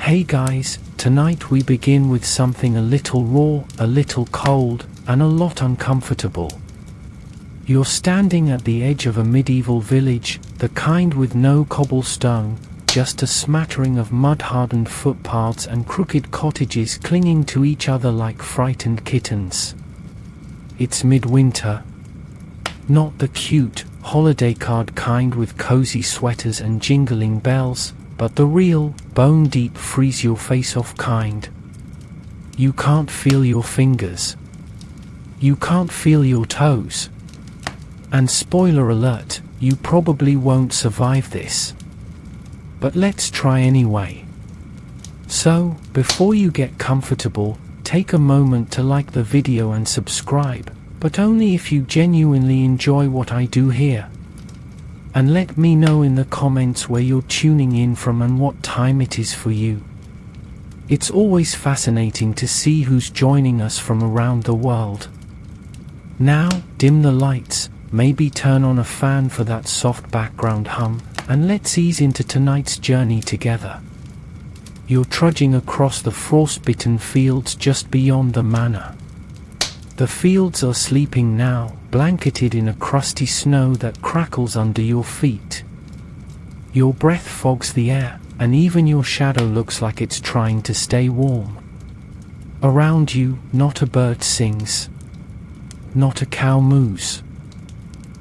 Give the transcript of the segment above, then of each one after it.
Hey guys, tonight we begin with something a little raw, a little cold, and a lot uncomfortable. You're standing at the edge of a medieval village, the kind with no cobblestone, just a smattering of mud-hardened footpaths and crooked cottages clinging to each other like frightened kittens. It's midwinter. Not the cute, holiday card kind with cozy sweaters and jingling bells, but the real, bone-deep freeze-your-face-off kind. You can't feel your fingers. You can't feel your toes. And spoiler alert, you probably won't survive this. But let's try anyway. So, before you get comfortable, take a moment to like the video and subscribe, but only if you genuinely enjoy what I do here. And let me know in the comments where you're tuning in from and what time it is for you. It's always fascinating to see who's joining us from around the world. Now, dim the lights, maybe turn on a fan for that soft background hum, and let's ease into tonight's journey together. You're trudging across the frost-bitten fields just beyond the manor. The fields are sleeping now, blanketed in a crusty snow that crackles under your feet. Your breath fogs the air, and even your shadow looks like it's trying to stay warm. Around you, not a bird sings. Not a cow moos.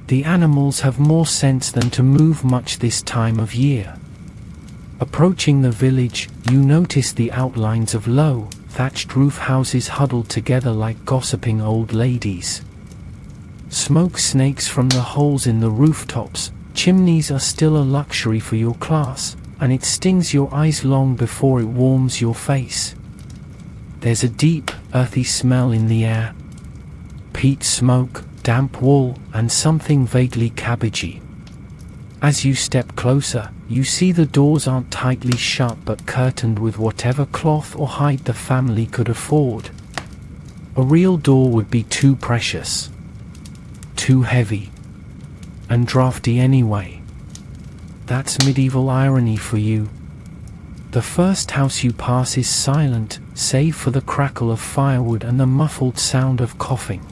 The animals have more sense than to move much this time of year. Approaching the village, you notice the outlines of low, thatched roof houses huddled together like gossiping old ladies. Smoke snakes from the holes in the rooftops. Chimneys are still a luxury for your class, and it stings your eyes long before it warms your face. There's a deep, earthy smell in the air. Peat smoke, damp wool, and something vaguely cabbagey. As you step closer, you see the doors aren't tightly shut but curtained with whatever cloth or hide the family could afford. A real door would be too precious. Too heavy. And drafty anyway. That's medieval irony for you. The first house you pass is silent, save for the crackle of firewood and the muffled sound of coughing.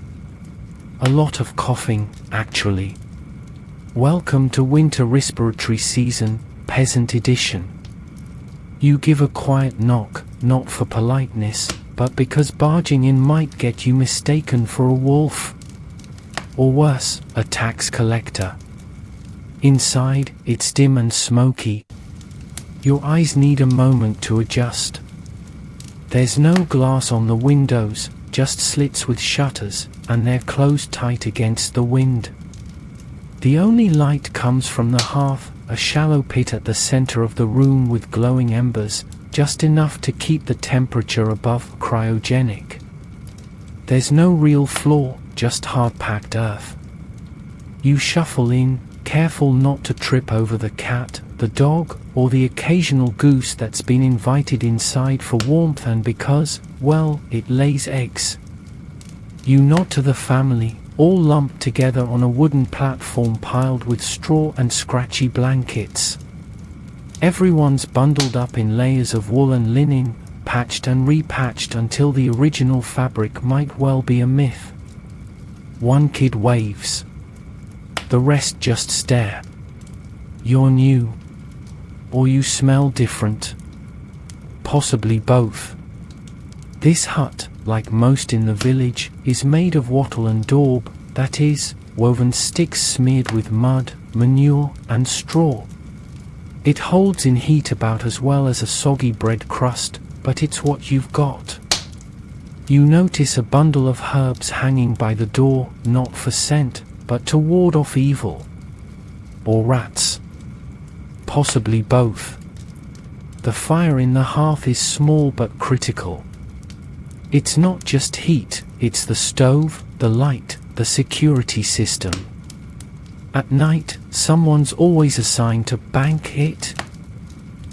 A lot of coughing, actually. Welcome to winter respiratory season, peasant edition. You give a quiet knock, not for politeness, but because barging in might get you mistaken for a wolf. Or worse, a tax collector. Inside, it's dim and smoky. Your eyes need a moment to adjust. There's no glass on the windows, just slits with shutters, and they're closed tight against the wind. The only light comes from the hearth, a shallow pit at the center of the room with glowing embers, just enough to keep the temperature above cryogenic. There's no real floor, just hard-packed earth. You shuffle in, careful not to trip over the cat, the dog, or the occasional goose that's been invited inside for warmth and because, well, it lays eggs. You nod to the family, all lumped together on a wooden platform piled with straw and scratchy blankets. Everyone's bundled up in layers of wool and linen, patched and repatched until the original fabric might well be a myth. One kid waves. The rest just stare. You're new. Or you smell different. Possibly both. This hut, like most in the village, is made of wattle and daub, that is, woven sticks smeared with mud, manure, and straw. It holds in heat about as well as a soggy bread crust, but it's what you've got. You notice a bundle of herbs hanging by the door, not for scent, but to ward off evil. Or rats. Possibly both. The fire in the hearth is small but critical. It's not just heat, it's the stove, the light, the security system. At night, someone's always assigned to bank it.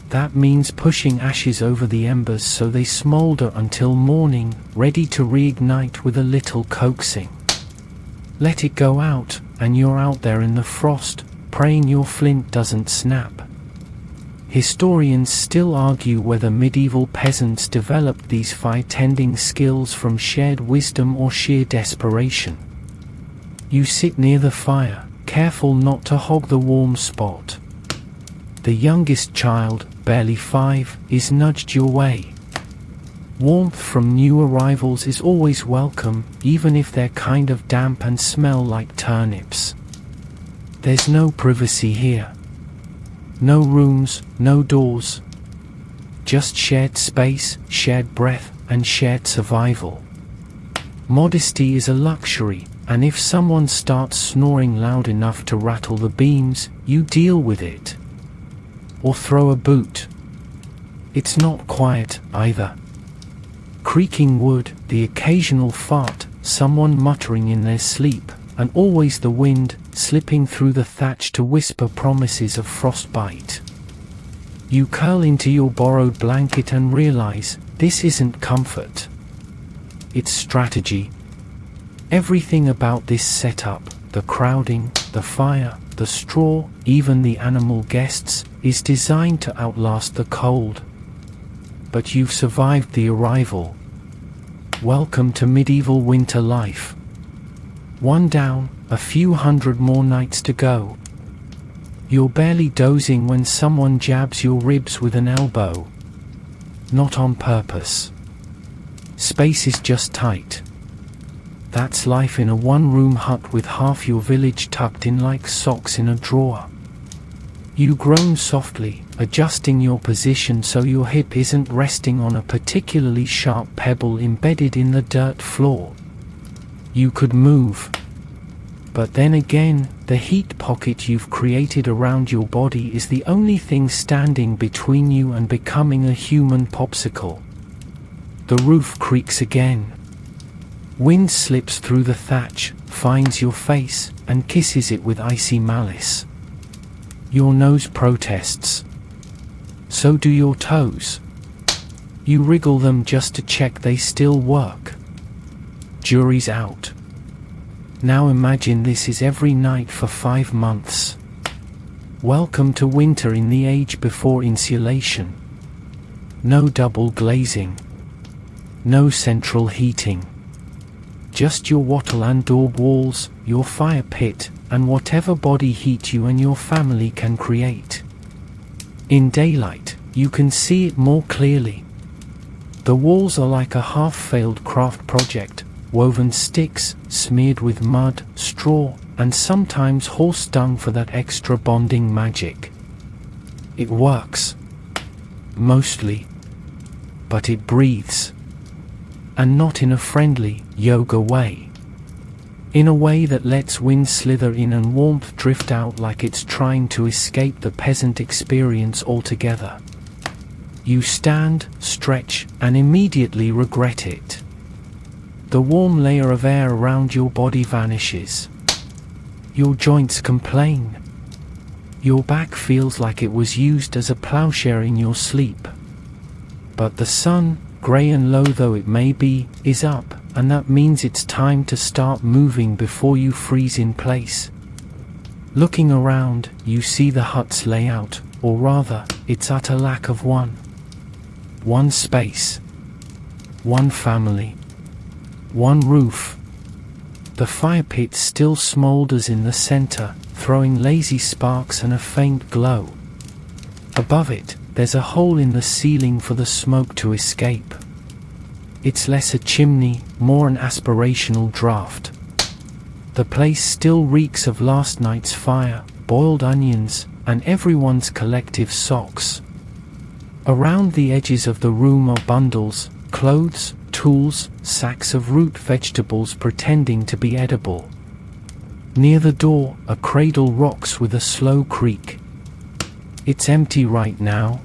That means pushing ashes over the embers so they smolder until morning, ready to reignite with a little coaxing. Let it go out, and you're out there in the frost, praying your flint doesn't snap. Historians still argue whether medieval peasants developed these fire-tending skills from shared wisdom or sheer desperation. You sit near the fire, careful not to hog the warm spot. The youngest child, barely 5, is nudged your way. Warmth from new arrivals is always welcome, even if they're kind of damp and smell like turnips. There's no privacy here. No rooms, no doors. Just shared space, shared breath, and shared survival. Modesty is a luxury, and if someone starts snoring loud enough to rattle the beams, you deal with it. Or throw a boot. It's not quiet, either. Creaking wood, the occasional fart, someone muttering in their sleep, and always the wind slipping through the thatch to whisper promises of frostbite. You curl into your borrowed blanket and realize this isn't comfort. It's strategy. Everything about this setup, the crowding, the fire, the straw, even the animal guests, is designed to outlast the cold. But you've survived the arrival. Welcome to medieval winter life. One down, a few hundred more nights to go. You're barely dozing when someone jabs your ribs with an elbow. Not on purpose. Space is just tight. That's life in a one-room hut with half your village tucked in like socks in a drawer. You groan softly, adjusting your position so your hip isn't resting on a particularly sharp pebble embedded in the dirt floor. You could move. But then again, the heat pocket you've created around your body is the only thing standing between you and becoming a human popsicle. The roof creaks again. Wind slips through the thatch, finds your face, and kisses it with icy malice. Your nose protests. So do your toes. You wriggle them just to check they still work. Jury's out. Now imagine this is every night for 5 months. Welcome to winter in the age before insulation. No double glazing. No central heating. Just your wattle and daub walls, your fire pit, and whatever body heat you and your family can create. In daylight, you can see it more clearly. The walls are like a half-failed craft project, woven sticks, smeared with mud, straw, and sometimes horse dung for that extra bonding magic. It works. Mostly. But it breathes. And not in a friendly, yoga way. In a way that lets wind slither in and warmth drift out like it's trying to escape the peasant experience altogether. You stand, stretch, and immediately regret it. The warm layer of air around your body vanishes. Your joints complain. Your back feels like it was used as a plowshare in your sleep. But the sun, grey and low though it may be, is up, and that means it's time to start moving before you freeze in place. Looking around, you see the hut's layout, or rather, its utter lack of one. One space. One family. One roof. The fire pit still smoulders in the center, throwing lazy sparks and a faint glow. Above it, there's a hole in the ceiling for the smoke to escape. It's less a chimney, more an aspirational draft. The place still reeks of last night's fire, boiled onions, and everyone's collective socks. Around the edges of the room are bundles, clothes, tools, sacks of root vegetables pretending to be edible. Near the door, a cradle rocks with a slow creak. It's empty right now.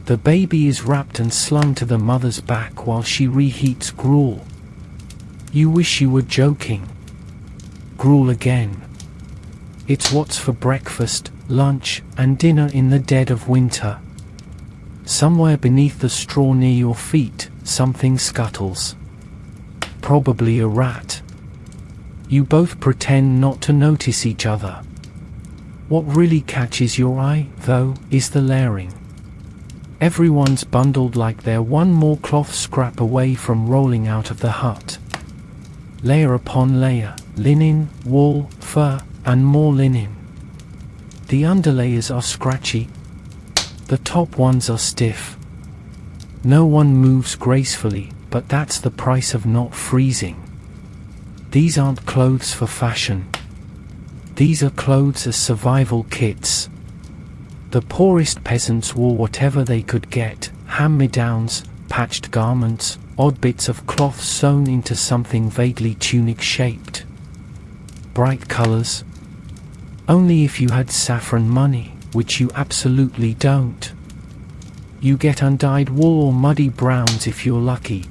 The baby is wrapped and slung to the mother's back while she reheats gruel. You wish you were joking. Gruel again. It's what's for breakfast, lunch, and dinner in the dead of winter. Somewhere beneath the straw near your feet, something scuttles. Probably a rat. You both pretend not to notice each other. What really catches your eye, though, is the layering. Everyone's bundled like they're one more cloth scrap away from rolling out of the hut. Layer upon layer, linen, wool, fur, and more linen. The underlayers are scratchy. The top ones are stiff. No one moves gracefully, but that's the price of not freezing. These aren't clothes for fashion. These are clothes as survival kits. The poorest peasants wore whatever they could get: hand-me-downs, patched garments, odd bits of cloth sewn into something vaguely tunic-shaped. Bright colors. Only if you had saffron money, which you absolutely don't. You get undyed wool or muddy browns if you're lucky.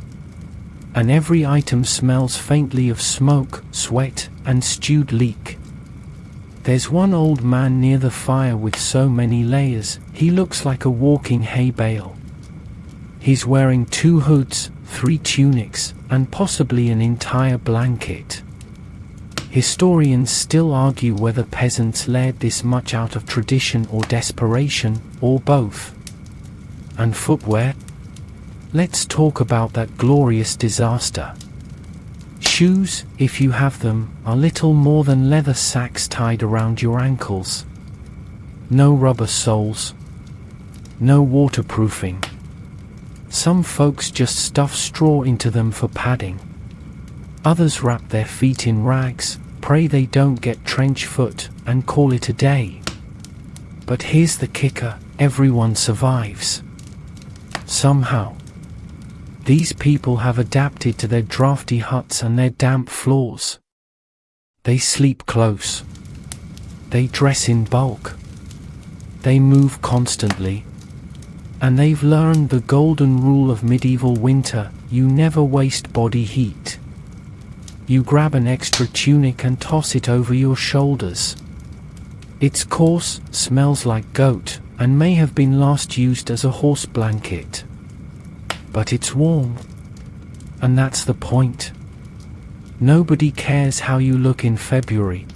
And every item smells faintly of smoke, sweat, and stewed leek. There's one old man near the fire with so many layers, he looks like a walking hay bale. He's wearing 2 hoods, 3 tunics, and possibly an entire blanket. Historians still argue whether peasants layered this much out of tradition or desperation, or both. And footwear? Let's talk about that glorious disaster. Shoes, if you have them, are little more than leather sacks tied around your ankles. No rubber soles. No waterproofing. Some folks just stuff straw into them for padding. Others wrap their feet in rags, pray they don't get trench foot, and call it a day. But here's the kicker: everyone survives. Somehow. These people have adapted to their drafty huts and their damp floors. They sleep close. They dress in bulk. They move constantly. And they've learned the golden rule of medieval winter: you never waste body heat. You grab an extra tunic and toss it over your shoulders. It's coarse, smells like goat, and may have been last used as a horse blanket. But it's warm. And that's the point. Nobody cares how you look in February.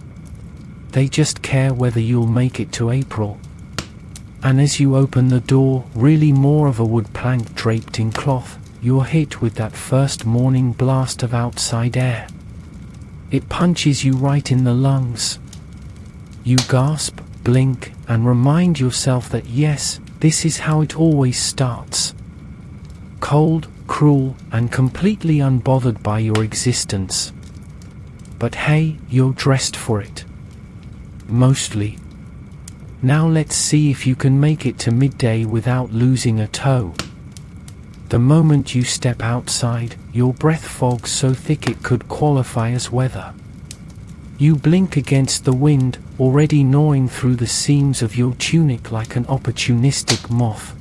They just care whether you'll make it to April. And as you open the door, really more of a wood plank draped in cloth, you're hit with that first morning blast of outside air. It punches you right in the lungs. You gasp, blink, and remind yourself that yes, this is how it always starts. Cold, cruel, and completely unbothered by your existence. But hey, you're dressed for it. Mostly. Now let's see if you can make it to midday without losing a toe. The moment you step outside, your breath fogs so thick it could qualify as weather. You blink against the wind, already gnawing through the seams of your tunic like an opportunistic moth.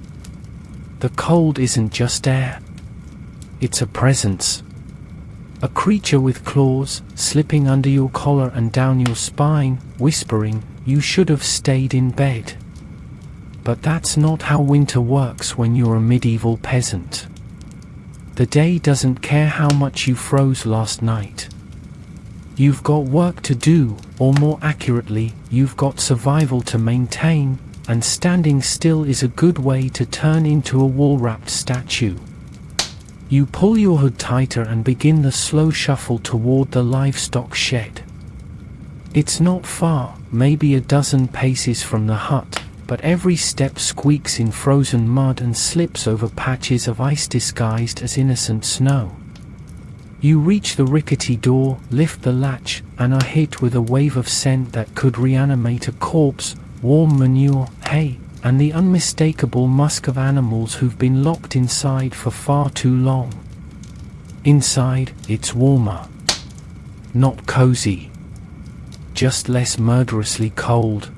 The cold isn't just air. It's a presence. A creature with claws, slipping under your collar and down your spine, whispering, "You should have stayed in bed." But that's not how winter works when you're a medieval peasant. The day doesn't care how much you froze last night. You've got work to do, or more accurately, you've got survival to maintain, and standing still is a good way to turn into a wool-wrapped statue. You pull your hood tighter and begin the slow shuffle toward the livestock shed. It's not far, maybe a dozen paces from the hut, but every step squeaks in frozen mud and slips over patches of ice disguised as innocent snow. You reach the rickety door, lift the latch, and are hit with a wave of scent that could reanimate a corpse: warm manure, hay, and the unmistakable musk of animals who've been locked inside for far too long. Inside, it's warmer. Not cozy. Just less murderously cold.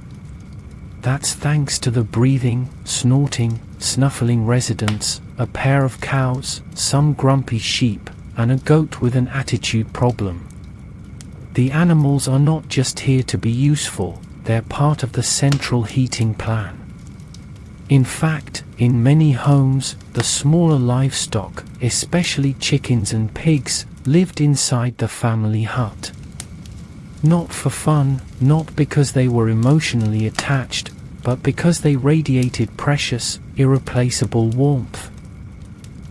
That's thanks to the breathing, snorting, snuffling residents, a pair of cows, some grumpy sheep, and a goat with an attitude problem. The animals are not just here to be useful, they're part of the central heating plan. In fact, in many homes, the smaller livestock, especially chickens and pigs, lived inside the family hut. Not for fun, not because they were emotionally attached, but because they radiated precious, irreplaceable warmth.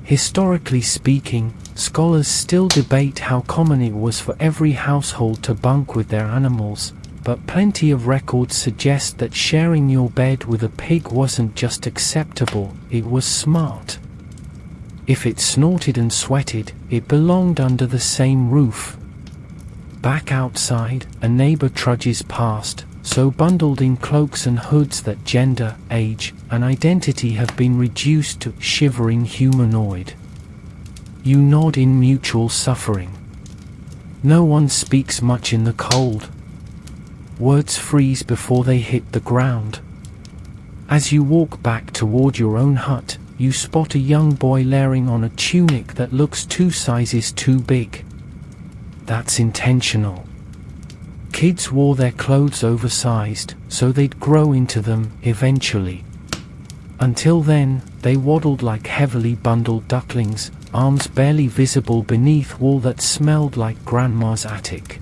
Historically speaking, scholars still debate how common it was for every household to bunk with their animals, but plenty of records suggest that sharing your bed with a pig wasn't just acceptable, it was smart. If it snorted and sweated, it belonged under the same roof. Back outside, a neighbor trudges past, so bundled in cloaks and hoods that gender, age, and identity have been reduced to shivering humanoid. You nod in mutual suffering. No one speaks much in the cold. Words freeze before they hit the ground. As you walk back toward your own hut, you spot a young boy layering on a tunic that looks 2 sizes too big. That's intentional. Kids wore their clothes oversized, so they'd grow into them eventually. Until then, they waddled like heavily bundled ducklings, arms barely visible beneath wool that smelled like grandma's attic.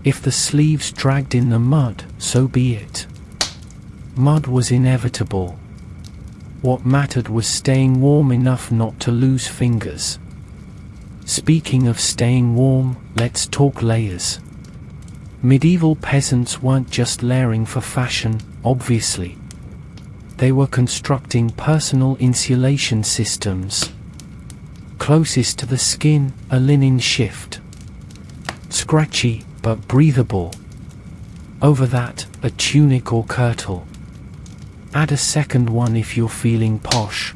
If the sleeves dragged in the mud, so be it. Mud was inevitable. What mattered was staying warm enough not to lose fingers. Speaking of staying warm, let's talk layers. Medieval peasants weren't just layering for fashion, obviously. They were constructing personal insulation systems. Closest to the skin, a linen shift. Scratchy, but breathable. Over that, a tunic or kirtle. Add a second one if you're feeling posh.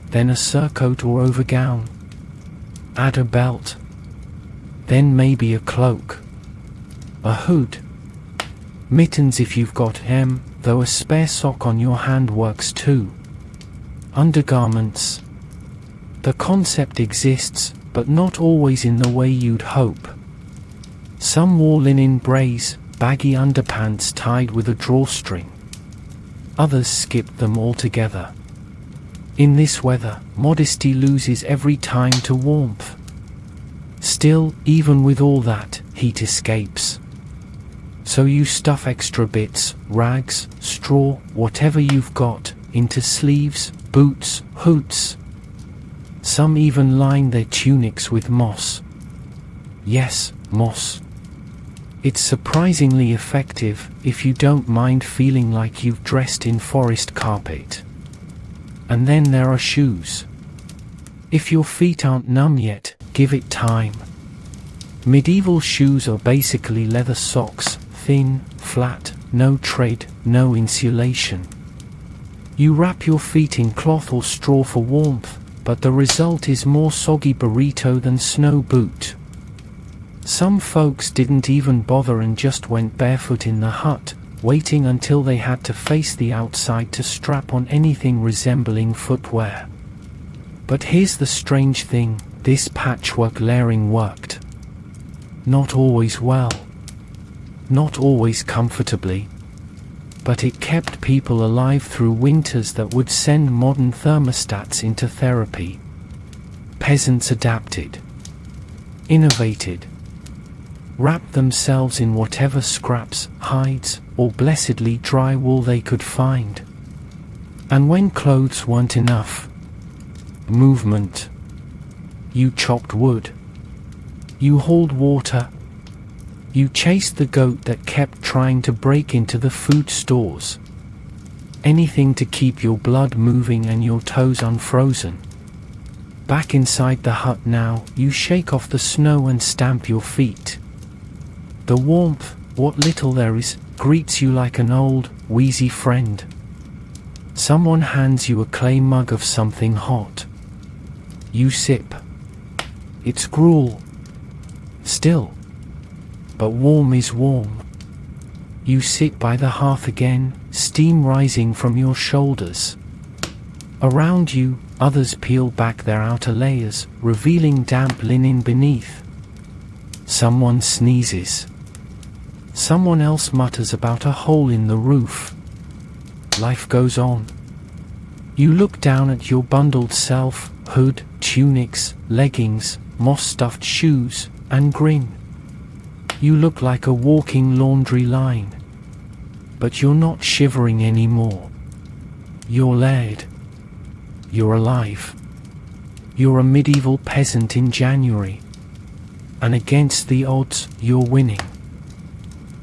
Then a surcoat or overgown. Add a belt. Then maybe a cloak. A hood. Mittens if you've got hem, though a spare sock on your hand works too. Undergarments. The concept exists, but not always in the way you'd hope. Some wore linen brays, baggy underpants tied with a drawstring. Others skipped them altogether. In this weather, modesty loses every time to warmth. Still, even with all that, heat escapes. So you stuff extra bits, rags, straw, whatever you've got, into sleeves, boots, hoods. Some even line their tunics with moss. Yes, moss. It's surprisingly effective if you don't mind feeling like you've dressed in forest carpet. And then there are shoes. If your feet aren't numb yet, give it time. Medieval shoes are basically leather socks, thin, flat, no tread, no insulation. You wrap your feet in cloth or straw for warmth, but the result is more soggy burrito than snow boot. Some folks didn't even bother and just went barefoot in the hut, waiting until they had to face the outside to strap on anything resembling footwear. But here's the strange thing, this patchwork layering worked. Not always well. Not always comfortably. But it kept people alive through winters that would send modern thermostats into therapy. Peasants adapted. Innovated. Wrapped themselves in whatever scraps, hides, or blessedly dry wool they could find. And when clothes weren't enough, movement. You chopped wood. You hauled water. You chased the goat that kept trying to break into the food stores. Anything to keep your blood moving and your toes unfrozen. Back inside the hut now, you shake off the snow and stamp your feet. The warmth, what little there is, greets you like an old, wheezy friend. Someone hands you a clay mug of something hot. You sip. It's gruel. Still. But warm is warm. You sit by the hearth again, steam rising from your shoulders. Around you, others peel back their outer layers, revealing damp linen beneath. Someone sneezes. Someone else mutters about a hole in the roof. Life goes on. You look down at your bundled self, hood, tunics, leggings, moss-stuffed shoes, and grin. You look like a walking laundry line. But you're not shivering anymore. You're layered. You're alive. You're a medieval peasant in January. And against the odds, you're winning.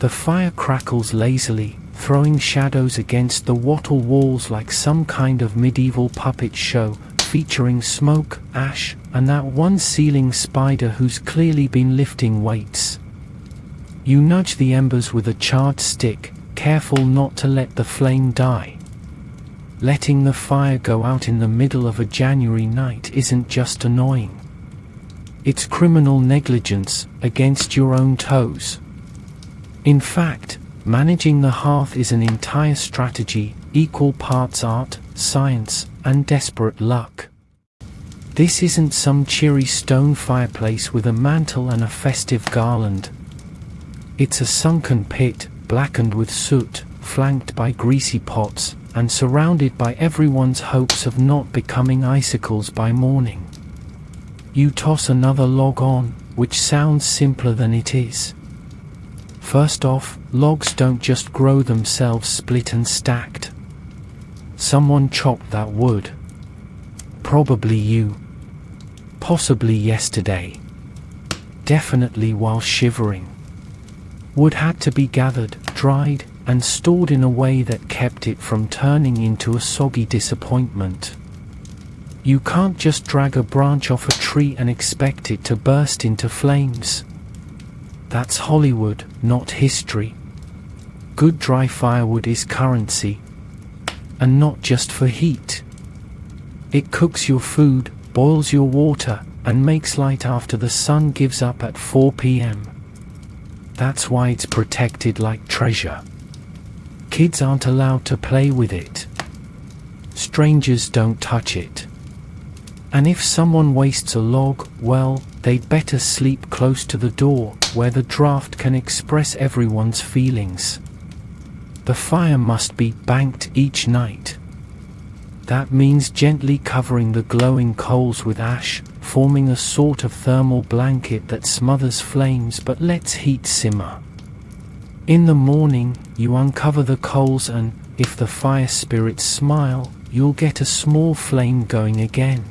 The fire crackles lazily, throwing shadows against the wattle walls like some kind of medieval puppet show, featuring smoke, ash, and that one ceiling spider who's clearly been lifting weights. You nudge the embers with a charred stick, careful not to let the flame die. Letting the fire go out in the middle of a January night isn't just annoying. It's criminal negligence against your own toes. In fact, managing the hearth is an entire strategy, equal parts art, science, and desperate luck. This isn't some cheery stone fireplace with a mantle and a festive garland. It's a sunken pit, blackened with soot, flanked by greasy pots, and surrounded by everyone's hopes of not becoming icicles by morning. You toss another log on, which sounds simpler than it is. First off, logs don't just grow themselves split and stacked. Someone chopped that wood. Probably you. Possibly yesterday. Definitely while shivering. Wood had to be gathered, dried, and stored in a way that kept it from turning into a soggy disappointment. You can't just drag a branch off a tree and expect it to burst into flames. That's Hollywood, not history. Good dry firewood is currency. And not just for heat. It cooks your food, boils your water, and makes light after the sun gives up at 4 p.m. That's why it's protected like treasure. Kids aren't allowed to play with it. Strangers don't touch it. And if someone wastes a log, well, they'd better sleep close to the door, where the draft can express everyone's feelings. The fire must be banked each night. That means gently covering the glowing coals with ash, forming a sort of thermal blanket that smothers flames but lets heat simmer. In the morning, you uncover the coals and, if the fire spirits smile, you'll get a small flame going again.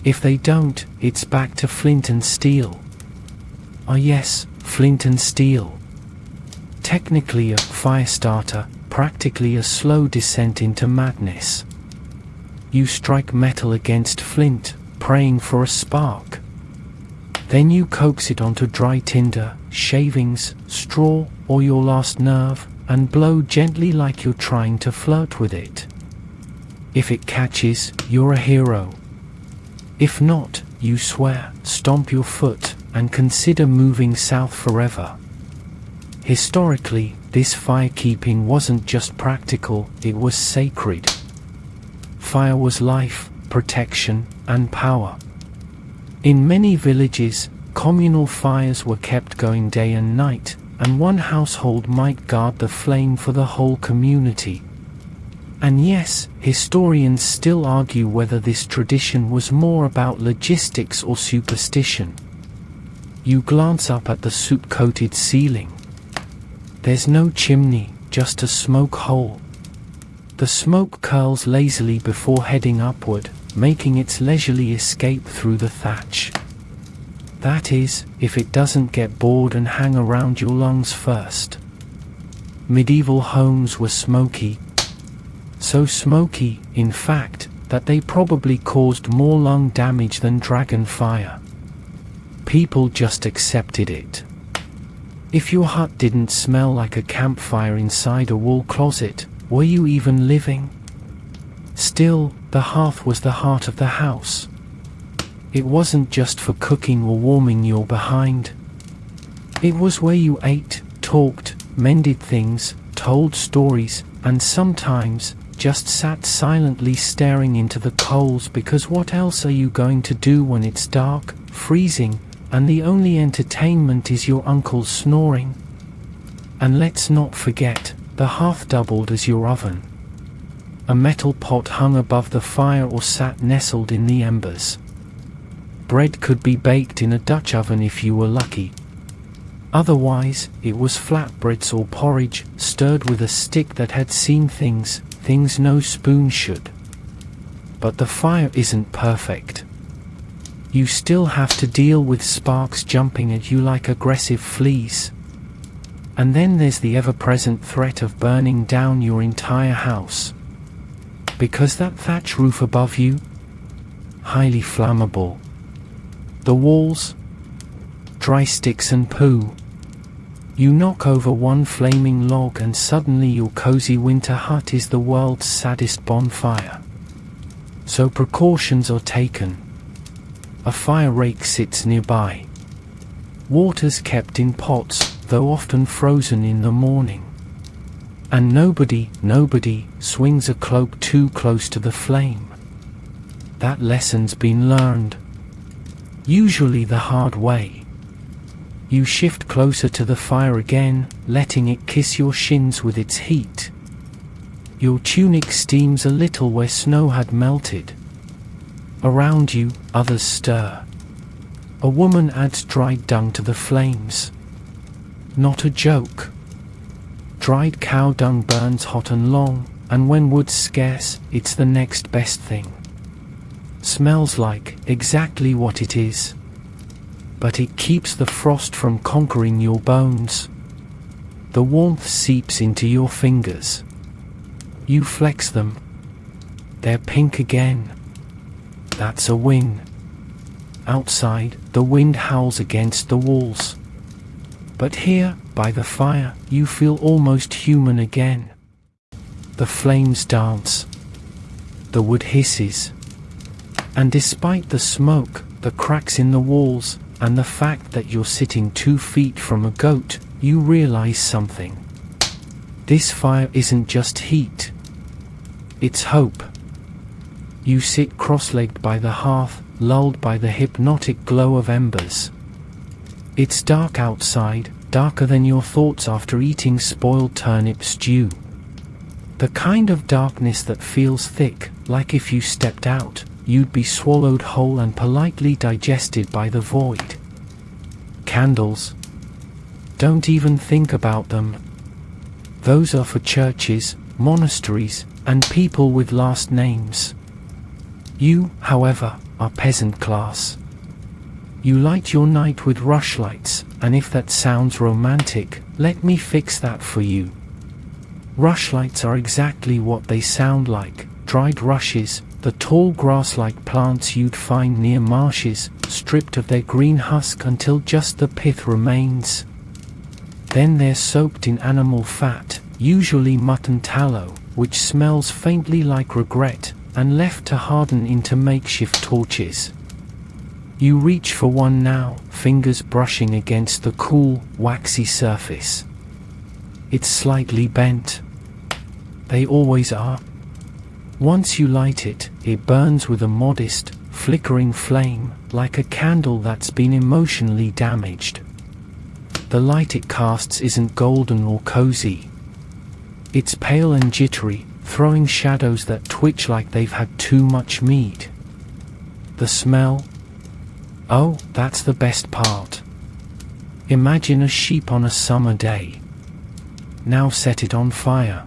If they don't, it's back to flint and steel. Ah yes, flint and steel. Technically a fire starter, practically a slow descent into madness. You strike metal against flint, praying for a spark. Then you coax it onto dry tinder, shavings, straw, or your last nerve, and blow gently like you're trying to flirt with it. If it catches, you're a hero. If not, you swear, stomp your foot, and consider moving south forever. Historically, this firekeeping wasn't just practical, it was sacred. Fire was life, protection, and power. In many villages, communal fires were kept going day and night, and one household might guard the flame for the whole community. And yes, historians still argue whether this tradition was more about logistics or superstition. You glance up at the soot-coated ceiling. There's no chimney, just a smoke hole. The smoke curls lazily before heading upward, making its leisurely escape through the thatch. That is, if it doesn't get bored and hang around your lungs first. Medieval homes were smoky. So smoky, in fact, that they probably caused more lung damage than dragon fire. People just accepted it. If your hut didn't smell like a campfire inside a wall closet, were you even living? Still, the hearth was the heart of the house. It wasn't just for cooking or warming your behind. It was where you ate, talked, mended things, told stories, and sometimes just sat silently staring into the coals, because what else are you going to do when it's dark, freezing, and the only entertainment is your uncle's snoring? And let's not forget, the hearth doubled as your oven. A metal pot hung above the fire or sat nestled in the embers. Bread could be baked in a Dutch oven if you were lucky. Otherwise, it was flatbreads or porridge, stirred with a stick that had seen things no spoon should. But the fire isn't perfect. You still have to deal with sparks jumping at you like aggressive fleas. And then there's the ever-present threat of burning down your entire house. Because that thatch roof above you? Highly flammable. The walls? Dry sticks and poo. You knock over one flaming log and suddenly your cozy winter hut is the world's saddest bonfire. So precautions are taken. A fire rake sits nearby. Water's kept in pots, though often frozen in the morning. And nobody swings a cloak too close to the flame. That lesson's been learned. Usually the hard way. You shift closer to the fire again, letting it kiss your shins with its heat. Your tunic steams a little where snow had melted. Around you, others stir. A woman adds dried dung to the flames. Not a joke. Dried cow dung burns hot and long, and when wood's scarce, it's the next best thing. Smells like exactly what it is. But it keeps the frost from conquering your bones. The warmth seeps into your fingers. You flex them. They're pink again. That's a win. Outside, the wind howls against the walls. But here, by the fire, you feel almost human again. The flames dance. The wood hisses. And despite the smoke, the cracks in the walls, and the fact that you're sitting 2 feet from a goat, you realize something. This fire isn't just heat. It's hope. You sit cross-legged by the hearth, lulled by the hypnotic glow of embers. It's dark outside, darker than your thoughts after eating spoiled turnip stew. The kind of darkness that feels thick, like if you stepped out, you'd be swallowed whole and politely digested by the void. Candles. Don't even think about them. Those are for churches, monasteries, and people with last names. You, however, are peasant class. You light your night with rushlights, and if that sounds romantic, let me fix that for you. Rushlights are exactly what they sound like, dried rushes, the tall grass-like plants you'd find near marshes, stripped of their green husk until just the pith remains. Then they're soaked in animal fat, usually mutton tallow, which smells faintly like regret, and left to harden into makeshift torches. You reach for one now, fingers brushing against the cool, waxy surface. It's slightly bent. They always are. Once you light it, it burns with a modest, flickering flame, like a candle that's been emotionally damaged. The light it casts isn't golden or cozy. It's pale and jittery, throwing shadows that twitch like they've had too much mead. The smell? Oh, that's the best part. Imagine a sheep on a summer day. Now set it on fire.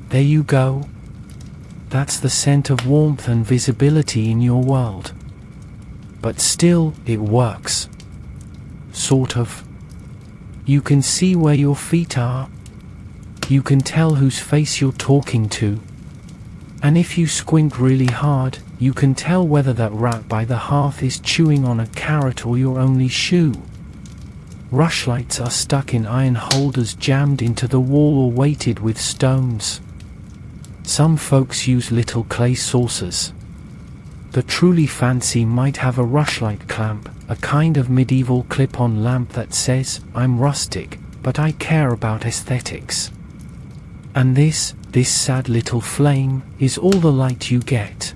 There you go. That's the scent of warmth and visibility in your world. But still, it works. Sort of. You can see where your feet are. You can tell whose face you're talking to. And if you squint really hard, you can tell whether that rat by the hearth is chewing on a carrot or your only shoe. Rushlights are stuck in iron holders jammed into the wall or weighted with stones. Some folks use little clay saucers. The truly fancy might have a rushlight clamp, a kind of medieval clip-on lamp that says, "I'm rustic, but I care about aesthetics." And this sad little flame, is all the light you get.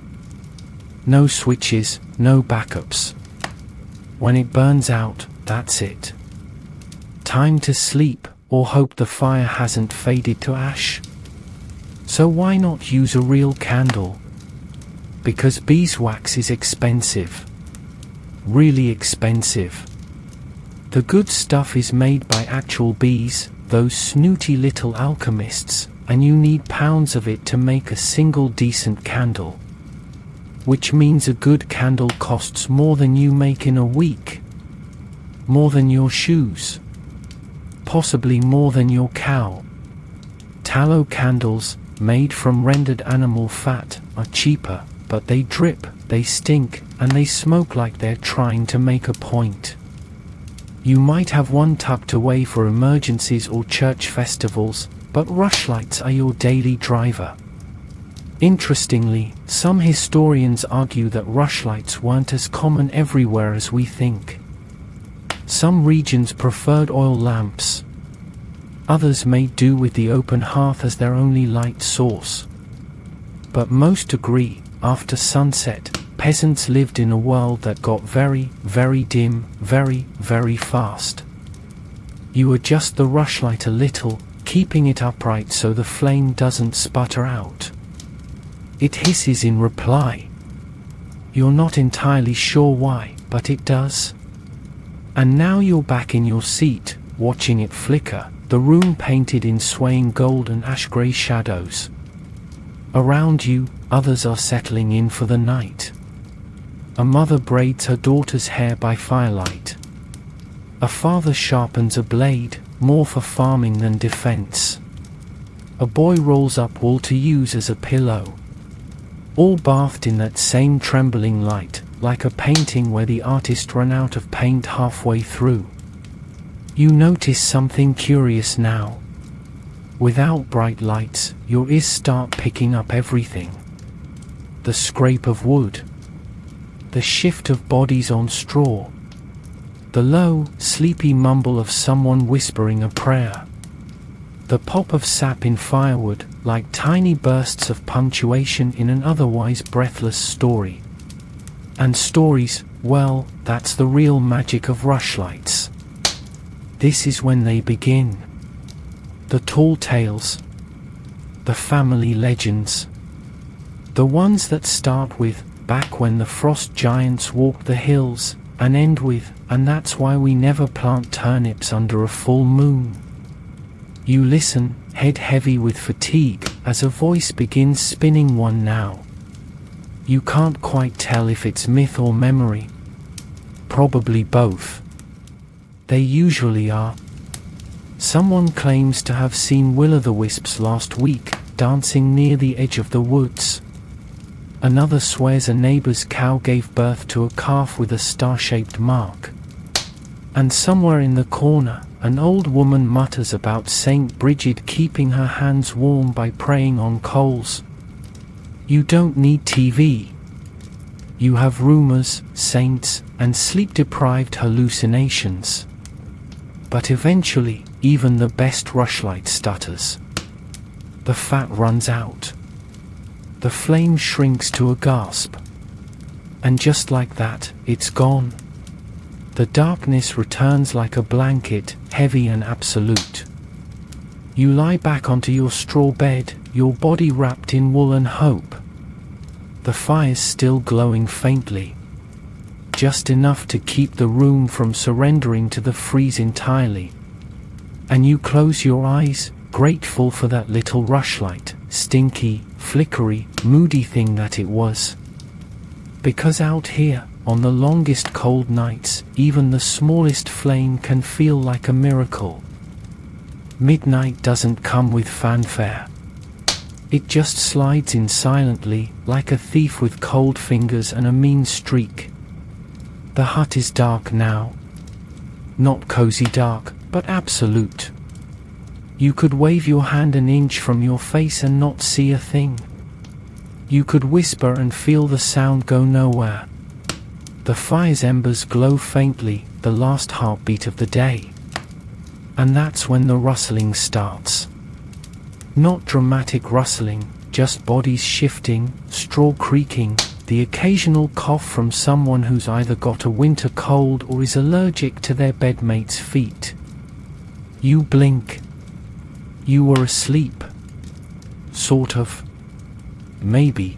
No switches, no backups. When it burns out, that's it. Time to sleep, or hope the fire hasn't faded to ash. So why not use a real candle? Because beeswax is expensive. Really expensive. The good stuff is made by actual bees, those snooty little alchemists, and you need pounds of it to make a single decent candle. Which means a good candle costs more than you make in a week. More than your shoes. Possibly more than your cow. Tallow candles, made from rendered animal fat, are cheaper, but they drip, they stink, and they smoke like they're trying to make a point. You might have one tucked away for emergencies or church festivals, but rushlights are your daily driver. Interestingly, some historians argue that rushlights weren't as common everywhere as we think. Some regions preferred oil lamps. Others made do with the open hearth as their only light source. But most agree, after sunset, peasants lived in a world that got very, very dim, very, very fast. You adjust the rushlight a little, keeping it upright so the flame doesn't sputter out. It hisses in reply. You're not entirely sure why, but it does. And now you're back in your seat, watching it flicker, the room painted in swaying gold and ash-grey shadows. Around you, others are settling in for the night. A mother braids her daughter's hair by firelight. A father sharpens a blade, more for farming than defense. A boy rolls up wool to use as a pillow. All bathed in that same trembling light, like a painting where the artist ran out of paint halfway through. You notice something curious now. Without bright lights, your ears start picking up everything. The scrape of wood. The shift of bodies on straw. The low, sleepy mumble of someone whispering a prayer. The pop of sap in firewood, like tiny bursts of punctuation in an otherwise breathless story. And stories, well, that's the real magic of rushlights. This is when they begin. The tall tales. The family legends. The ones that start with, back when the frost giants walked the hills, and end with, and that's why we never plant turnips under a full moon. You listen, head heavy with fatigue, as a voice begins spinning one now. You can't quite tell if it's myth or memory. Probably both. They usually are. Someone claims to have seen will-o'-the-wisps last week, dancing near the edge of the woods. Another swears a neighbor's cow gave birth to a calf with a star-shaped mark. And somewhere in the corner, an old woman mutters about Saint Bridget keeping her hands warm by praying on coals. You don't need TV. You have rumors, saints, and sleep-deprived hallucinations. But eventually, even the best rushlight stutters. The fat runs out. The flame shrinks to a gasp. And just like that, it's gone. The darkness returns like a blanket, heavy and absolute. You lie back onto your straw bed, your body wrapped in wool and hope. The fire's still glowing faintly. Just enough to keep the room from surrendering to the freeze entirely. And you close your eyes, grateful for that little rushlight, stinky, flickery, moody thing that it was. Because out here, on the longest cold nights, even the smallest flame can feel like a miracle. Midnight doesn't come with fanfare. It just slides in silently, like a thief with cold fingers and a mean streak. The hut is dark now. Not cozy dark, but absolute. You could wave your hand an inch from your face and not see a thing. You could whisper and feel the sound go nowhere. The fire's embers glow faintly, the last heartbeat of the day. And that's when the rustling starts. Not dramatic rustling, just bodies shifting, straw creaking, the occasional cough from someone who's either got a winter cold or is allergic to their bedmate's feet. You blink. You were asleep. Sort of. Maybe.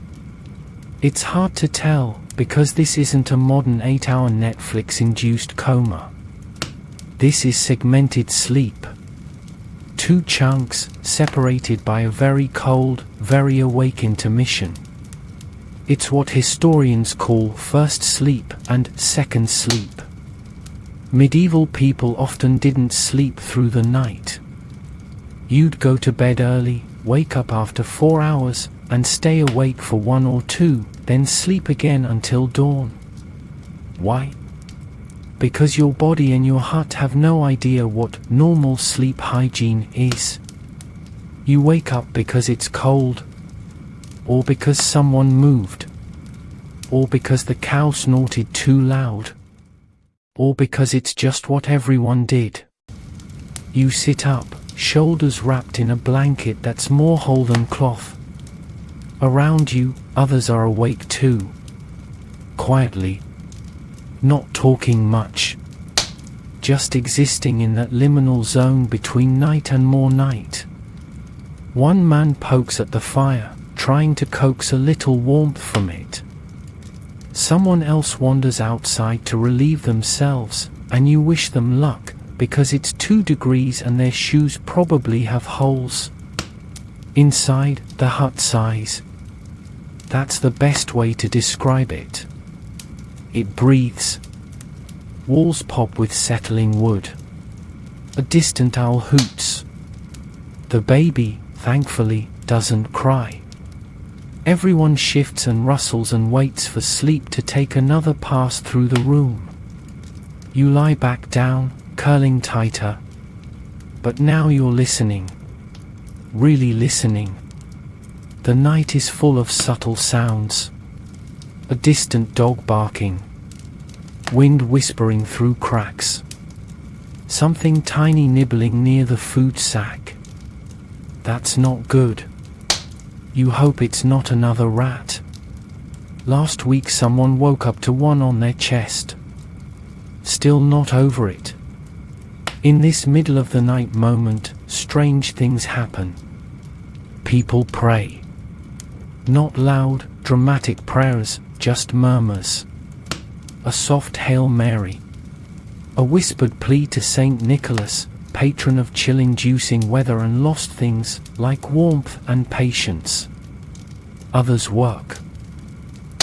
It's hard to tell, because this isn't a modern 8-hour Netflix-induced coma. This is segmented sleep. Two chunks, separated by a very cold, very awake intermission. It's what historians call first sleep and second sleep. Medieval people often didn't sleep through the night. You'd go to bed early, wake up after 4 hours, and stay awake for 1 or 2, then sleep again until dawn. Why? Because your body and your heart have no idea what normal sleep hygiene is. You wake up because it's cold, or because someone moved, or because the cow snorted too loud, or because it's just what everyone did. You sit up, shoulders wrapped in a blanket that's more whole than cloth. Around you, others are awake too. Quietly. Not talking much. Just existing in that liminal zone between night and more night. One man pokes at the fire, trying to coax a little warmth from it. Someone else wanders outside to relieve themselves, and you wish them luck, because it's 2 degrees and their shoes probably have holes. Inside, the hut sighs. That's the best way to describe it. It breathes. Walls pop with settling wood. A distant owl hoots. The baby, thankfully, doesn't cry. Everyone shifts and rustles and waits for sleep to take another pass through the room. You lie back down, curling tighter. But now you're listening. Really listening. The night is full of subtle sounds. A distant dog barking. Wind whispering through cracks. Something tiny nibbling near the food sack. That's not good. You hope it's not another rat. Last week someone woke up to one on their chest. Still not over it. In this middle of the night moment, strange things happen. People pray. Not loud, dramatic prayers, just murmurs. A soft Hail Mary. A whispered plea to Saint Nicholas, patron of chill-inducing weather and lost things, like warmth and patience. Others work.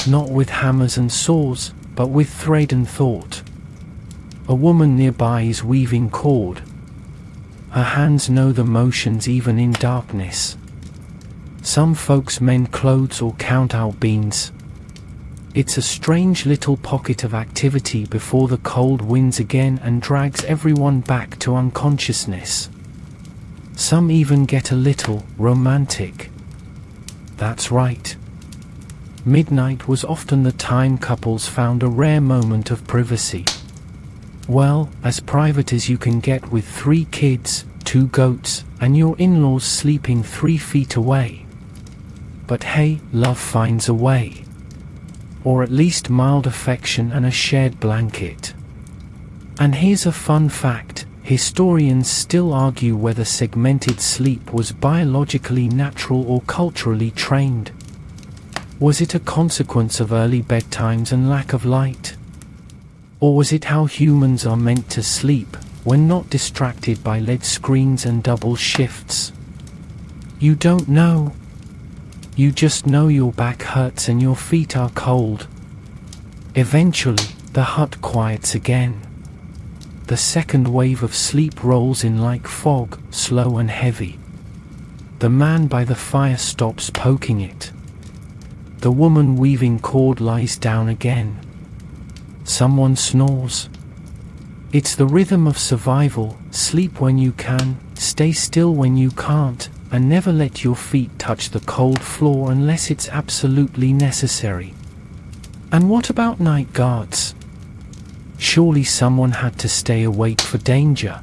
Not with hammers and saws, but with thread and thought. A woman nearby is weaving cord. Her hands know the motions even in darkness. Some folks mend clothes or count out beans. It's a strange little pocket of activity before the cold wins again and drags everyone back to unconsciousness. Some even get a little romantic. That's right. Midnight was often the time couples found a rare moment of privacy. Well, as private as you can get with 3 kids, 2 goats, and your in-laws sleeping 3 feet away. But hey, love finds a way. Or at least mild affection and a shared blanket. And here's a fun fact, historians still argue whether segmented sleep was biologically natural or culturally trained. Was it a consequence of early bedtimes and lack of light? Or was it how humans are meant to sleep, when not distracted by LED screens and double shifts? You don't know. You just know your back hurts and your feet are cold. Eventually, the hut quiets again. The second wave of sleep rolls in like fog, slow and heavy. The man by the fire stops poking it. The woman weaving cord lies down again. Someone snores. It's the rhythm of survival, sleep when you can, stay still when you can't, and never let your feet touch the cold floor unless it's absolutely necessary. And what about night guards? Surely someone had to stay awake for danger.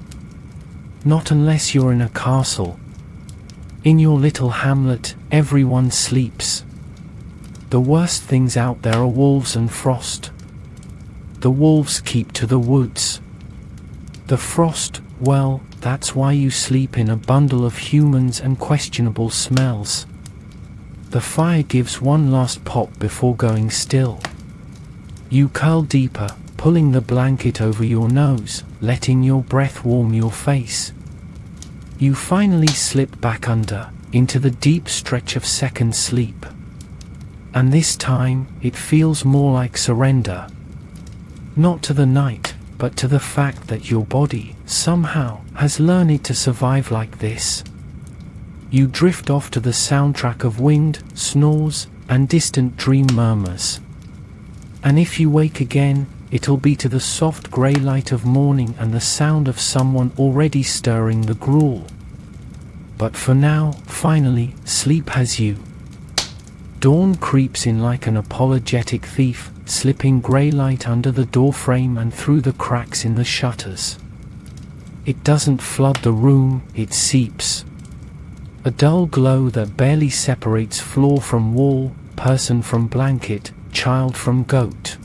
Not unless you're in a castle. In your little hamlet, everyone sleeps. The worst things out there are wolves and frost. The wolves keep to the woods. The frost, well, that's why you sleep in a bundle of humans and questionable smells. The fire gives one last pop before going still. You curl deeper, pulling the blanket over your nose, letting your breath warm your face. You finally slip back under, into the deep stretch of second sleep. And this time, it feels more like surrender. Not to the night, but to the fact that your body, somehow, has learned to survive like this. You drift off to the soundtrack of wind, snores, and distant dream murmurs. And if you wake again, it'll be to the soft grey light of morning and the sound of someone already stirring the gruel. But for now, finally, sleep has you. Dawn creeps in like an apologetic thief, slipping grey light under the doorframe and through the cracks in the shutters. It doesn't flood the room, it seeps. A dull glow that barely separates floor from wall, person from blanket, child from goat.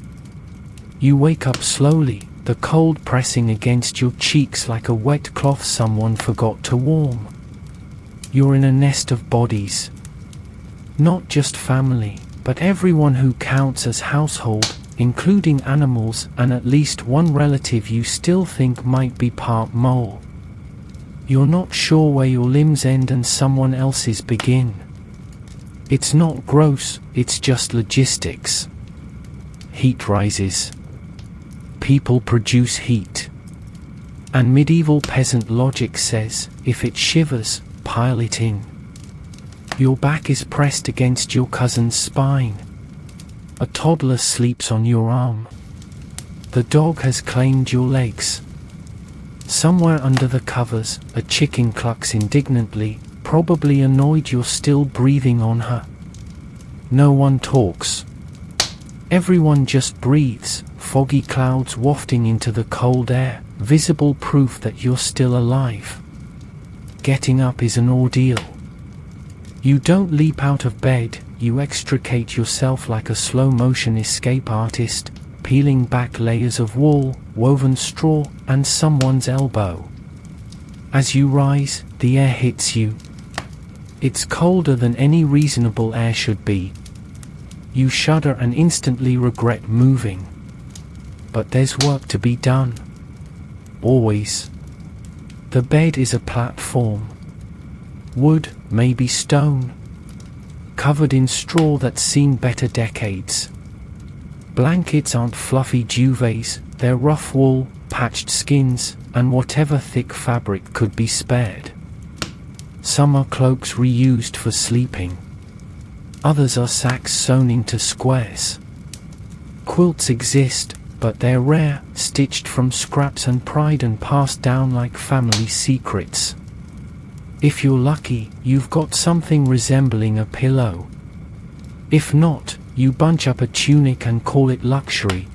You wake up slowly, the cold pressing against your cheeks like a wet cloth someone forgot to warm. You're in a nest of bodies. Not just family, but everyone who counts as household, including animals and at least one relative you still think might be part mole. You're not sure where your limbs end and someone else's begin. It's not gross, it's just logistics. Heat rises. People produce heat. And medieval peasant logic says, if it shivers, pile it in. Your back is pressed against your cousin's spine. A toddler sleeps on your arm. The dog has claimed your legs. Somewhere under the covers, a chicken clucks indignantly, probably annoyed you're still breathing on her. No one talks. Everyone just breathes, foggy clouds wafting into the cold air, visible proof that you're still alive. Getting up is an ordeal. You don't leap out of bed, you extricate yourself like a slow-motion escape artist, peeling back layers of wool, woven straw, and someone's elbow. As you rise, the air hits you. It's colder than any reasonable air should be. You shudder and instantly regret moving. But there's work to be done. Always. The bed is a platform. Wood, maybe stone. Covered in straw that's seen better decades. Blankets aren't fluffy duvets, they're rough wool, patched skins, and whatever thick fabric could be spared. Some are cloaks reused for sleeping. Others are sacks sewn into squares. Quilts exist, but they're rare, stitched from scraps and pride and passed down like family secrets. If you're lucky, you've got something resembling a pillow. If not, you bunch up a tunic and call it luxury.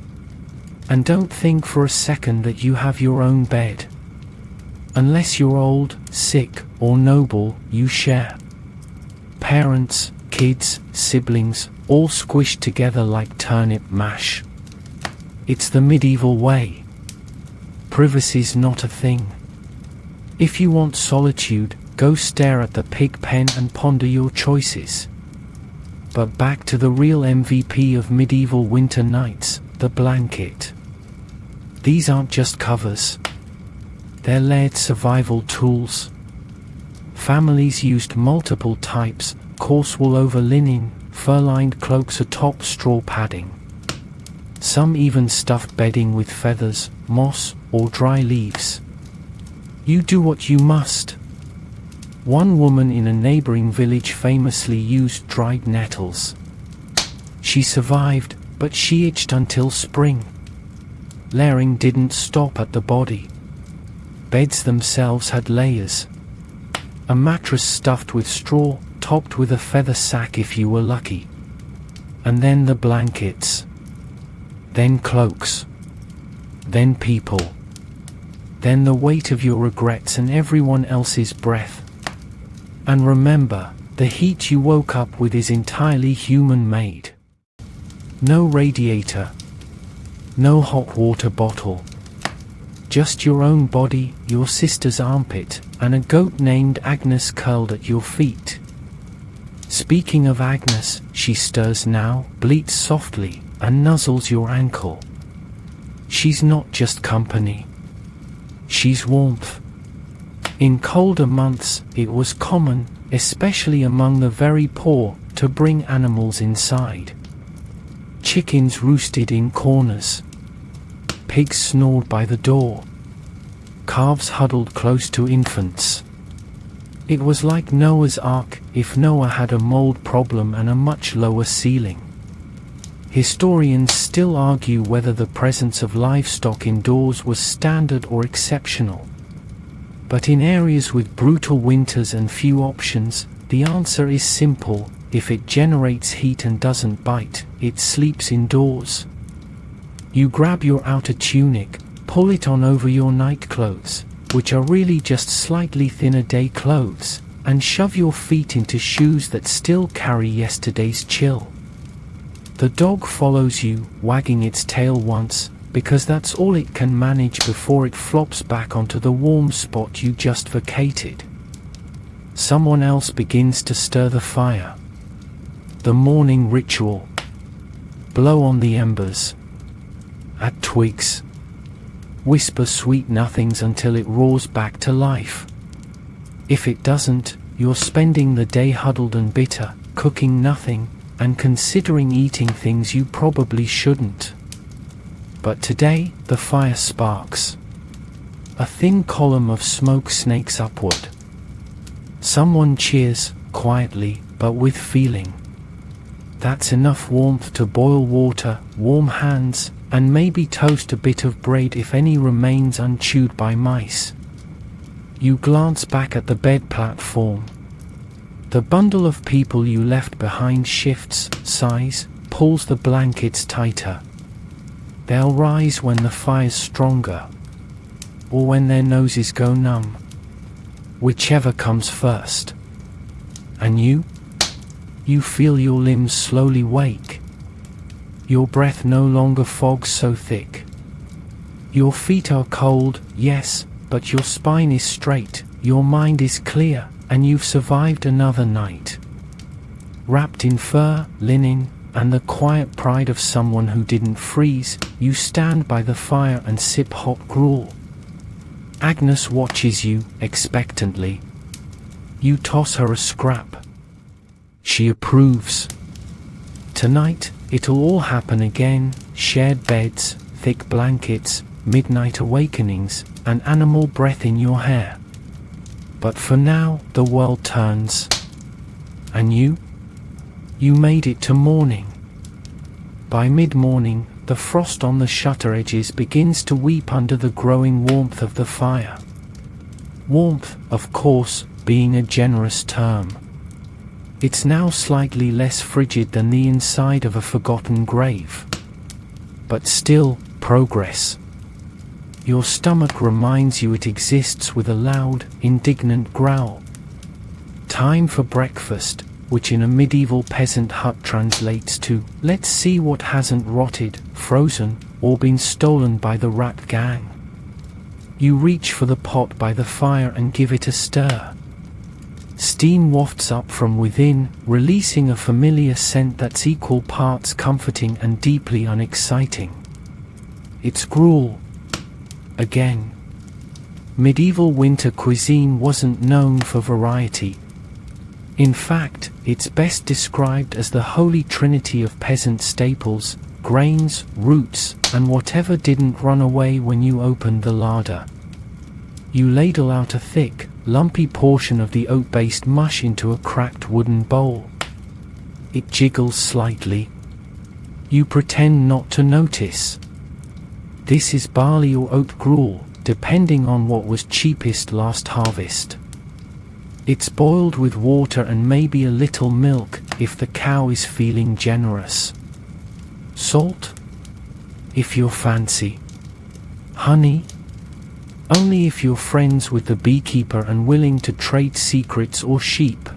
And don't think for a second that you have your own bed. Unless you're old, sick, or noble, you share. Parents, kids, siblings, all squished together like turnip mash. It's the medieval way. Privacy's not a thing. If you want solitude, go stare at the pig pen and ponder your choices. But back to the real MVP of medieval winter nights, the blanket. These aren't just covers. They're layered survival tools. Families used multiple types, coarse wool over linen, fur-lined cloaks atop straw padding. Some even stuffed bedding with feathers, moss, or dry leaves. You do what you must. One woman in a neighboring village famously used dried nettles. She survived, but she itched until spring. Layering didn't stop at the body. Beds themselves had layers. A mattress stuffed with straw, topped with a feather sack if you were lucky. And then the blankets. Then cloaks. Then people. Then the weight of your regrets and everyone else's breath. And remember, the heat you woke up with is entirely human-made. No radiator. No hot water bottle. Just your own body, your sister's armpit, and a goat named Agnes curled at your feet. Speaking of Agnes, she stirs now, bleats softly, and nuzzles your ankle. she's not just company. She's warmth. In colder months, it was common, especially among the very poor, to bring animals inside. Chickens roosted in corners. Pigs snored by the door. Calves huddled close to infants. It was like Noah's Ark, if Noah had a mold problem and a much lower ceiling. Historians still argue whether the presence of livestock indoors was standard or exceptional. But in areas with brutal winters and few options, the answer is simple: if it generates heat and doesn't bite, it sleeps indoors. You grab your outer tunic, pull it on over your night clothes, which are really just slightly thinner day clothes, and shove your feet into shoes that still carry yesterday's chill. The dog follows you, wagging its tail once, because that's all it can manage before it flops back onto the warm spot you just vacated. Someone else begins to stir the fire. The morning ritual. Blow on the embers. Add twigs. Whisper sweet nothings until it roars back to life. If it doesn't, you're spending the day huddled and bitter, cooking nothing, and considering eating things you probably shouldn't. But today, the fire sparks. A thin column of smoke snakes upward. Someone cheers, quietly, but with feeling. That's enough warmth to boil water, warm hands, and maybe toast a bit of bread if any remains unchewed by mice. You glance back at the bed platform. The bundle of people you left behind shifts, sighs, pulls the blankets tighter. They'll rise when the fire's stronger, or when their noses go numb. Whichever comes first. And you? You feel your limbs slowly wake. Your breath no longer fogs so thick. Your feet are cold, yes, but your spine is straight, your mind is clear, and you've survived another night. Wrapped in fur, linen, and the quiet pride of someone who didn't freeze, you stand by the fire and sip hot gruel. Agnes watches you, expectantly. You toss her a scrap. She approves. Tonight, it'll all happen again: shared beds, thick blankets, midnight awakenings, and animal breath in your hair. But for now, the world turns. And you? You made it to morning. By mid-morning, the frost on the shutter edges begins to weep under the growing warmth of the fire. Warmth, of course, being a generous term. It's now slightly less frigid than the inside of a forgotten grave. But still, progress. Your stomach reminds you it exists with a loud, indignant growl. Time for breakfast, which in a medieval peasant hut translates to, let's see what hasn't rotted, frozen, or been stolen by the rat gang. You reach for the pot by the fire and give it a stir. Steam wafts up from within, releasing a familiar scent that's equal parts comforting and deeply unexciting. It's gruel. Again. Medieval winter cuisine wasn't known for variety. In fact, it's best described as the holy trinity of peasant staples: grains, roots, and whatever didn't run away when you opened the larder. You ladle out a thick, lumpy portion of the oat-based mush into a cracked wooden bowl. It jiggles slightly. You pretend not to notice. This is barley or oat gruel, depending on what was cheapest last harvest. It's boiled with water and maybe a little milk, if the cow is feeling generous. Salt? If you're fancy. Honey? Only if you're friends with the beekeeper and willing to trade secrets or sheep.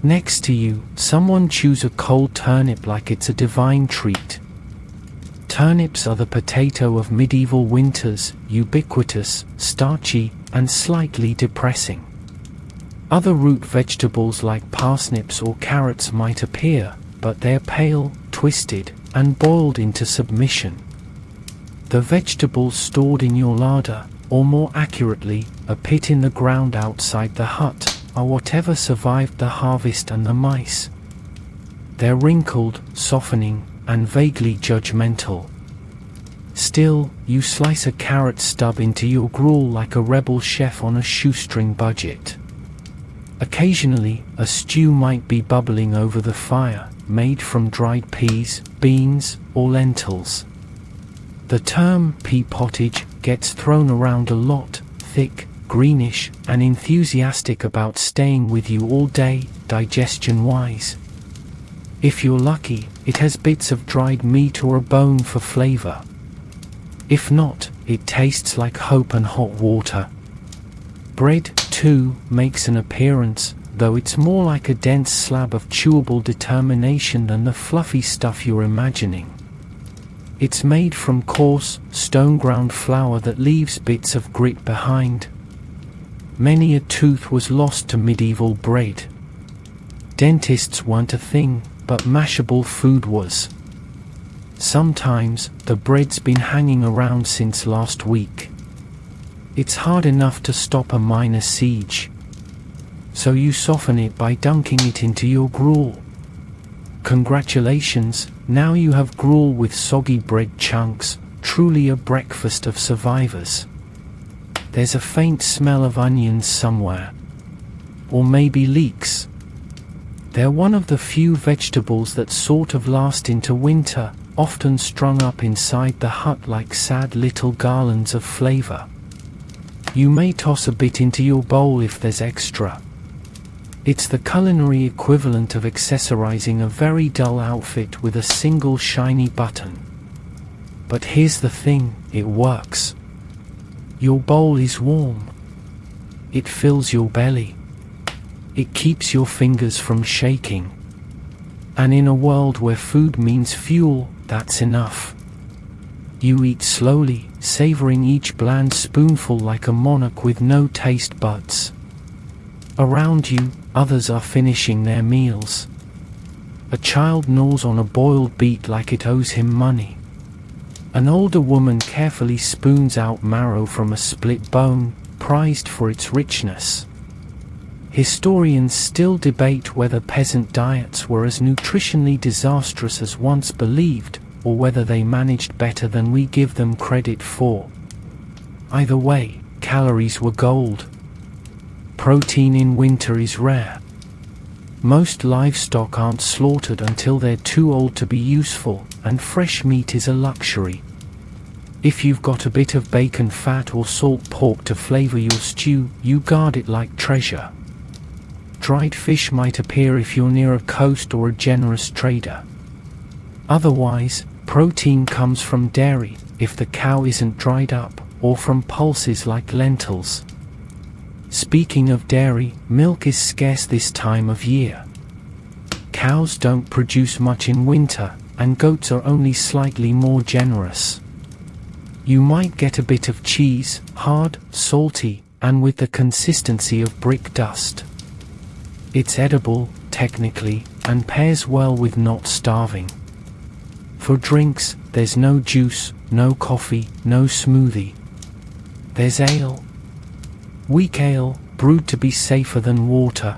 Next to you, someone chews a cold turnip like it's a divine treat. Turnips are the potato of medieval winters, ubiquitous, starchy, and slightly depressing. Other root vegetables like parsnips or carrots might appear, but they're pale, twisted, and boiled into submission. The vegetables stored in your larder, or more accurately, a pit in the ground outside the hut, are whatever survived the harvest and the mice. They're wrinkled, softening, and vaguely judgmental. Still, you slice a carrot stub into your gruel like a rebel chef on a shoestring budget. Occasionally, a stew might be bubbling over the fire, made from dried peas, beans, or lentils. The term pea pottage gets thrown around a lot, thick, greenish, and enthusiastic about staying with you all day, digestion-wise. If you're lucky, it has bits of dried meat or a bone for flavor. If not, it tastes like hope and hot water. Bread, too, makes an appearance, though it's more like a dense slab of chewable determination than the fluffy stuff you're imagining. It's made from coarse, stone-ground flour that leaves bits of grit behind. Many a tooth was lost to medieval bread. Dentists weren't a thing, but mashable food was. Sometimes, the bread's been hanging around since last week. It's hard enough to stop a minor siege. So you soften it by dunking it into your gruel. Congratulations, now you have gruel with soggy bread chunks, truly a breakfast of survivors. There's a faint smell of onions somewhere. Or maybe leeks. They're one of the few vegetables that sort of last into winter, often strung up inside the hut like sad little garlands of flavor. You may toss a bit into your bowl if there's extra. It's the culinary equivalent of accessorizing a very dull outfit with a single shiny button. But here's the thing, it works. Your bowl is warm. It fills your belly. It keeps your fingers from shaking. And in a world where food means fuel, that's enough. You eat slowly, savoring each bland spoonful like a monarch with no taste buds. Around you, others are finishing their meals. A child gnaws on a boiled beet like it owes him money. An older woman carefully spoons out marrow from a split bone, prized for its richness. Historians still debate whether peasant diets were as nutritionally disastrous as once believed, or whether they managed better than we give them credit for. Either way, calories were gold. Protein in winter is rare. Most livestock aren't slaughtered until they're too old to be useful, and fresh meat is a luxury. If you've got a bit of bacon fat or salt pork to flavor your stew, you guard it like treasure. Dried fish might appear if you're near a coast or a generous trader. Otherwise, protein comes from dairy, if the cow isn't dried up, or from pulses like lentils. Speaking of dairy, milk is scarce this time of year. Cows don't produce much in winter, and goats are only slightly more generous. You might get a bit of cheese, hard, salty, and with the consistency of brick dust. It's edible, technically, and pairs well with not starving. For drinks, there's no juice, no coffee, no smoothie. There's ale. Weak ale, brewed to be safer than water.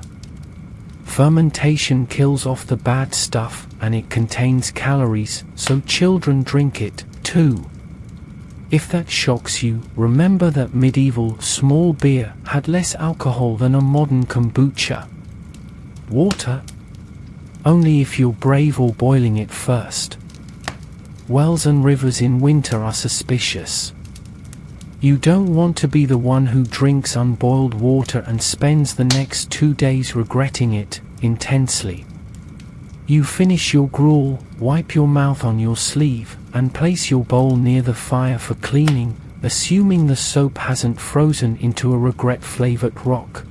Fermentation kills off the bad stuff, and it contains calories, so children drink it, too. If that shocks you, remember that medieval small beer had less alcohol than a modern kombucha. Water? Only if you're brave or boiling it first. Wells and rivers in winter are suspicious. You don't want to be the one who drinks unboiled water and spends the next 2 days regretting it, intensely. You finish your gruel, wipe your mouth on your sleeve, and place your bowl near the fire for cleaning, assuming the soap hasn't frozen into a regret-flavored rock.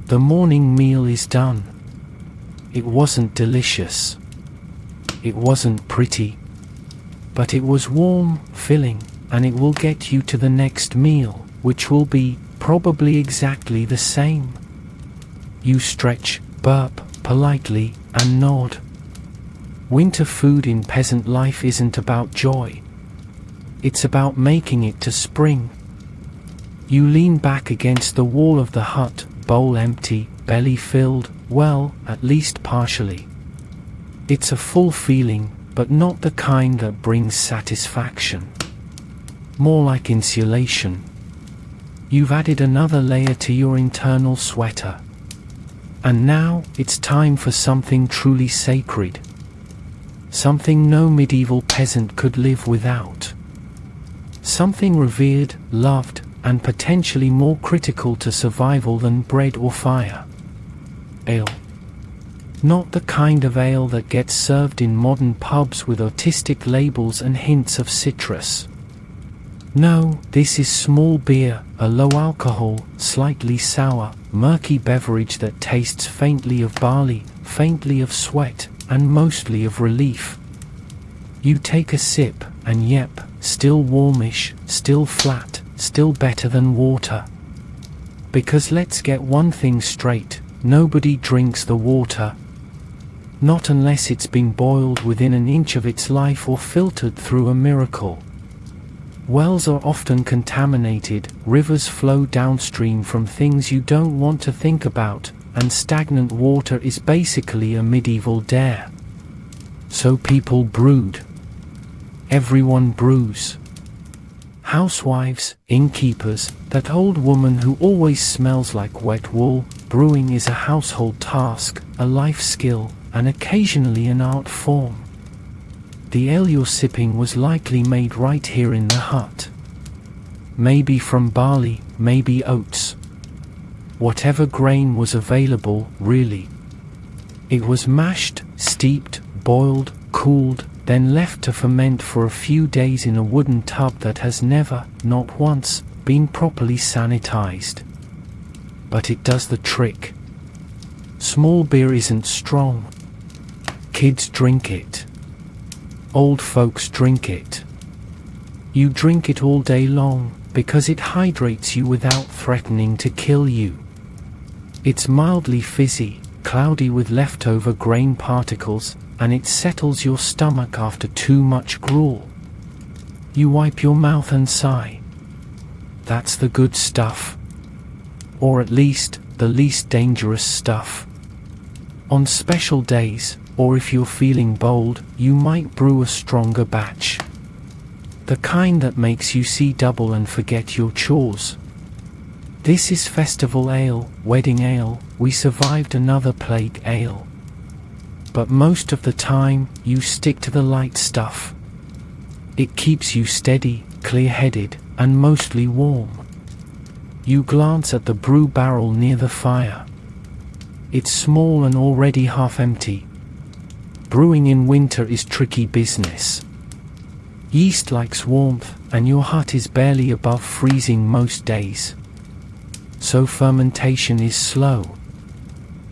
The morning meal is done. It wasn't delicious. It wasn't pretty. But it was warm, filling, and it will get you to the next meal, which will be, probably exactly the same. You stretch, burp, politely, and nod. Winter food in peasant life isn't about joy. it's about making it to spring. You lean back against the wall of the hut, bowl empty, belly filled, well, at least partially. It's a full feeling, but not the kind that brings satisfaction. More like insulation. You've added another layer to your internal sweater. And now, it's time for something truly sacred. Something no medieval peasant could live without. Something revered, loved, and potentially more critical to survival than bread or fire. Ale. Not the kind of ale that gets served in modern pubs with artistic labels and hints of citrus. No, this is small beer, a low-alcohol, slightly sour, murky beverage that tastes faintly of barley, faintly of sweat, and mostly of relief. You take a sip, and yep, still warmish, still flat, still better than water. Because let's get one thing straight, nobody drinks the water. Not unless it's been boiled within an inch of its life or filtered through a miracle. Wells are often contaminated, rivers flow downstream from things you don't want to think about, and stagnant water is basically a medieval dare. So people brewed. Everyone brews. Housewives, innkeepers, that old woman who always smells like wet wool. Brewing is a household task, a life skill, and occasionally an art form. The ale you're sipping was likely made right here in the hut. Maybe from barley, maybe oats. Whatever grain was available, really. It was mashed, steeped, boiled, cooled, then left to ferment for a few days in a wooden tub that has never, not once, been properly sanitized. But it does the trick. Small beer isn't strong. Kids drink it. Old folks drink it. You drink it all day long, because it hydrates you without threatening to kill you. It's mildly fizzy, cloudy with leftover grain particles, and it settles your stomach after too much gruel. You wipe your mouth and sigh. That's the good stuff. Or at least, the least dangerous stuff. On special days, or if you're feeling bold, you might brew a stronger batch. The kind that makes you see double and forget your chores. This is festival ale, wedding ale, we survived another plague ale. But most of the time, you stick to the light stuff. It keeps you steady, clear-headed, and mostly warm. You glance at the brew barrel near the fire. It's small and already half empty. Brewing in winter is tricky business. Yeast likes warmth, and your hut is barely above freezing most days. So fermentation is slow.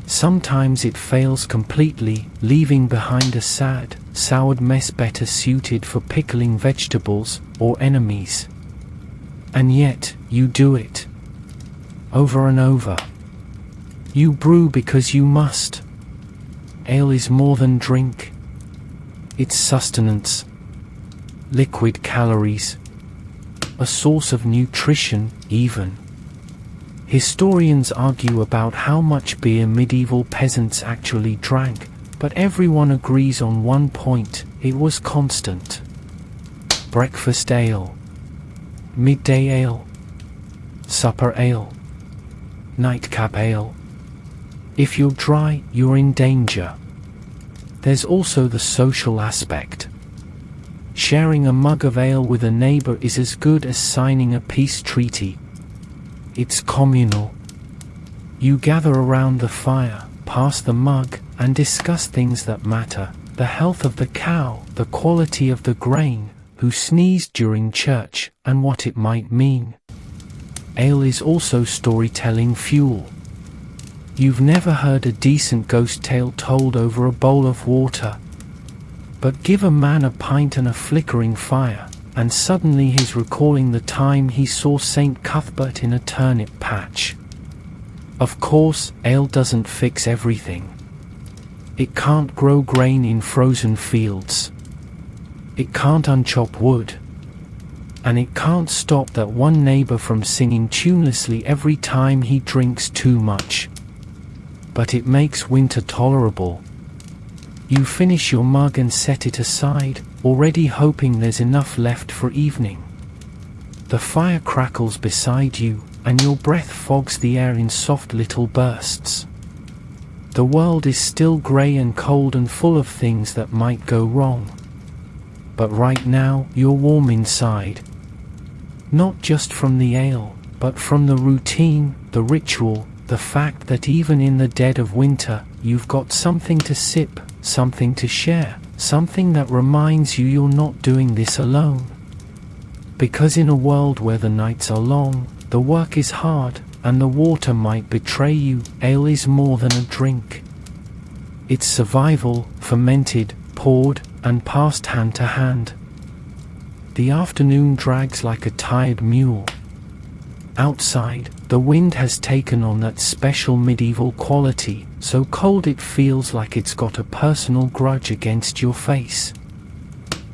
Sometimes it fails completely, leaving behind a sad, soured mess better suited for pickling vegetables or enemies. And yet, you do it. Over and over. You brew because you must. Ale is more than drink. It's sustenance. Liquid calories. A source of nutrition, even. Historians argue about how much beer medieval peasants actually drank, but everyone agrees on one point: it was constant. Breakfast ale. Midday ale. Supper ale. Nightcap ale. If you're dry, you're in danger. There's also the social aspect. Sharing a mug of ale with a neighbor is as good as signing a peace treaty. It's communal. You gather around the fire, pass the mug, and discuss things that matter: the health of the cow, the quality of the grain, who sneezed during church, and what it might mean. Ale is also storytelling fuel. You've never heard a decent ghost tale told over a bowl of water. But give a man a pint and a flickering fire, and suddenly he's recalling the time he saw St. Cuthbert in a turnip patch. Of course, ale doesn't fix everything. It can't grow grain in frozen fields. It can't unchop wood. and it can't stop that one neighbor from singing tunelessly every time he drinks too much. But it makes winter tolerable. You finish your mug and set it aside, already hoping there's enough left for evening. The fire crackles beside you, and your breath fogs the air in soft little bursts. The world is still grey and cold and full of things that might go wrong. But right now, you're warm inside. Not just from the ale, but from the routine, the ritual, the fact that even in the dead of winter, you've got something to sip, something to share, something that reminds you you're not doing this alone. Because in a world where the nights are long, the work is hard, and the water might betray you, ale is more than a drink. It's survival, fermented, poured, and passed hand to hand. The afternoon drags like a tired mule. Outside, the wind has taken on that special medieval quality, so cold it feels like it's got a personal grudge against your face.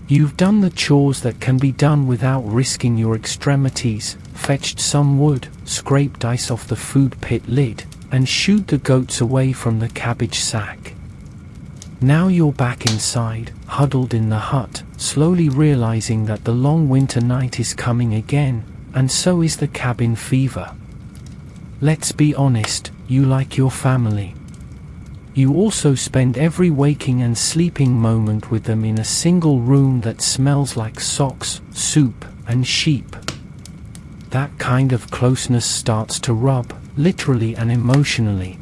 You've done the chores that can be done without risking your extremities, fetched some wood, scraped ice off the food pit lid, and shooed the goats away from the cabbage sack. Now you're back inside, huddled in the hut, slowly realizing that the long winter night is coming again, and so is the cabin fever. Let's be honest, you like your family. You also spend every waking and sleeping moment with them in a single room that smells like socks, soup, and sheep. That kind of closeness starts to rub, literally and emotionally.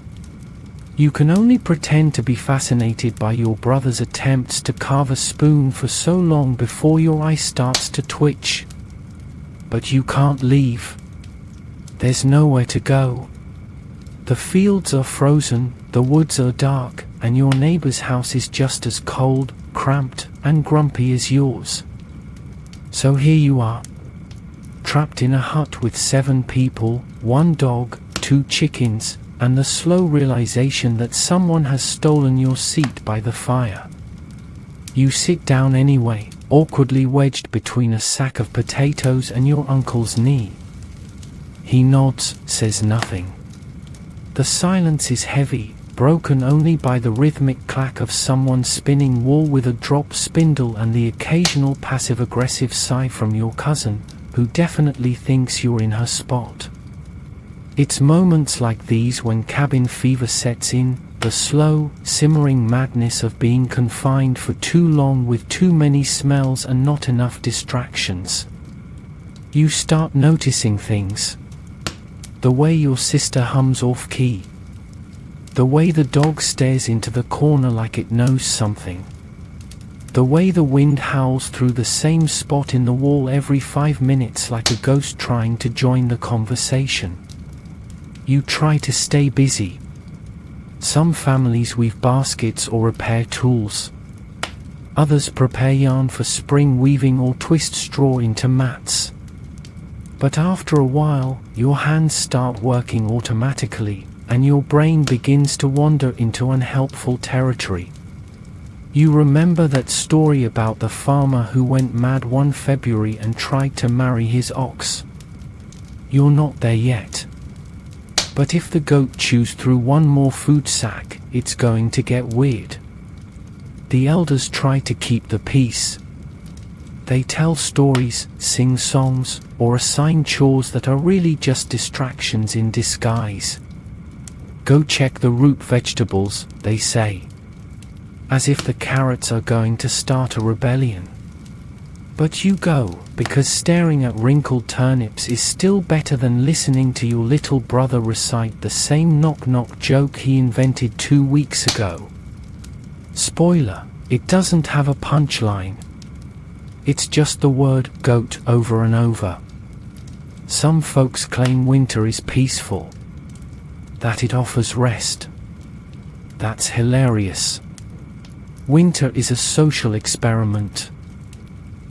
You can only pretend to be fascinated by your brother's attempts to carve a spoon for so long before your eye starts to twitch. But you can't leave. There's nowhere to go. The fields are frozen, the woods are dark, and your neighbor's house is just as cold, cramped, and grumpy as yours. So here you are, trapped in a hut with 7 people, 1 dog, 2 chickens, and the slow realization that someone has stolen your seat by the fire. You sit down anyway, awkwardly wedged between a sack of potatoes and your uncle's knee. He nods, says nothing. The silence is heavy, broken only by the rhythmic clack of someone spinning wool with a drop spindle and the occasional passive-aggressive sigh from your cousin, who definitely thinks you're in her spot. It's moments like these when cabin fever sets in, the slow, simmering madness of being confined for too long with too many smells and not enough distractions. You start noticing things. The way your sister hums off-key. The way the dog stares into the corner like it knows something. The way the wind howls through the same spot in the wall every 5 minutes like a ghost trying to join the conversation. You try to stay busy. Some families weave baskets or repair tools. Others prepare yarn for spring weaving or twist straw into mats. But after a while, your hands start working automatically, and your brain begins to wander into unhelpful territory. You remember that story about the farmer who went mad one February and tried to marry his ox. You're not there yet. But if the goat chews through one more food sack, it's going to get weird. The elders try to keep the peace. They tell stories, sing songs, or assign chores that are really just distractions in disguise. Go check the root vegetables, they say. As if the carrots are going to start a rebellion. But you go, because staring at wrinkled turnips is still better than listening to your little brother recite the same knock-knock joke he invented 2 weeks ago. Spoiler, it doesn't have a punchline. It's just the word goat over and over. Some folks claim winter is peaceful, that it offers rest. That's hilarious. Winter is a social experiment.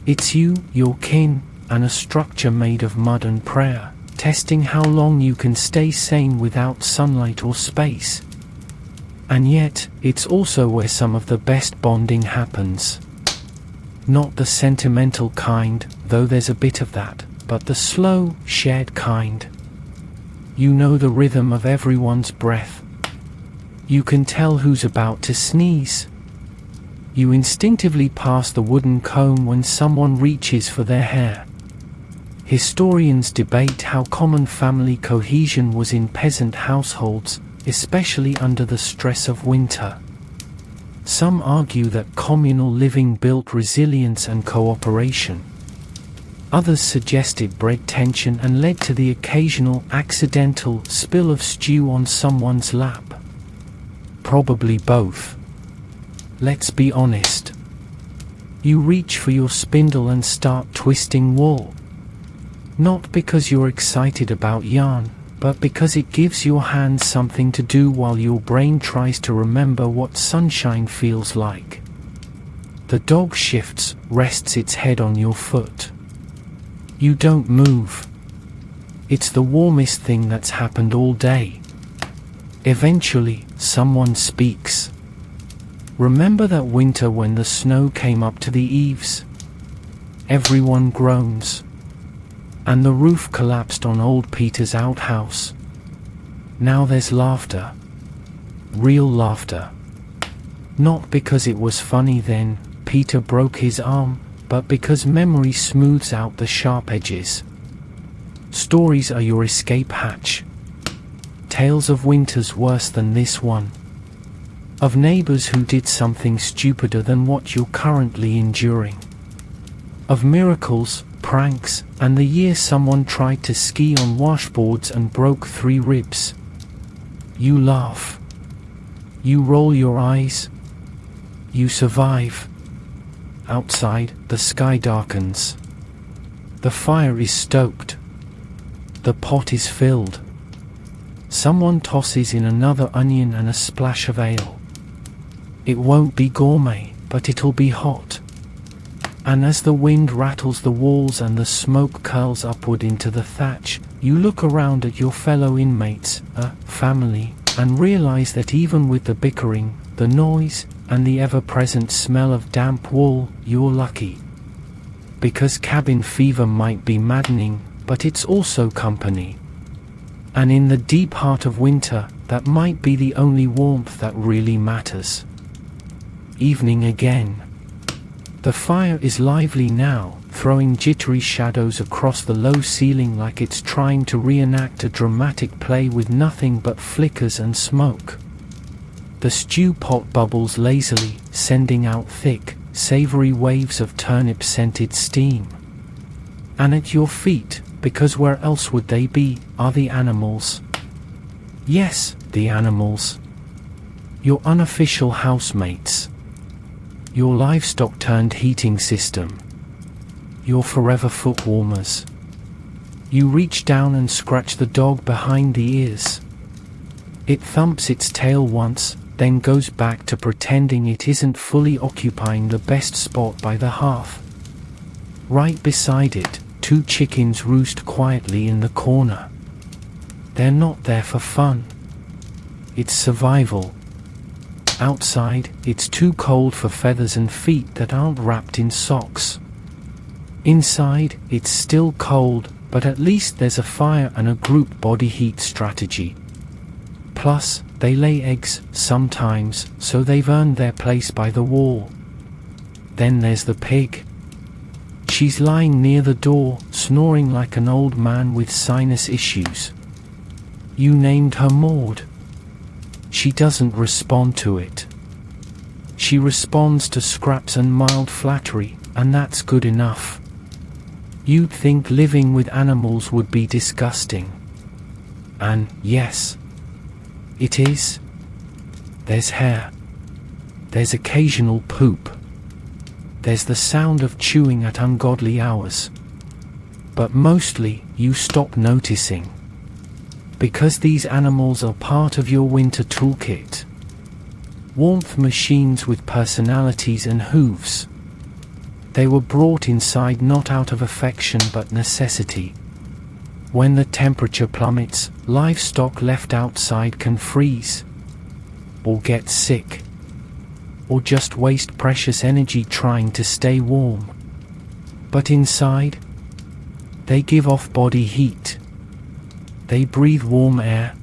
It's you, your kin, and a structure made of mud and prayer, testing how long you can stay sane without sunlight or space. And yet, it's also where some of the best bonding happens. Not the sentimental kind, though there's a bit of that, but the slow, shared kind. You know the rhythm of everyone's breath. You can tell who's about to sneeze. You instinctively pass the wooden comb when someone reaches for their hair. Historians debate how common family cohesion was in peasant households, especially under the stress of winter. Some argue that communal living built resilience and cooperation. Others suggest it bred tension and led to the occasional accidental spill of stew on someone's lap. Probably both. Let's be honest. You reach for your spindle and start twisting wool. Not because you're excited about yarn, but because it gives your hands something to do while your brain tries to remember what sunshine feels like. The dog shifts, rests its head on your foot. You don't move. It's the warmest thing that's happened all day. Eventually, someone speaks. Remember that winter when the snow came up to the eaves? Everyone groans. And the roof collapsed on old Peter's outhouse. Now there's laughter. Real laughter. Not because it was funny then, Peter broke his arm, but because memory smooths out the sharp edges. Stories are your escape hatch. Tales of winters worse than this one. Of neighbors who did something stupider than what you're currently enduring. Of miracles, pranks, and the year someone tried to ski on washboards and broke 3 ribs. You laugh. You roll your eyes. You survive. Outside, the sky darkens. The fire is stoked. The pot is filled. Someone tosses in another onion and a splash of ale. It won't be gourmet, but it'll be hot. And as the wind rattles the walls and the smoke curls upward into the thatch, you look around at your fellow inmates, family, and realize that even with the bickering, the noise, and the ever-present smell of damp wool, you're lucky. Because cabin fever might be maddening, but it's also company. And in the deep heart of winter, that might be the only warmth that really matters. Evening again. The fire is lively now, throwing jittery shadows across the low ceiling like it's trying to reenact a dramatic play with nothing but flickers and smoke. The stew pot bubbles lazily, sending out thick, savory waves of turnip-scented steam. And at your feet, because where else would they be, are the animals. Yes, the animals. Your unofficial housemates. Your livestock-turned heating system. Your forever foot warmers. You reach down and scratch the dog behind the ears. It thumps its tail once, then goes back to pretending it isn't fully occupying the best spot by the hearth. Right beside it, 2 chickens roost quietly in the corner. They're not there for fun. It's survival. Outside, it's too cold for feathers and feet that aren't wrapped in socks. Inside, it's still cold, but at least there's a fire and a group body heat strategy. Plus, they lay eggs, sometimes, so they've earned their place by the wall. Then there's the pig. She's lying near the door, snoring like an old man with sinus issues. You named her Maud. She doesn't respond to it. She responds to scraps and mild flattery, and that's good enough. You'd think living with animals would be disgusting. And, yes, it is. There's hair. There's occasional poop. There's the sound of chewing at ungodly hours. But mostly, you stop noticing. Because these animals are part of your winter toolkit. Warmth machines with personalities and hooves. They were brought inside not out of affection but necessity. When the temperature plummets, livestock left outside can freeze. Or get sick. Or just waste precious energy trying to stay warm. But inside, they give off body heat. They breathe warm air.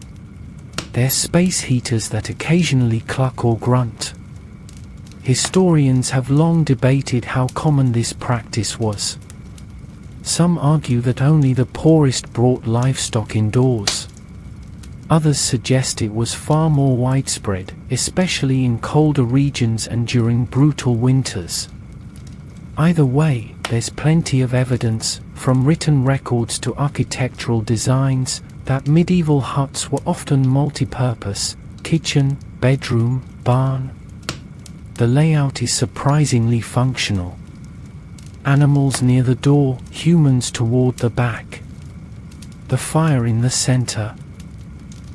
They're space heaters that occasionally cluck or grunt. Historians have long debated how common this practice was. Some argue that only the poorest brought livestock indoors. Others suggest it was far more widespread, especially in colder regions and during brutal winters. Either way, there's plenty of evidence, from written records to architectural designs, that medieval huts were often multi-purpose: kitchen, bedroom, barn. The layout is surprisingly functional. Animals near the door, humans toward the back. The fire in the center.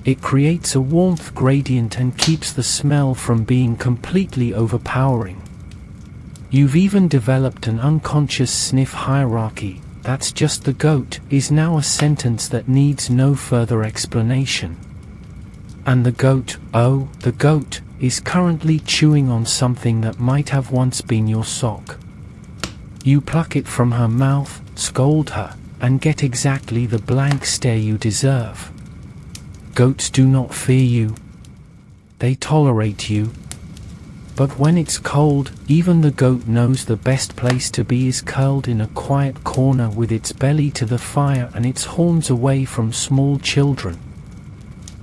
It creates a warmth gradient and keeps the smell from being completely overpowering. You've even developed an unconscious sniff hierarchy. "That's just the goat" is now a sentence that needs no further explanation. And the goat, oh, the goat, is currently chewing on something that might have once been your sock. You pluck it from her mouth, scold her, and get exactly the blank stare you deserve. Goats do not fear you. They tolerate you. But when it's cold, even the goat knows the best place to be is curled in a quiet corner with its belly to the fire and its horns away from small children.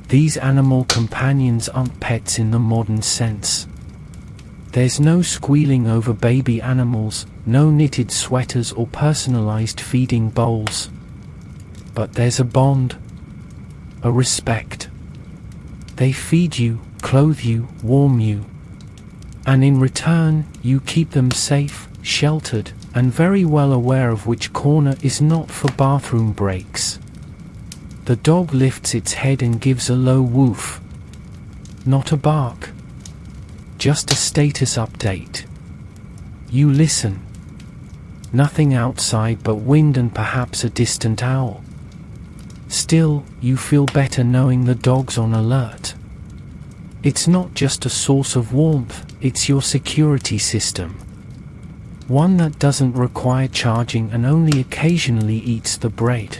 These animal companions aren't pets in the modern sense. There's no squealing over baby animals, no knitted sweaters or personalized feeding bowls. But there's a bond, a respect. They feed you, clothe you, warm you. And in return, you keep them safe, sheltered, and very well aware of which corner is not for bathroom breaks. The dog lifts its head and gives a low woof. Not a bark. Just a status update. You listen. Nothing outside but wind and perhaps a distant owl. Still, you feel better knowing the dog's on alert. It's not just a source of warmth, it's your security system. One that doesn't require charging and only occasionally eats the bread.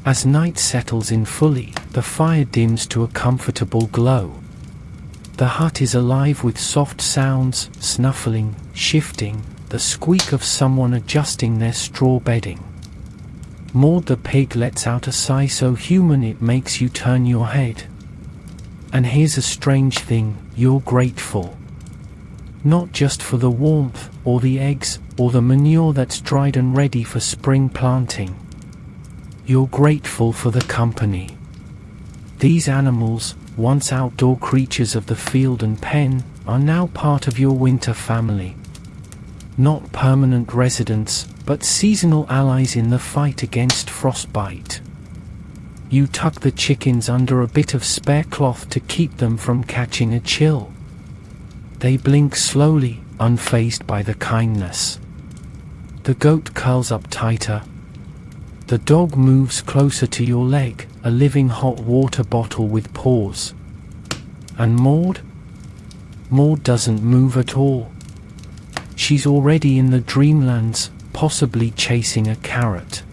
As night settles in fully, the fire dims to a comfortable glow. The hut is alive with soft sounds, snuffling, shifting, the squeak of someone adjusting their straw bedding. Maud the pig lets out a sigh so human it makes you turn your head. And here's a strange thing, you're grateful. Not just for the warmth, or the eggs, or the manure that's dried and ready for spring planting. You're grateful for the company. These animals, once outdoor creatures of the field and pen, are now part of your winter family. Not permanent residents, but seasonal allies in the fight against frostbite. You tuck the chickens under a bit of spare cloth to keep them from catching a chill. They blink slowly, unfazed by the kindness. The goat curls up tighter. The dog moves closer to your leg, a living hot water bottle with paws. And Maud? Maud doesn't move at all. She's already in the dreamlands, possibly chasing a carrot.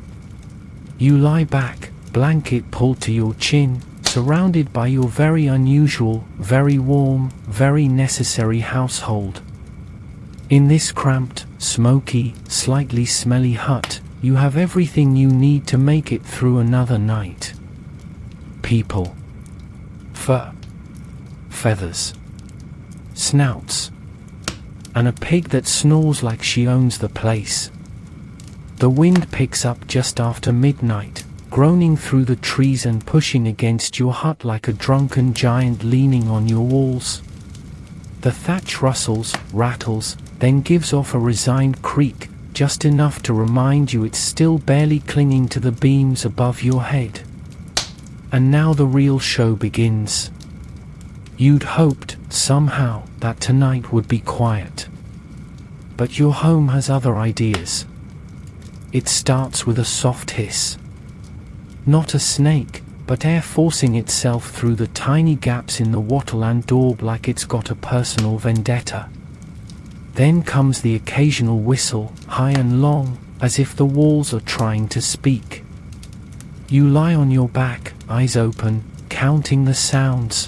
You lie back, blanket pulled to your chin, surrounded by your very unusual, very warm, very necessary household. In this cramped, smoky, slightly smelly hut, you have everything you need to make it through another night. People. Fur. Feathers. Snouts. And a pig that snores like she owns the place. The wind picks up just after midnight, groaning through the trees and pushing against your hut like a drunken giant leaning on your walls. The thatch rustles, rattles, then gives off a resigned creak, just enough to remind you it's still barely clinging to the beams above your head. And now the real show begins. You'd hoped, somehow, that tonight would be quiet. But your home has other ideas. It starts with a soft hiss. Not a snake, but air forcing itself through the tiny gaps in the wattle and daub like it's got a personal vendetta. Then comes the occasional whistle, high and long, as if the walls are trying to speak. You lie on your back, eyes open, counting the sounds.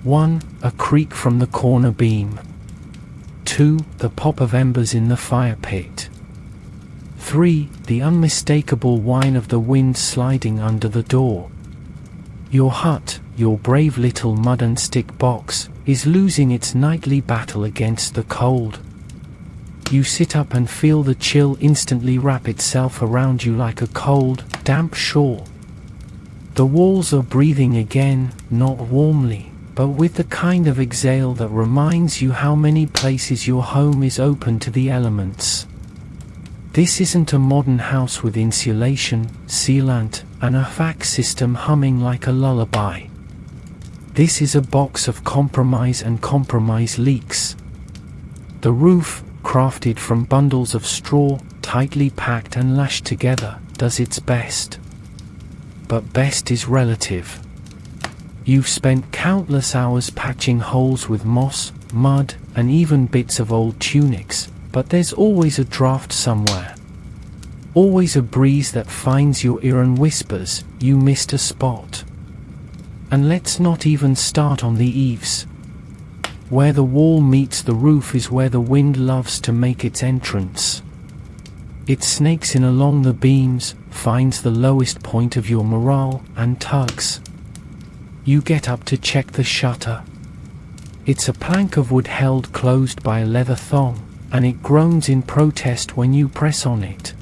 1. A creak from the corner beam. 2. The pop of embers in the fire pit. 3. The unmistakable whine of the wind sliding under the door. Your hut, your brave little mud and stick box, is losing its nightly battle against the cold. You sit up and feel the chill instantly wrap itself around you like a cold, damp shawl. The walls are breathing again, not warmly, but with the kind of exhale that reminds you how many places your home is open to the elements. This isn't a modern house with insulation, sealant, and a HVAC system humming like a lullaby. This is a box of compromise, and compromise leaks. The roof, crafted from bundles of straw, tightly packed and lashed together, does its best. But best is relative. You've spent countless hours patching holes with moss, mud, and even bits of old tunics, but there's always a draft somewhere. Always a breeze that finds your ear and whispers, "You missed a spot." And let's not even start on the eaves. Where the wall meets the roof is where the wind loves to make its entrance. It snakes in along the beams, finds the lowest point of your morale, and tugs. You get up to check the shutter. It's a plank of wood held closed by a leather thong, and it groans in protest when you press on it.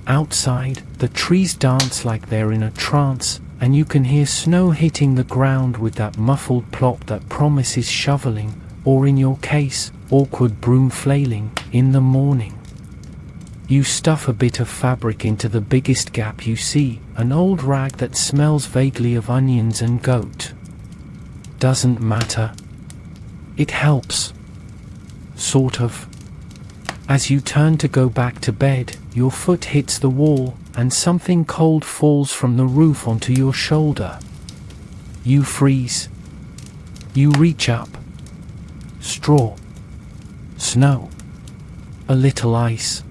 Outside, the trees dance like they're in a trance, and you can hear snow hitting the ground with that muffled plop that promises shoveling, or in your case, awkward broom flailing, in the morning. You stuff a bit of fabric into the biggest gap you see, an old rag that smells vaguely of onions and goat. Doesn't matter. It helps. Sort of. As you turn to go back to bed, your foot hits the wall, and something cold falls from the roof onto your shoulder. You freeze. You reach up. Straw. Snow. A little ice.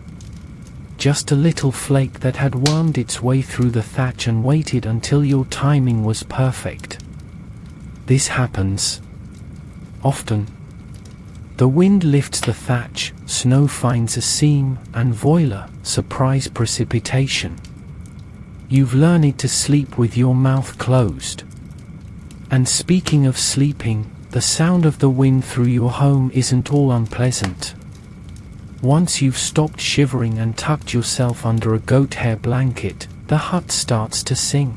Just a little flake that had wormed its way through the thatch and waited until your timing was perfect. This happens. Often. The wind lifts the thatch, snow finds a seam, and voila, surprise precipitation. You've learned to sleep with your mouth closed. And speaking of sleeping, the sound of the wind through your home isn't all unpleasant. Once you've stopped shivering and tucked yourself under a goat hair blanket, the hut starts to sing.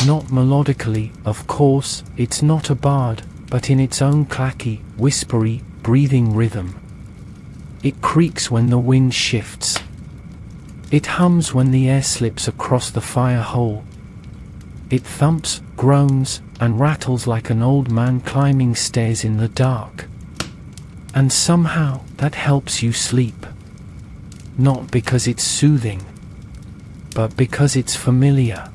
Not melodically, of course, it's not a bard, but in its own clacky, whispery, breathing rhythm. It creaks when the wind shifts. It hums when the air slips across the fire hole. It thumps, groans, and rattles like an old man climbing stairs in the dark. And somehow, that helps you sleep. Not because it's soothing, but because it's familiar.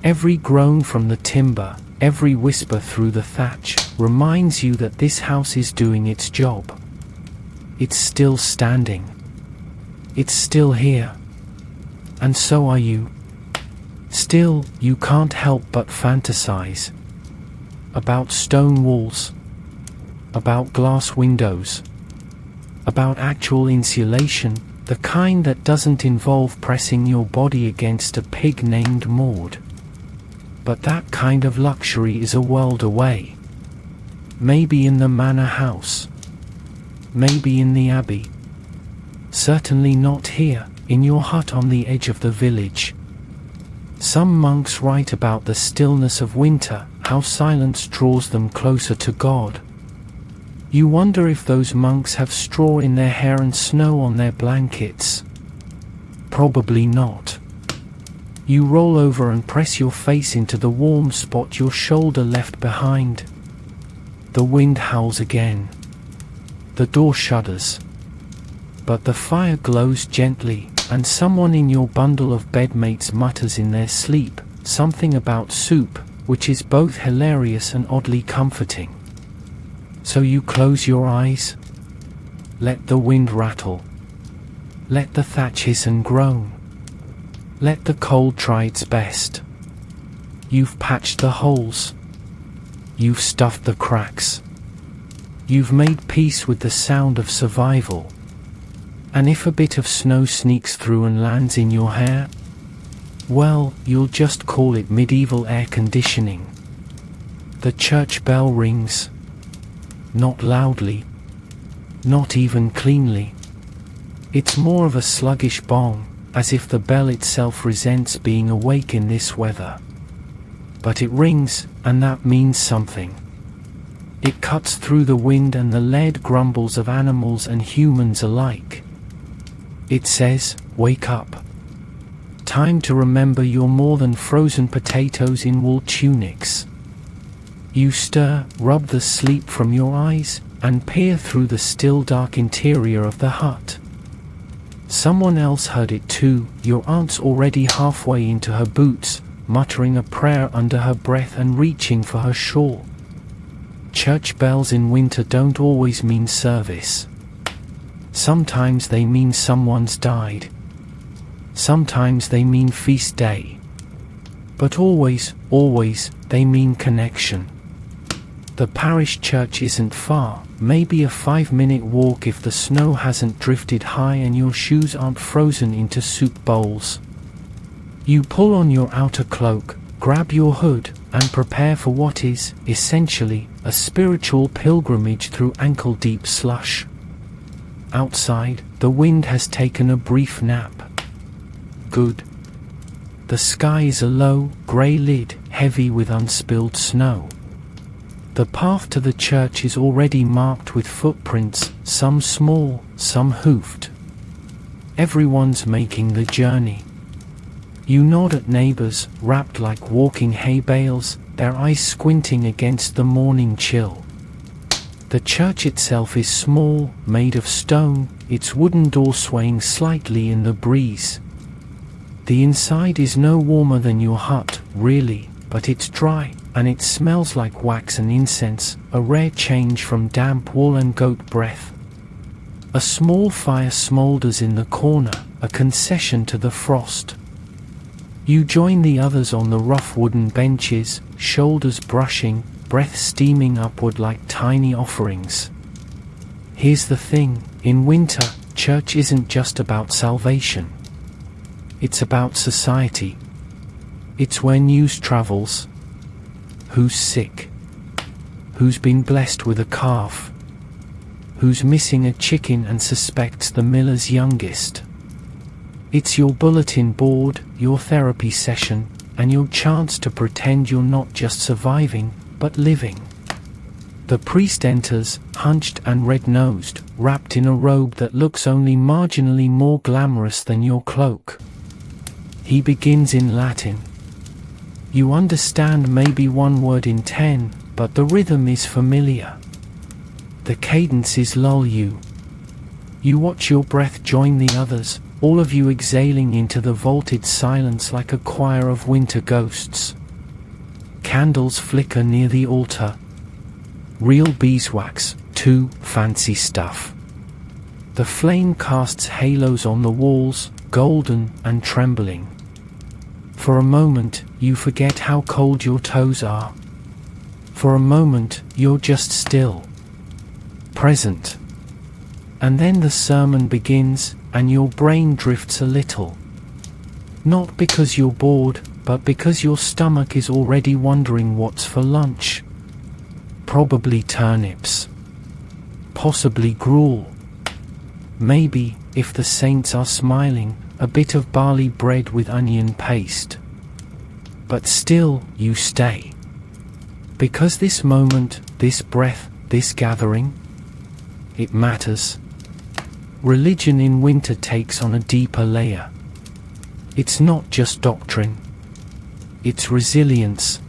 Every groan from the timber, every whisper through the thatch, reminds you that this house is doing its job. It's still standing. It's still here. And so are you. Still, you can't help but fantasize. About stone walls. About glass windows. About actual insulation, the kind that doesn't involve pressing your body against a pig named Maud. But that kind of luxury is a world away. Maybe in the manor house. Maybe in the abbey. Certainly not here, in your hut on the edge of the village. Some monks write about the stillness of winter, how silence draws them closer to God. You wonder if those monks have straw in their hair and snow on their blankets. Probably not. You roll over and press your face into the warm spot your shoulder left behind. The wind howls again. The door shudders. But the fire glows gently, and someone in your bundle of bedmates mutters in their sleep, something about soup, which is both hilarious and oddly comforting. So you close your eyes. Let the wind rattle. Let the thatch hiss and groan. Let the cold try its best. You've patched the holes. You've stuffed the cracks. You've made peace with the sound of survival. And if a bit of snow sneaks through and lands in your hair, well, you'll just call it medieval air conditioning. The church bell rings. Not loudly. Not even cleanly. It's more of a sluggish bong, as if the bell itself resents being awake in this weather. But it rings, and that means something. It cuts through the wind and the lead grumbles of animals and humans alike. It says, wake up. Time to remember you're more than frozen potatoes in wool tunics. You stir, rub the sleep from your eyes, and peer through the still dark interior of the hut. Someone else heard it too. Your aunt's already halfway into her boots, muttering a prayer under her breath and reaching for her shawl. Church bells in winter don't always mean service. Sometimes they mean someone's died. Sometimes they mean feast day. But always, always, they mean connection. The parish church isn't far, maybe a 5-minute walk if the snow hasn't drifted high and your shoes aren't frozen into soup bowls. You pull on your outer cloak, grab your hood, and prepare for what is, essentially, a spiritual pilgrimage through ankle-deep slush. Outside, the wind has taken a brief nap. Good. The sky is a low, grey lid, heavy with unspilled snow. The path to the church is already marked with footprints, some small, some hoofed. Everyone's making the journey. You nod at neighbors, wrapped like walking hay bales, their eyes squinting against the morning chill. The church itself is small, made of stone, its wooden door swaying slightly in the breeze. The inside is no warmer than your hut, really, but it's dry, and it smells like wax and incense, a rare change from damp wool and goat breath. A small fire smoulders in the corner, a concession to the frost. You join the others on the rough wooden benches, shoulders brushing, breath steaming upward like tiny offerings. Here's the thing, in winter, church isn't just about salvation. It's about society. It's where news travels. Who's sick? Who's been blessed with a calf? Who's missing a chicken and suspects the miller's youngest? It's your bulletin board, your therapy session, and your chance to pretend you're not just surviving, but living. The priest enters, hunched and red-nosed, wrapped in a robe that looks only marginally more glamorous than your cloak. He begins in Latin. You understand maybe one word in 10, but the rhythm is familiar. The cadences lull you. You watch your breath join the others, all of you exhaling into the vaulted silence like a choir of winter ghosts. Candles flicker near the altar. Real beeswax, too, fancy stuff. The flame casts halos on the walls, golden and trembling. For a moment, you forget how cold your toes are. For a moment, you're just still. Present. And then the sermon begins, and your brain drifts a little. Not because you're bored, but because your stomach is already wondering what's for lunch. Probably turnips. Possibly gruel. Maybe, if the saints are smiling, a bit of barley bread with onion paste. But still, you stay. Because this moment, this breath, this gathering, it matters. Religion in winter takes on a deeper layer. It's not just doctrine. It's resilience.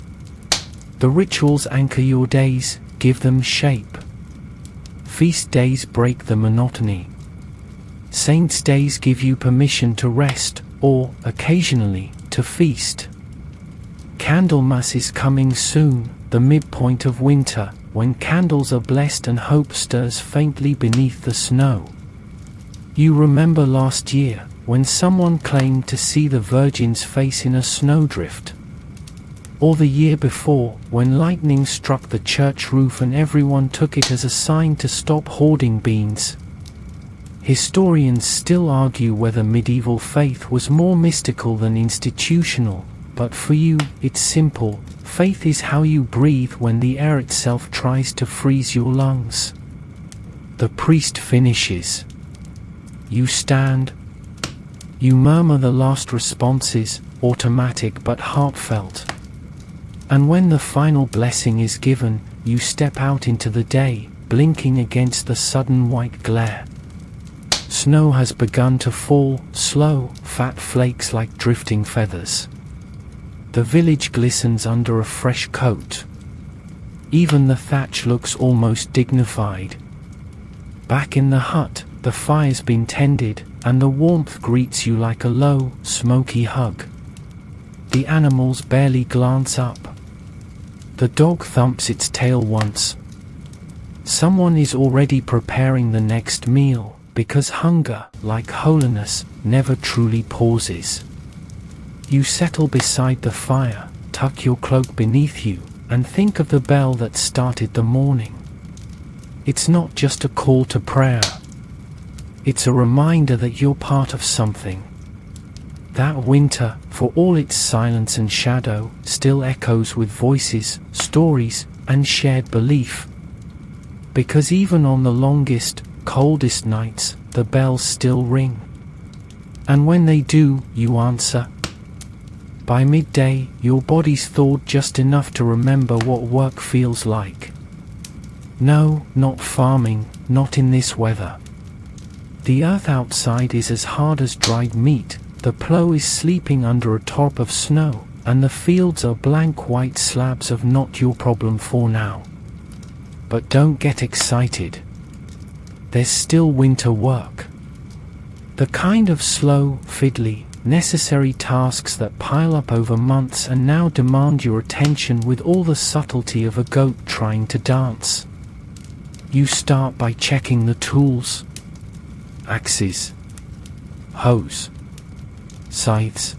The rituals anchor your days, give them shape. Feast days break the monotony. Saints' days give you permission to rest, or, occasionally, to feast. Candlemas is coming soon, the midpoint of winter, when candles are blessed and hope stirs faintly beneath the snow. You remember last year, when someone claimed to see the Virgin's face in a snowdrift? Or the year before, when lightning struck the church roof and everyone took it as a sign to stop hoarding beans? Historians still argue whether medieval faith was more mystical than institutional, but for you, it's simple. Faith is how you breathe when the air itself tries to freeze your lungs. The priest finishes. You stand. You murmur the last responses, automatic but heartfelt. And when the final blessing is given, you step out into the day, blinking against the sudden white glare. Snow has begun to fall, slow, fat flakes like drifting feathers. The village glistens under a fresh coat. Even the thatch looks almost dignified. Back in the hut, the fire's been tended, and the warmth greets you like a low, smoky hug. The animals barely glance up. The dog thumps its tail once. Someone is already preparing the next meal, because hunger, like holiness, never truly pauses. You settle beside the fire, tuck your cloak beneath you, and think of the bell that started the morning. It's not just a call to prayer. It's a reminder that you're part of something. That winter, for all its silence and shadow, still echoes with voices, stories, and shared belief. Because even on the longest, coldest nights, the bells still ring. And when they do, you answer. By midday, your body's thawed just enough to remember what work feels like. No, not farming, not in this weather. The earth outside is as hard as dried meat, the plough is sleeping under a top of snow, and the fields are blank white slabs of not your problem for now. But don't get excited. There's still winter work. The kind of slow, fiddly, necessary tasks that pile up over months and now demand your attention with all the subtlety of a goat trying to dance. You start by checking the tools. Axes, hoes, scythes.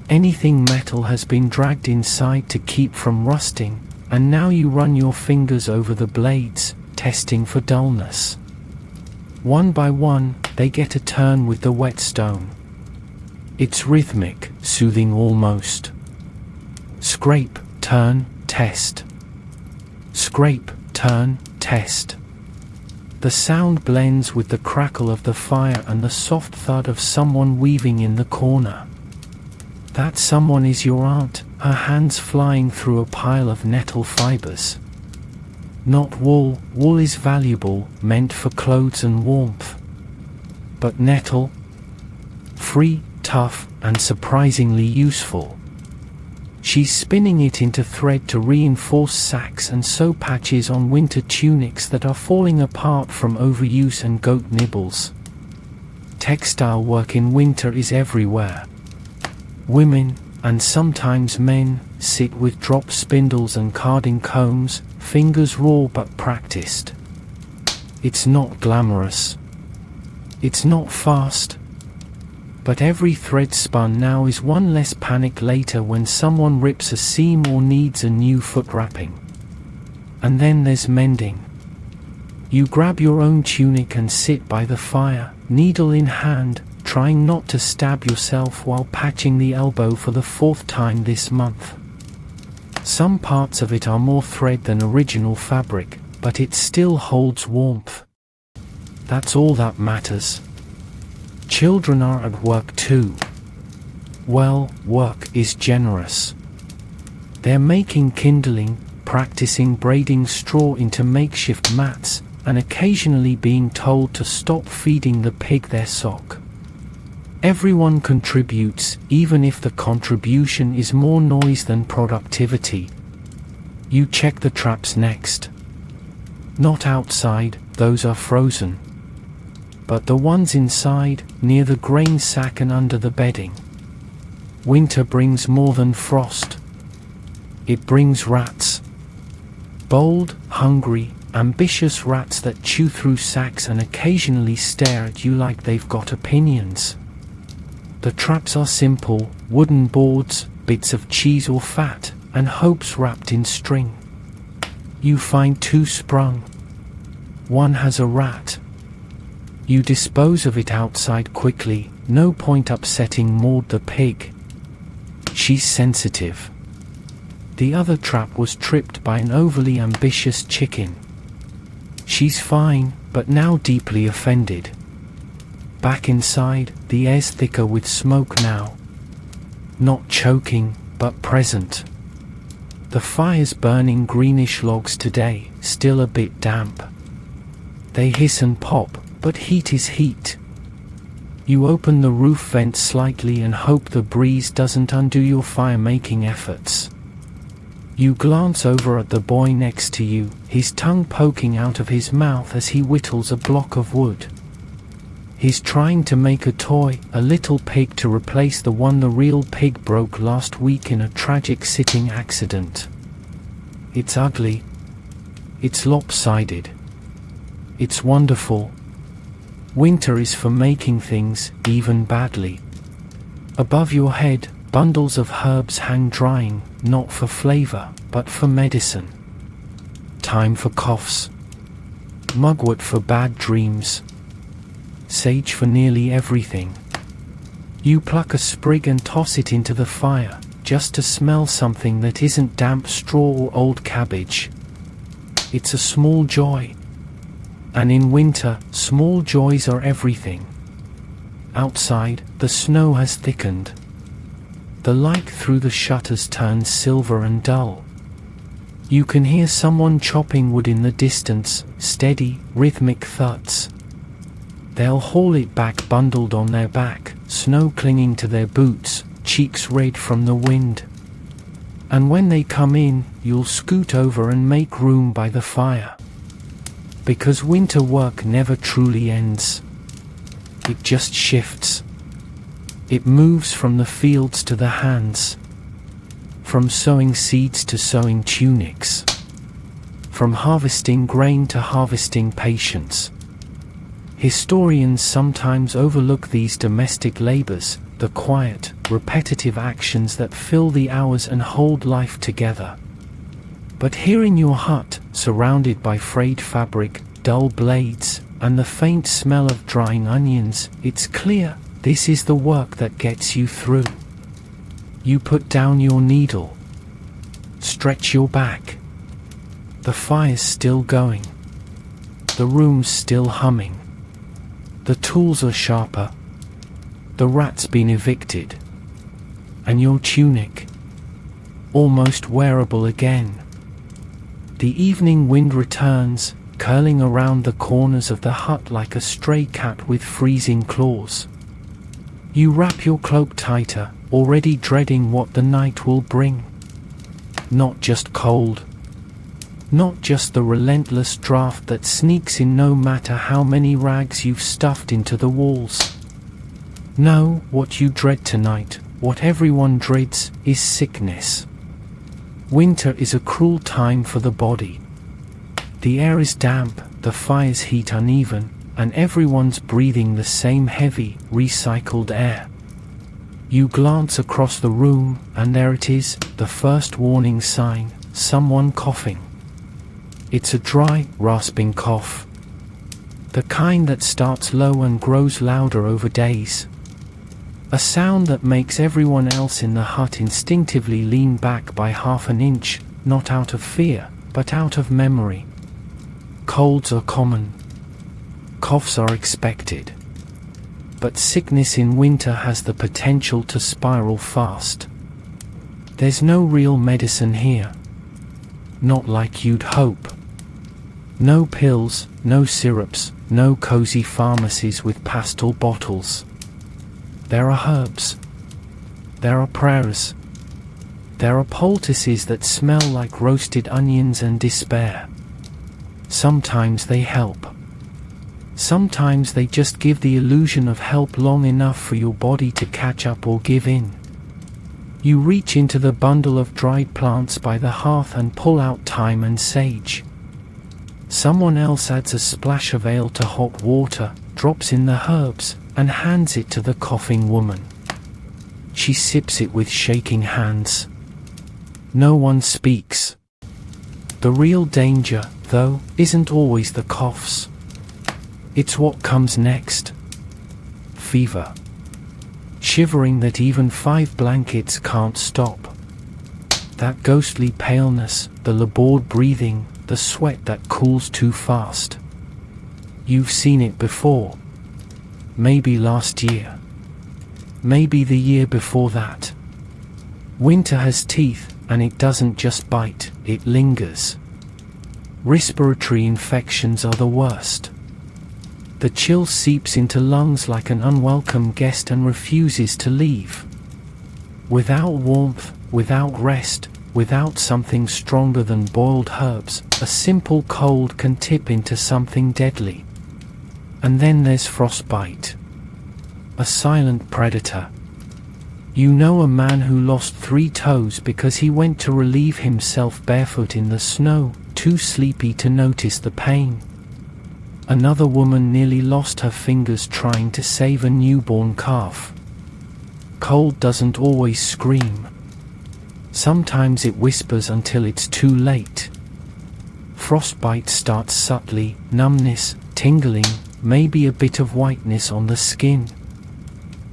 Anything metal has been dragged inside to keep from rusting, and now you run your fingers over the blades, testing for dullness. One by one, they get a turn with the whetstone. It's rhythmic, soothing almost. Scrape, turn, test. Scrape, turn, test. The sound blends with the crackle of the fire and the soft thud of someone weaving in the corner. That someone is your aunt, her hands flying through a pile of nettle fibers. Not wool. Wool is valuable, meant for clothes and warmth. But nettle? Free, tough, and surprisingly useful. She's spinning it into thread to reinforce sacks and sew patches on winter tunics that are falling apart from overuse and goat nibbles. Textile work in winter is everywhere. Women, and sometimes men, sit with drop spindles and carding combs, fingers raw but practiced. It's not glamorous. It's not fast. But every thread spun now is one less panic later when someone rips a seam or needs a new foot wrapping. And then there's mending. You grab your own tunic and sit by the fire, needle in hand, trying not to stab yourself while patching the elbow for the 4th time this month. Some parts of it are more thread than original fabric, but it still holds warmth. That's all that matters. Children are at work too. Well, work is generous. They're making kindling, practicing braiding straw into makeshift mats, and occasionally being told to stop feeding the pig their sock. Everyone contributes, even if the contribution is more noise than productivity. You check the traps next. Not outside, those are frozen. But the ones inside, near the grain sack and under the bedding. Winter brings more than frost. It brings rats. Bold, hungry, ambitious rats that chew through sacks and occasionally stare at you like they've got opinions. The traps are simple: wooden boards, bits of cheese or fat, and hopes wrapped in string. You find 2 sprung. One has a rat. You dispose of it outside quickly, no point upsetting Maud the pig. She's sensitive. The other trap was tripped by an overly ambitious chicken. She's fine, but now deeply offended. Back inside, the air's thicker with smoke now. Not choking, but present. The fire's burning greenish logs today, still a bit damp. They hiss and pop, but heat is heat. You open the roof vent slightly and hope the breeze doesn't undo your fire-making efforts. You glance over at the boy next to you, his tongue poking out of his mouth as he whittles a block of wood. He's trying to make a toy, a little pig, to replace the one the real pig broke last week in a tragic sitting accident. It's ugly. It's lopsided. It's wonderful. Winter is for making things, even badly. Above your head, bundles of herbs hang drying, not for flavor, but for medicine. Thyme for coughs. Mugwort for bad dreams. Sage for nearly everything. You pluck a sprig and toss it into the fire, just to smell something that isn't damp straw or old cabbage. It's a small joy. And in winter, small joys are everything. Outside, the snow has thickened. The light through the shutters turns silver and dull. You can hear someone chopping wood in the distance, steady, rhythmic thuds. They'll haul it back bundled on their back, snow clinging to their boots, cheeks red from the wind. And when they come in, you'll scoot over and make room by the fire. Because winter work never truly ends. It just shifts. It moves from the fields to the hands. From sowing seeds to sewing tunics. From harvesting grain to harvesting patience. Historians sometimes overlook these domestic labors, the quiet, repetitive actions that fill the hours and hold life together. But here in your hut, surrounded by frayed fabric, dull blades, and the faint smell of drying onions, it's clear this is the work that gets you through. You put down your needle. Stretch your back. The fire's still going. The room's still humming. The tools are sharper. The rat's been evicted. And your tunic, almost wearable again. The evening wind returns, curling around the corners of the hut like a stray cat with freezing claws. You wrap your cloak tighter, already dreading what the night will bring. Not just cold. Not just the relentless draft that sneaks in no matter how many rags you've stuffed into the walls. No, what you dread tonight, what everyone dreads, is sickness. Winter is a cruel time for the body. The air is damp, the fire's heat uneven, and everyone's breathing the same heavy, recycled air. You glance across the room, and there it is, the first warning sign: someone coughing. It's a dry, rasping cough. The kind that starts low and grows louder over days. A sound that makes everyone else in the hut instinctively lean back by half an inch, not out of fear, but out of memory. Colds are common. Coughs are expected. But sickness in winter has the potential to spiral fast. There's no real medicine here. Not like you'd hope. No pills, no syrups, no cozy pharmacies with pastel bottles. There are herbs. There are prayers. There are poultices that smell like roasted onions and despair. Sometimes they help. Sometimes they just give the illusion of help long enough for your body to catch up or give in. You reach into the bundle of dried plants by the hearth and pull out thyme and sage. Someone else adds a splash of ale to hot water, drops in the herbs, and hands it to the coughing woman. She sips it with shaking hands. No one speaks. The real danger, though, isn't always the coughs. It's what comes next. Fever. Shivering that even 5 blankets can't stop. That ghostly paleness, the labored breathing, the sweat that cools too fast. You've seen it before. Maybe last year. Maybe the year before that. Winter has teeth, and it doesn't just bite, it lingers. Respiratory infections are the worst. The chill seeps into lungs like an unwelcome guest and refuses to leave. Without warmth, without rest, without something stronger than boiled herbs, a simple cold can tip into something deadly. And then there's frostbite. A silent predator. You know a man who lost 3 toes because he went to relieve himself barefoot in the snow, too sleepy to notice the pain. Another woman nearly lost her fingers trying to save a newborn calf. Cold doesn't always scream. Sometimes it whispers until it's too late. Frostbite starts subtly, numbness, tingling, maybe a bit of whiteness on the skin.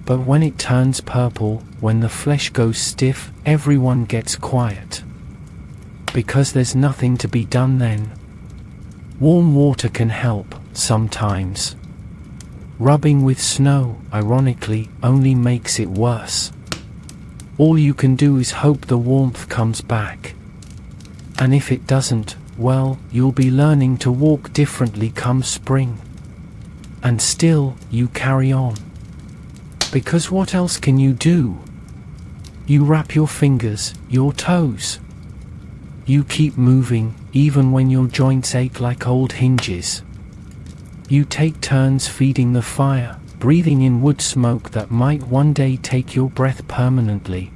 But when it turns purple, when the flesh goes stiff, everyone gets quiet. Because there's nothing to be done then. Warm water can help, sometimes. Rubbing with snow, ironically, only makes it worse. All you can do is hope the warmth comes back. And if it doesn't, well, you'll be learning to walk differently come spring. And still, you carry on. Because what else can you do? You wrap your fingers, your toes. You keep moving, even when your joints ache like old hinges. You take turns feeding the fire, breathing in wood smoke that might one day take your breath permanently.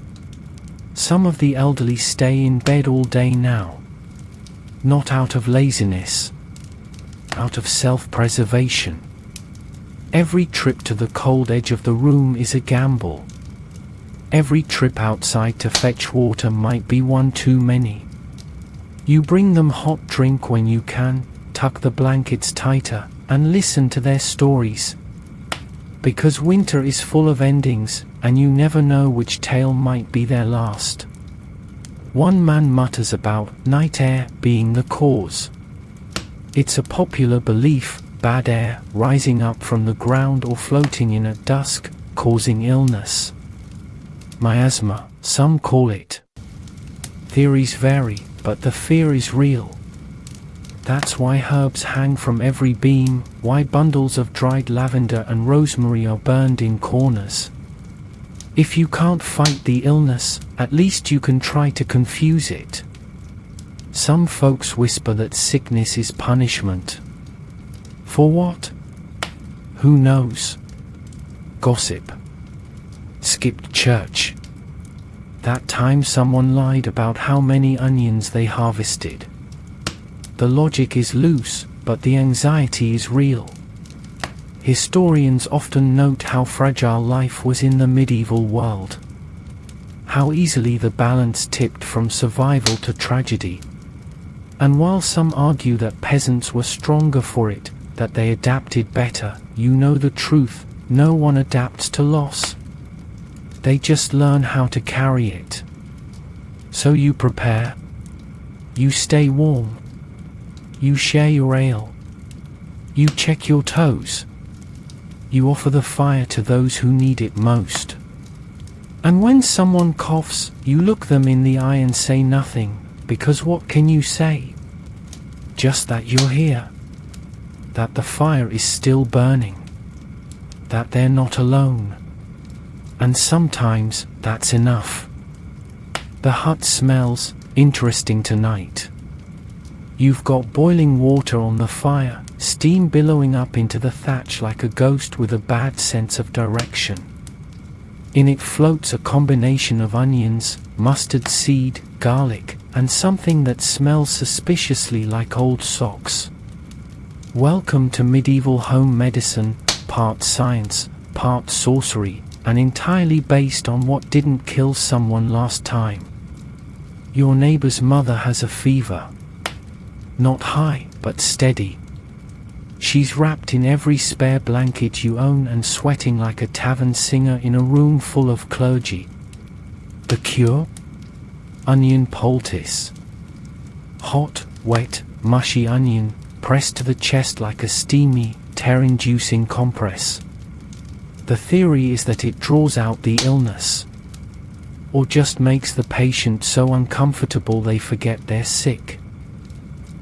Some of the elderly stay in bed all day now. Not out of laziness. Out of self-preservation. Every trip to the cold edge of the room is a gamble. Every trip outside to fetch water might be one too many. You bring them hot drink when you can, tuck the blankets tighter, and listen to their stories. Because winter is full of endings, and you never know which tale might be their last. One man mutters about night air being the cause. It's a popular belief, bad air rising up from the ground or floating in at dusk, causing illness. Miasma, some call it. Theories vary, but the fear is real. That's why herbs hang from every beam, why bundles of dried lavender and rosemary are burned in corners. If you can't fight the illness, at least you can try to confuse it. Some folks whisper that sickness is punishment. For what? Who knows? Gossip. Skipped church. That time someone lied about how many onions they harvested. The logic is loose, but the anxiety is real. Historians often note how fragile life was in the medieval world. How easily the balance tipped from survival to tragedy. And while some argue that peasants were stronger for it, that they adapted better, you know the truth, no one adapts to loss. They just learn how to carry it. So you prepare. You stay warm. You share your ale. You check your toes. You offer the fire to those who need it most. And when someone coughs, you look them in the eye and say nothing, because what can you say? Just that you're here. That the fire is still burning. That they're not alone. And sometimes, that's enough. The hut smells interesting tonight. You've got boiling water on the fire, steam billowing up into the thatch like a ghost with a bad sense of direction. In it floats a combination of onions, mustard seed, garlic, and something that smells suspiciously like old socks. Welcome to medieval home medicine, part science, part sorcery, and entirely based on what didn't kill someone last time. Your neighbor's mother has a fever. Not high, but steady. She's wrapped in every spare blanket you own and sweating like a tavern singer in a room full of clergy. The cure? Onion poultice. Hot, wet, mushy onion, pressed to the chest like a steamy, tear-inducing compress. The theory is that it draws out the illness, or just makes the patient so uncomfortable they forget they're sick.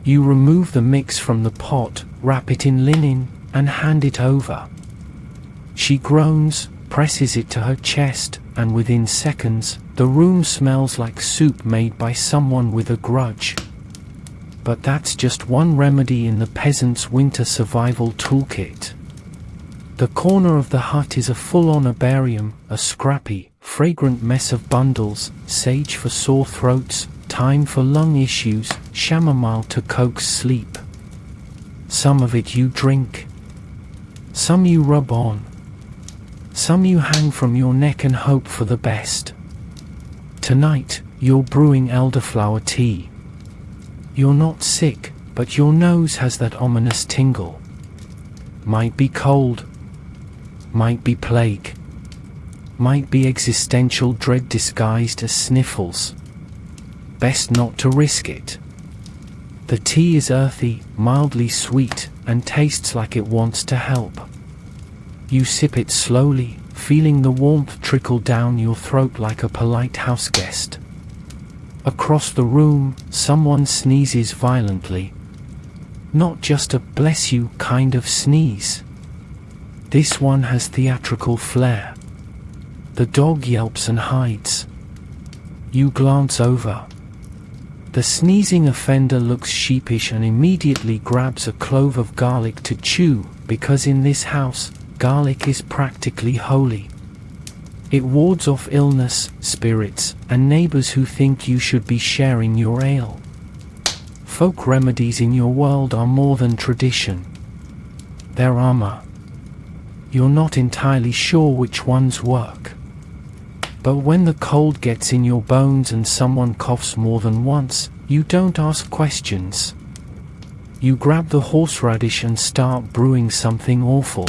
You remove the mix from the pot, wrap it in linen, and hand it over. She groans, presses it to her chest, and within seconds, the room smells like soup made by someone with a grudge. But that's just one remedy in the peasant's winter survival toolkit. The corner of the hut is a full-on herbarium, a scrappy, fragrant mess of bundles, sage for sore throats, thyme for lung issues, chamomile to coax sleep. Some of it you drink. Some you rub on. Some you hang from your neck and hope for the best. Tonight, you're brewing elderflower tea. You're not sick, but your nose has that ominous tingle. Might be cold. Might be plague. Might be existential dread disguised as sniffles. Best not to risk it. The tea is earthy, mildly sweet, and tastes like it wants to help. You sip it slowly, feeling the warmth trickle down your throat like a polite houseguest. Across the room, someone sneezes violently. Not just a bless you kind of sneeze. This one has theatrical flair. The dog yelps and hides. You glance over. The sneezing offender looks sheepish and immediately grabs a clove of garlic to chew, because in this house, garlic is practically holy. It wards off illness, spirits, and neighbors who think you should be sharing your ale. Folk remedies in your world are more than tradition. They're armor. You're not entirely sure which ones work. But when the cold gets in your bones and someone coughs more than once, you don't ask questions. You grab the horseradish and start brewing something awful.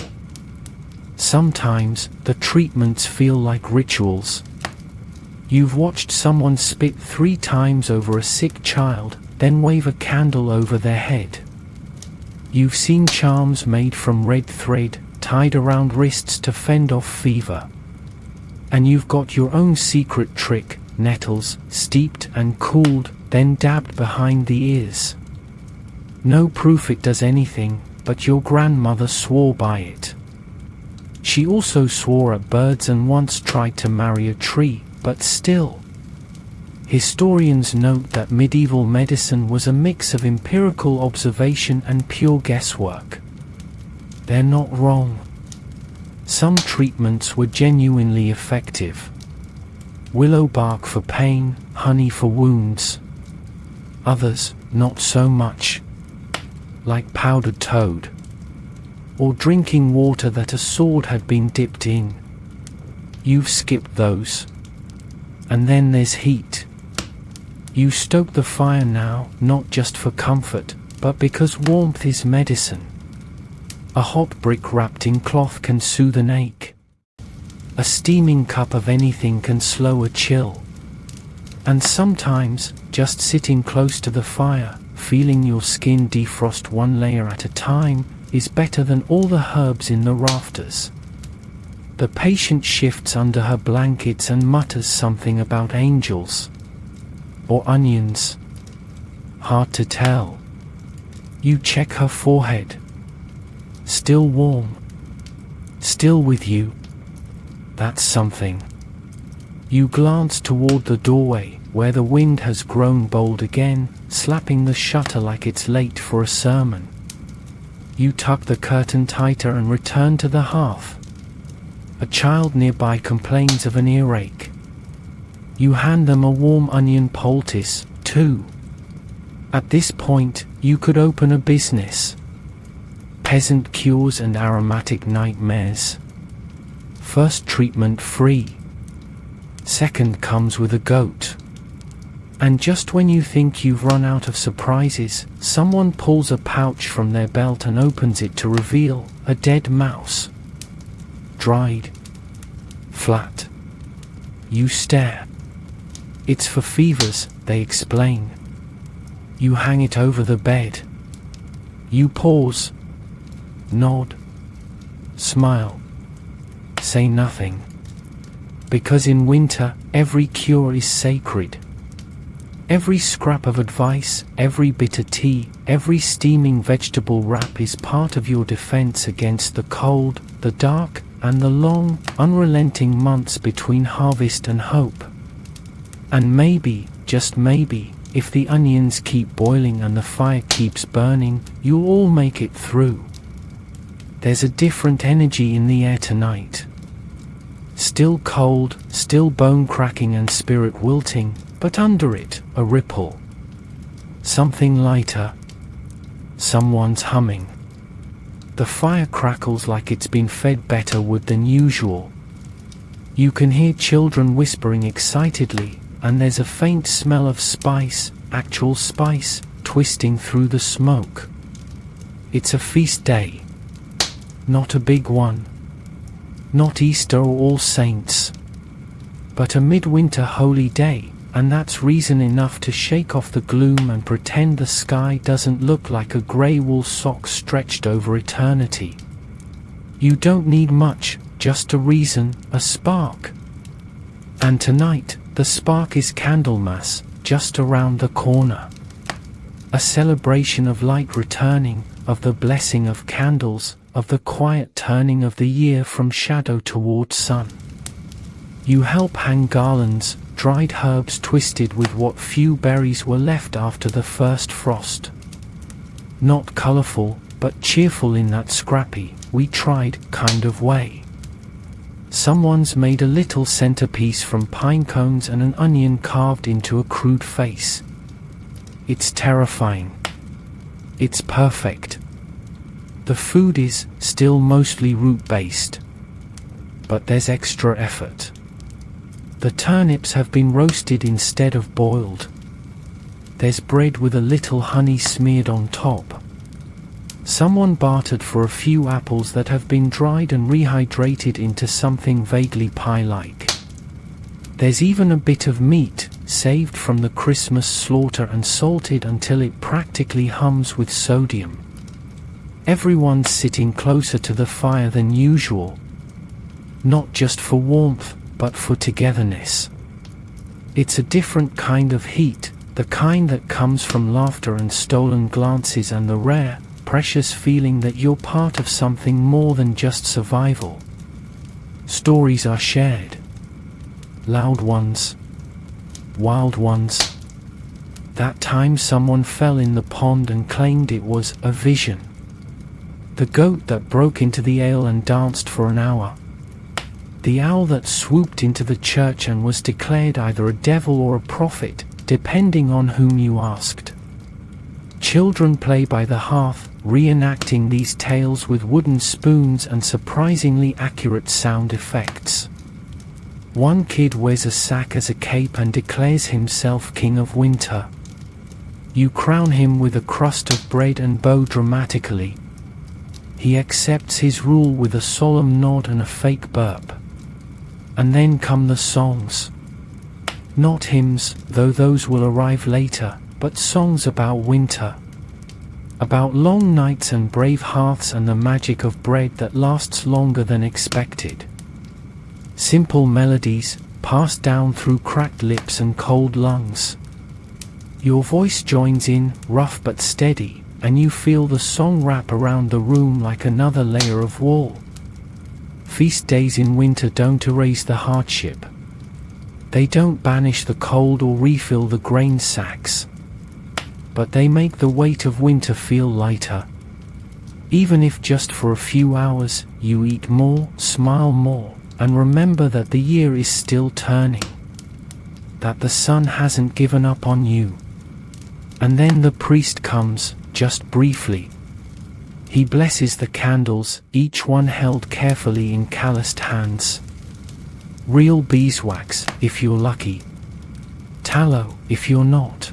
Sometimes, the treatments feel like rituals. You've watched someone spit 3 times over a sick child, then wave a candle over their head. You've seen charms made from red thread, tied around wrists to fend off fever. And you've got your own secret trick, nettles, steeped and cooled, then dabbed behind the ears. No proof it does anything, but your grandmother swore by it. She also swore at birds and once tried to marry a tree, but still. Historians note that medieval medicine was a mix of empirical observation and pure guesswork. They're not wrong. Some treatments were genuinely effective. Willow bark for pain, honey for wounds. Others, not so much. Like powdered toad. Or drinking water that a sword had been dipped in. You've skipped those. And then there's heat. You stoke the fire now, not just for comfort, but because warmth is medicine. A hot brick wrapped in cloth can soothe an ache. A steaming cup of anything can slow a chill. And sometimes, just sitting close to the fire, feeling your skin defrost one layer at a time, is better than all the herbs in the rafters. The patient shifts under her blankets and mutters something about angels. Or onions. Hard to tell. You check her forehead. Still warm. Still with you. That's something. You glance toward the doorway, where the wind has grown bold again, slapping the shutter like it's late for a sermon. You tuck the curtain tighter and return to the hearth. A child nearby complains of an earache. You hand them a warm onion poultice, too. At this point, you could open a business. peasant cures and aromatic nightmares. First treatment free. Second comes with a goat. And just when you think you've run out of surprises, someone pulls a pouch from their belt and opens it to reveal a dead mouse. Dried. Flat. You stare. It's for fevers, they explain. You hang it over the bed. You pause. Nod. Smile. Say nothing. Because in winter, every cure is sacred. Every scrap of advice, every bitter tea, every steaming vegetable wrap is part of your defense against the cold, the dark, and the long, unrelenting months between harvest and hope. And maybe, just maybe, if the onions keep boiling and the fire keeps burning, you'll all make it through. There's a different energy in the air tonight. Still cold, still bone cracking and spirit wilting, but under it, a ripple. Something lighter. Someone's humming. The fire crackles like it's been fed better wood than usual. You can hear children whispering excitedly, and there's a faint smell of spice, actual spice, twisting through the smoke. It's a feast day. Not a big one. Not Easter or All Saints. But a midwinter holy day, and that's reason enough to shake off the gloom and pretend the sky doesn't look like a grey wool sock stretched over eternity. You don't need much, just a reason, a spark. And tonight, the spark is Candlemas, just around the corner. A celebration of light returning, of the blessing of candles, of the quiet turning of the year from shadow toward sun. You help hang garlands, dried herbs twisted with what few berries were left after the first frost. Not colourful, but cheerful in that scrappy, we tried kind of way. Someone's made a little centerpiece from pine cones and an onion carved into a crude face. It's terrifying. It's perfect. The food is still mostly root-based. But there's extra effort. The turnips have been roasted instead of boiled. There's bread with a little honey smeared on top. Someone bartered for a few apples that have been dried and rehydrated into something vaguely pie-like. There's even a bit of meat, saved from the Christmas slaughter and salted until it practically hums with sodium. Everyone's sitting closer to the fire than usual. Not just for warmth, but for togetherness. It's a different kind of heat, the kind that comes from laughter and stolen glances and the rare, precious feeling that you're part of something more than just survival. Stories are shared. Loud ones. Wild ones. That time someone fell in the pond and claimed it was a vision. The goat that broke into the ale and danced for an hour. The owl that swooped into the church and was declared either a devil or a prophet, depending on whom you asked. Children play by the hearth, reenacting these tales with wooden spoons and surprisingly accurate sound effects. One kid wears a sack as a cape and declares himself king of winter. You crown him with a crust of bread and bow dramatically. He accepts his rule with a solemn nod and a fake burp. And then come the songs. Not hymns, though those will arrive later, but songs about winter. About long nights and brave hearths and the magic of bread that lasts longer than expected. Simple melodies, passed down through cracked lips and cold lungs. Your voice joins in, rough but steady, and you feel the song wrap around the room like another layer of wool. Feast days in winter don't erase the hardship. They don't banish the cold or refill the grain sacks. But they make the weight of winter feel lighter. Even if just for a few hours, you eat more, smile more, and remember that the year is still turning. That the sun hasn't given up on you. And then the priest comes, just briefly. He blesses the candles, each one held carefully in calloused hands. Real beeswax, if you're lucky. Tallow, if you're not.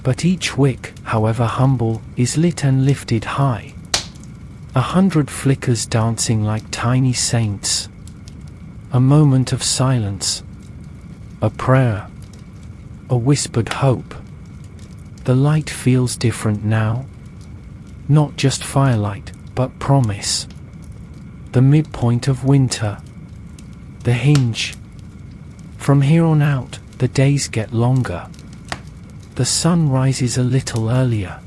But each wick, however humble, is lit and lifted high. 100 flickers dancing like tiny saints. A moment of silence. A prayer. A whispered hope. The light feels different now. Not just firelight, but promise. The midpoint of winter. The hinge. From here on out, the days get longer. The sun rises a little earlier.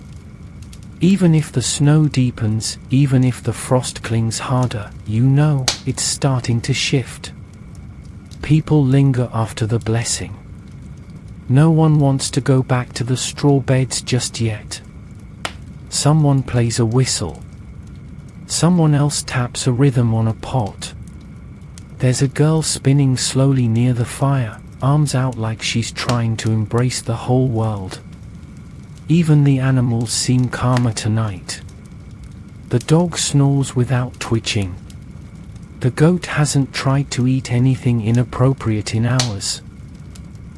Even if the snow deepens, even if the frost clings harder, you know it's starting to shift. People linger after the blessing. No one wants to go back to the straw beds just yet. Someone plays a whistle. Someone else taps a rhythm on a pot. There's a girl spinning slowly near the fire, arms out like she's trying to embrace the whole world. Even the animals seem calmer tonight. The dog snores without twitching. The goat hasn't tried to eat anything inappropriate in hours.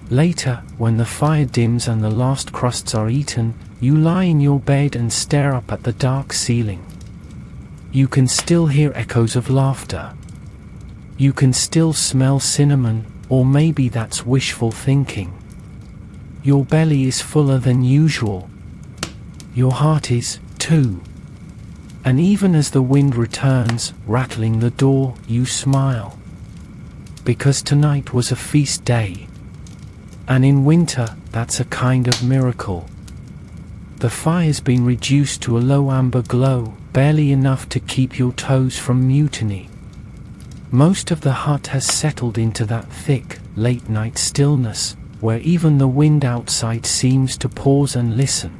Later, when the fire dims and the last crusts are eaten, you lie in your bed and stare up at the dark ceiling. You can still hear echoes of laughter. You can still smell cinnamon, or maybe that's wishful thinking. Your belly is fuller than usual. Your heart is, too. And even as the wind returns, rattling the door, you smile. Because tonight was a feast day. And in winter, that's a kind of miracle. The fire's been reduced to a low amber glow, barely enough to keep your toes from mutiny. Most of the hut has settled into that thick, late-night stillness, where even the wind outside seems to pause and listen.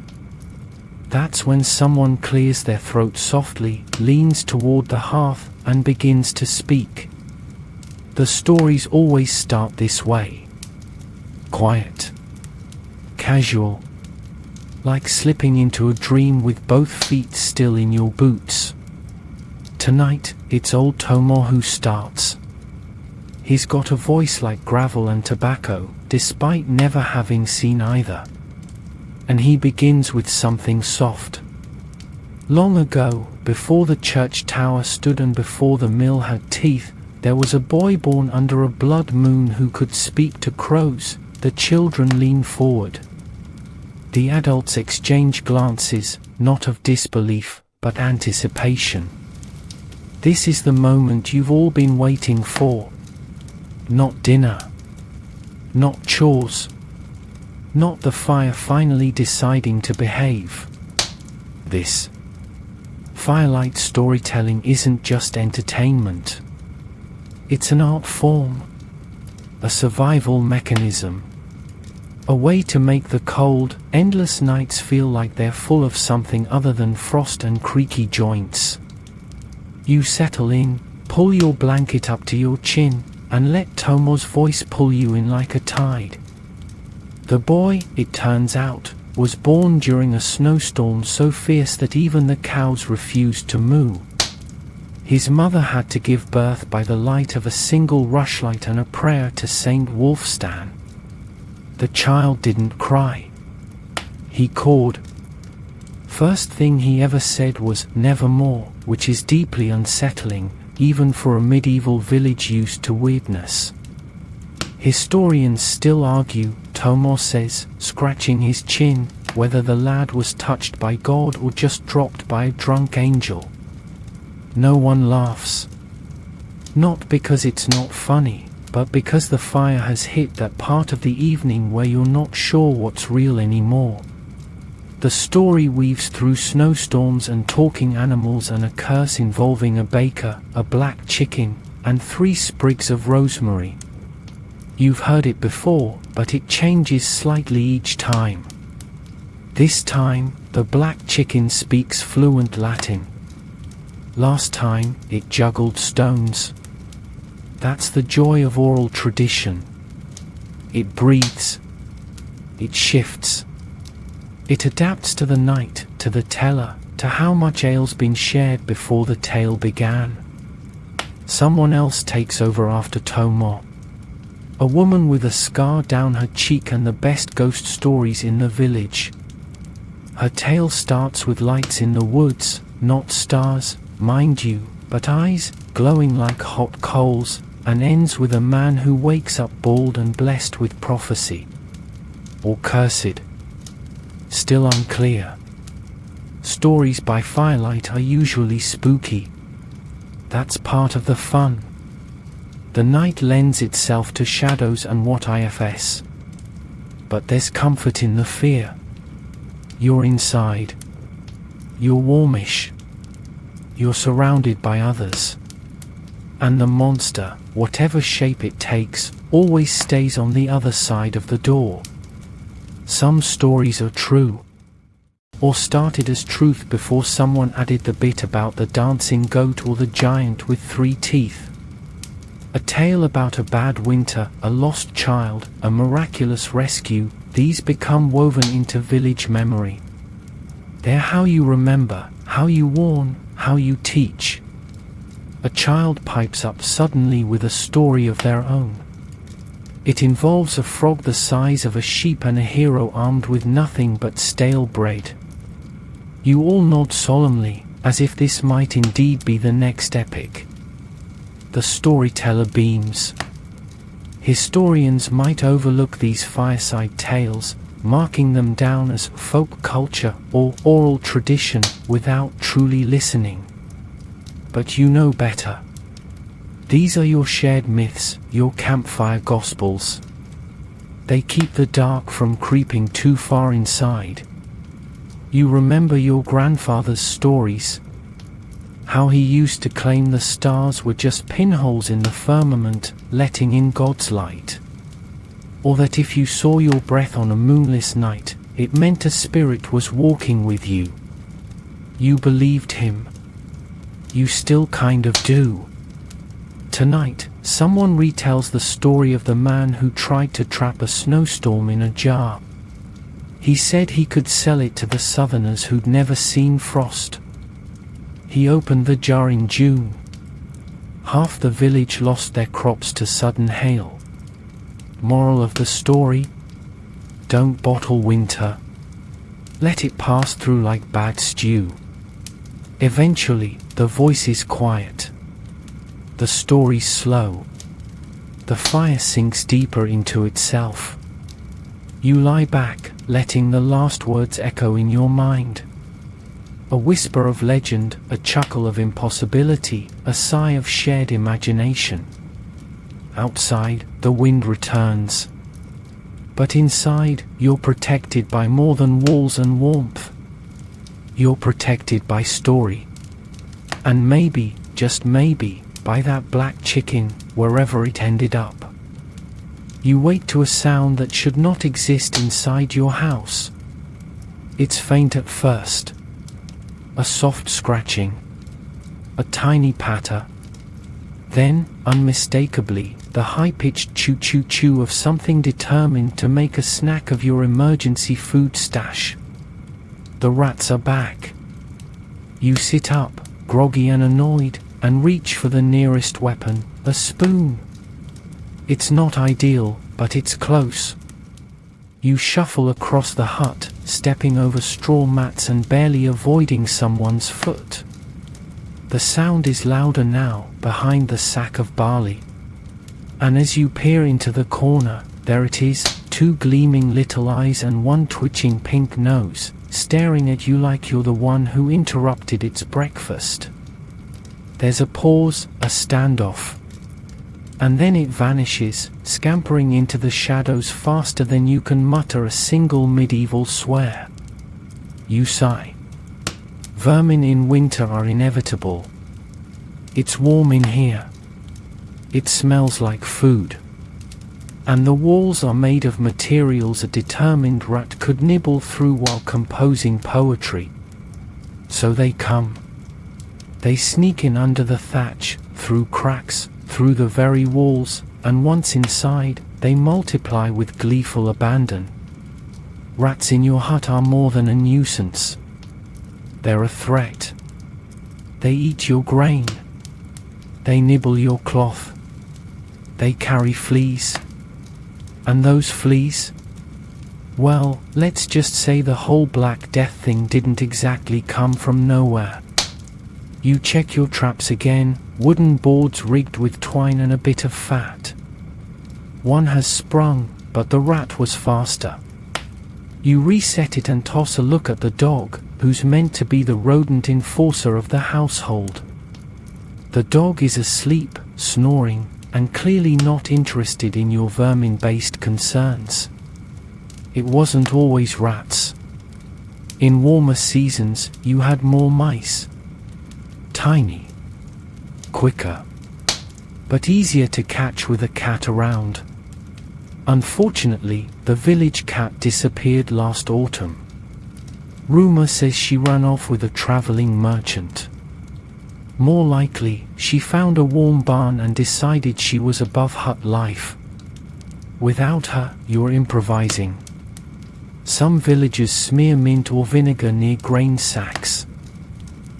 That's when someone clears their throat softly, leans toward the hearth, and begins to speak. The stories always start this way. Quiet. Casual. Like slipping into a dream with both feet still in your boots. Tonight, it's old Tomo who starts. He's got a voice like gravel and tobacco, despite never having seen either. And he begins with something soft. Long ago, before the church tower stood and before the mill had teeth, there was a boy born under a blood moon who could speak to crows. The children lean forward. The adults exchange glances, not of disbelief, but anticipation. This is the moment you've all been waiting for. Not dinner. Not chores. Not the fire finally deciding to behave. This. Firelight storytelling isn't just entertainment. It's an art form. A survival mechanism. A way to make the cold, endless nights feel like they're full of something other than frost and creaky joints. You settle in, pull your blanket up to your chin, and let Tomo's voice pull you in like a tide. The boy, it turns out, was born during a snowstorm so fierce that even the cows refused to moo. His mother had to give birth by the light of a single rushlight and a prayer to Saint Wulfstan. The child didn't cry. He cawed. First thing he ever said was nevermore, which is deeply unsettling, even for a medieval village used to weirdness. Historians still argue, Tomo says, scratching his chin, whether the lad was touched by God or just dropped by a drunk angel. No one laughs. Not because it's not funny, but because the fire has hit that part of the evening where you're not sure what's real anymore. The story weaves through snowstorms and talking animals and a curse involving a baker, a black chicken, and 3 sprigs of rosemary. You've heard it before, but it changes slightly each time. This time, the black chicken speaks fluent Latin. Last time, it juggled stones. That's the joy of oral tradition. It breathes. It shifts. It adapts to the night, to the teller, to how much ale's been shared before the tale began. Someone else takes over after Tomo. A woman with a scar down her cheek and the best ghost stories in the village. Her tale starts with lights in the woods, not stars, mind you, but eyes, glowing like hot coals, and ends with a man who wakes up bald and blessed with prophecy. Or cursed. Still unclear. Stories by firelight are usually spooky. That's part of the fun. The night lends itself to shadows and what ifs. But there's comfort in the fear. You're inside. You're warmish. You're surrounded by others. And the monster, whatever shape it takes, always stays on the other side of the door. Some stories are true. Or started as truth before someone added the bit about the dancing goat or the giant with 3 teeth. A tale about a bad winter, a lost child, a miraculous rescue, these become woven into village memory. They're how you remember, how you warn, how you teach. A child pipes up suddenly with a story of their own. It involves a frog the size of a sheep and a hero armed with nothing but stale bread. You all nod solemnly, as if this might indeed be the next epic. The storyteller beams. Historians might overlook these fireside tales, marking them down as folk culture or oral tradition without truly listening. But you know better. These are your shared myths, your campfire gospels. They keep the dark from creeping too far inside. You remember your grandfather's stories. How he used to claim the stars were just pinholes in the firmament, letting in God's light. Or that if you saw your breath on a moonless night, it meant a spirit was walking with you. You believed him. You still kind of do. Tonight, someone retells the story of the man who tried to trap a snowstorm in a jar. He said he could sell it to the southerners who'd never seen frost. He opened the jar in June. Half the village lost their crops to sudden hail. Moral of the story? Don't bottle winter. Let it pass through like bad stew. Eventually, the voice is quiet. The story's slow. The fire sinks deeper into itself. You lie back, letting the last words echo in your mind. A whisper of legend, a chuckle of impossibility, a sigh of shared imagination. Outside, the wind returns. But inside, you're protected by more than walls and warmth. You're protected by story. And maybe, just maybe, by that black chicken, wherever it ended up. You wait to a sound that should not exist inside your house. It's faint at first. A soft scratching. A tiny patter. Then, unmistakably, the high-pitched choo-choo-choo of something determined to make a snack of your emergency food stash. The rats are back. You sit up, groggy and annoyed, and reach for the nearest weapon, a spoon. It's not ideal, but it's close. You shuffle across the hut, stepping over straw mats and barely avoiding someone's foot. The sound is louder now, behind the sack of barley. And as you peer into the corner, there it is, 2 gleaming little eyes and 1 twitching pink nose, staring at you like you're the one who interrupted its breakfast. There's a pause, a standoff. And then it vanishes, scampering into the shadows faster than you can mutter a single medieval swear. You sigh. Vermin in winter are inevitable. It's warm in here. It smells like food. And the walls are made of materials a determined rat could nibble through while composing poetry. So they come. They sneak in under the thatch, through cracks, through the very walls, and once inside, they multiply with gleeful abandon. Rats in your hut are more than a nuisance. They're a threat. They eat your grain. They nibble your cloth. They carry fleas. And those fleas? Well, let's just say the whole Black Death thing didn't exactly come from nowhere. You check your traps again, wooden boards rigged with twine and a bit of fat. One has sprung, but the rat was faster. You reset it and toss a look at the dog, who's meant to be the rodent enforcer of the household. The dog is asleep, snoring, and clearly not interested in your vermin-based concerns. It wasn't always rats. In warmer seasons, you had more mice. Tiny. Quicker. But easier to catch with a cat around. Unfortunately, the village cat disappeared last autumn. Rumor says she ran off with a traveling merchant. More likely, she found a warm barn and decided she was above hut life. Without her, you're improvising. Some villagers smear mint or vinegar near grain sacks.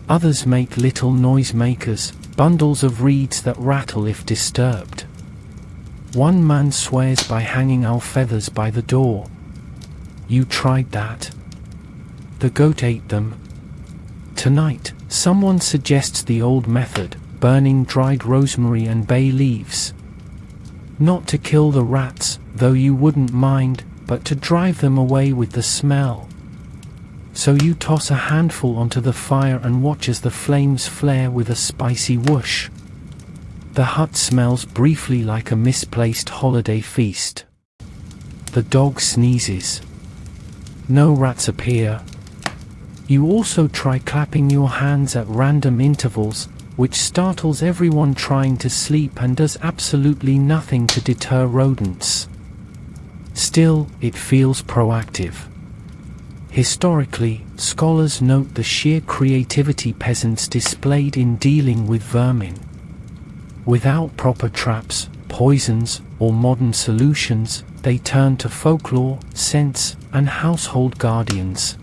Others make little noisemakers, bundles of reeds that rattle if disturbed. One man swears by hanging owl feathers by the door. You tried that. The goat ate them. Tonight, someone suggests the old method, burning dried rosemary and bay leaves. Not to kill the rats, though you wouldn't mind, but to drive them away with the smell. So you toss a handful onto the fire and watch as the flames flare with a spicy whoosh. The hut smells briefly like a misplaced holiday feast. The dog sneezes. No rats appear. You also try clapping your hands at random intervals, which startles everyone trying to sleep and does absolutely nothing to deter rodents. Still, it feels proactive. Historically, scholars note the sheer creativity peasants displayed in dealing with vermin. Without proper traps, poisons, or modern solutions, they turned to folklore, scents, and household guardians.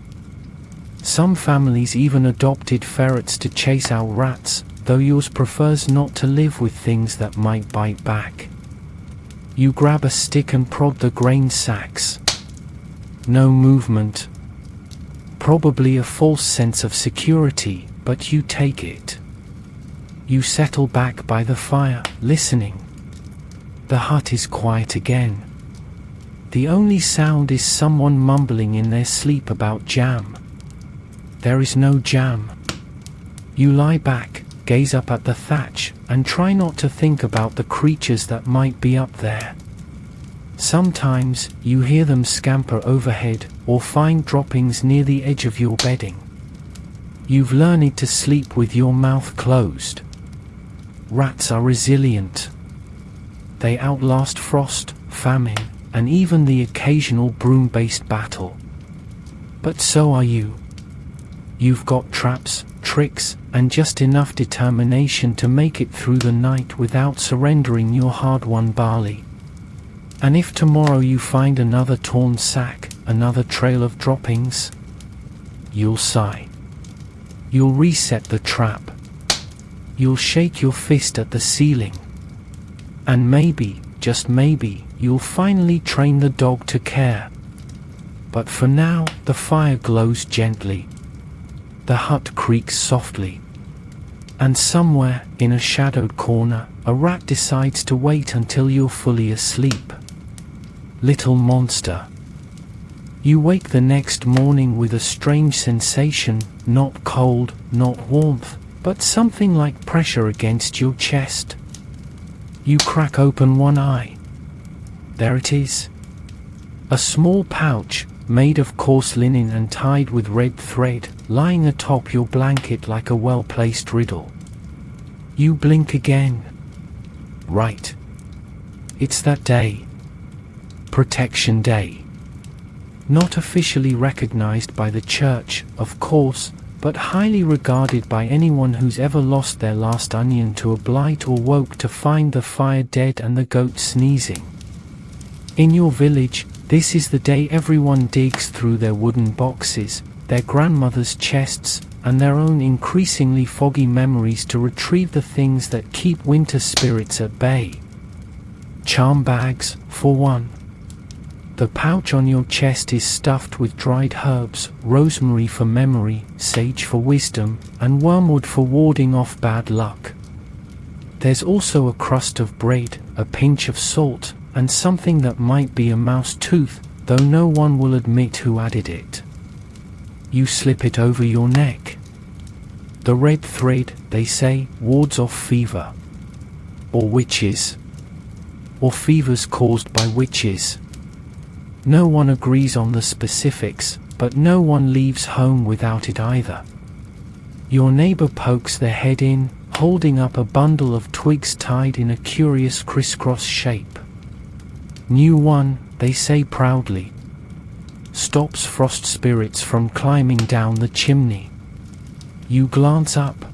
Some families even adopted ferrets to chase out rats, though yours prefers not to live with things that might bite back. You grab a stick and prod the grain sacks. No movement. Probably a false sense of security, but you take it. You settle back by the fire, listening. The hut is quiet again. The only sound is someone mumbling in their sleep about jam. There is no jam. You lie back, gaze up at the thatch, and try not to think about the creatures that might be up there. Sometimes, you hear them scamper overhead, or find droppings near the edge of your bedding. You've learned to sleep with your mouth closed. Rats are resilient. They outlast frost, famine, and even the occasional broom-based battle. But so are you. You've got traps, tricks, and just enough determination to make it through the night without surrendering your hard-won barley. And if tomorrow you find another torn sack, another trail of droppings, you'll sigh. You'll reset the trap. You'll shake your fist at the ceiling. And maybe, just maybe, you'll finally train the dog to care. But for now, the fire glows gently. The hut creaks softly. And somewhere, in a shadowed corner, a rat decides to wait until you're fully asleep. Little monster. You wake the next morning with a strange sensation, not cold, not warmth, but something like pressure against your chest. You crack open one eye. There it is. A small pouch, made of coarse linen and tied with red thread, lying atop your blanket like a well-placed riddle. You blink again. Right. It's that day. Protection Day. Not officially recognized by the church, of course, but highly regarded by anyone who's ever lost their last onion to a blight or woke to find the fire dead and the goat sneezing. In your village, this is the day everyone digs through their wooden boxes, their grandmothers' chests, and their own increasingly foggy memories to retrieve the things that keep winter spirits at bay. Charm bags, for one. The pouch on your chest is stuffed with dried herbs, rosemary for memory, sage for wisdom, and wormwood for warding off bad luck. There's also a crust of bread, a pinch of salt, and something that might be a mouse tooth, though no one will admit who added it. You slip it over your neck. The red thread, they say, wards off fever. Or witches. Or fevers caused by witches. No one agrees on the specifics, but no one leaves home without it either. Your neighbor pokes their head in, holding up a bundle of twigs tied in a curious crisscross shape. New one, they say proudly. Stops frost spirits from climbing down the chimney. You glance up.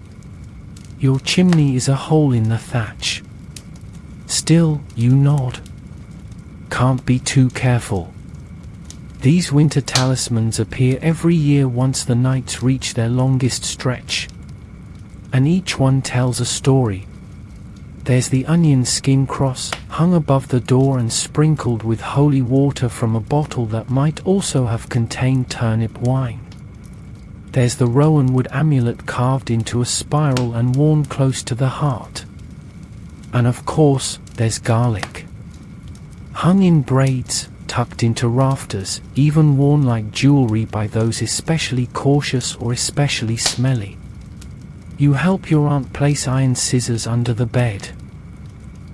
Your chimney is a hole in the thatch. Still, you nod. Can't be too careful. These winter talismans appear every year once the nights reach their longest stretch. And each one tells a story. There's the onion skin cross, hung above the door and sprinkled with holy water from a bottle that might also have contained turnip wine. There's the rowanwood amulet carved into a spiral and worn close to the heart. And of course, there's garlic. Hung in braids, tucked into rafters, even worn like jewelry by those especially cautious or especially smelly. You help your aunt place iron scissors under the bed.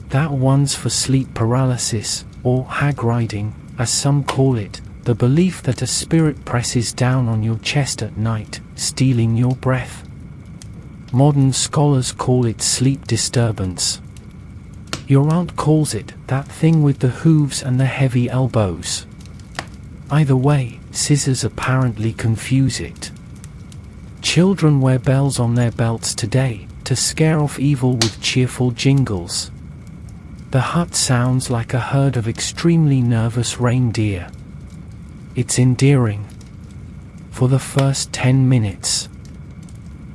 That one's for sleep paralysis, or hag riding, as some call it, the belief that a spirit presses down on your chest at night, stealing your breath. Modern scholars call it sleep disturbance. Your aunt calls it that thing with the hooves and the heavy elbows. Either way, scissors apparently confuse it. Children wear bells on their belts today, to scare off evil with cheerful jingles. The hut sounds like a herd of extremely nervous reindeer. It's endearing. For the first 10 minutes.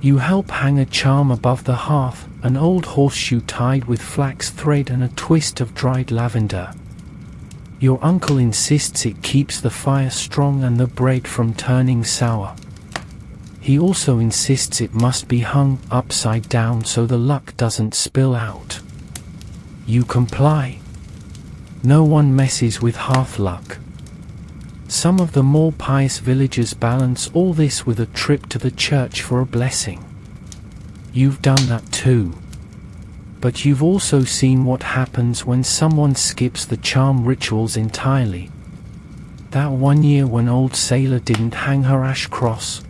You help hang a charm above the hearth, an old horseshoe tied with flax thread and a twist of dried lavender. Your uncle insists it keeps the fire strong and the bread from turning sour. He also insists it must be hung upside down so the luck doesn't spill out. You comply. No one messes with hearth luck. Some of the more pious villagers balance all this with a trip to the church for a blessing. You've done that too. But you've also seen what happens when someone skips the charm rituals entirely. That one year when old Sailor didn't hang her ash cross.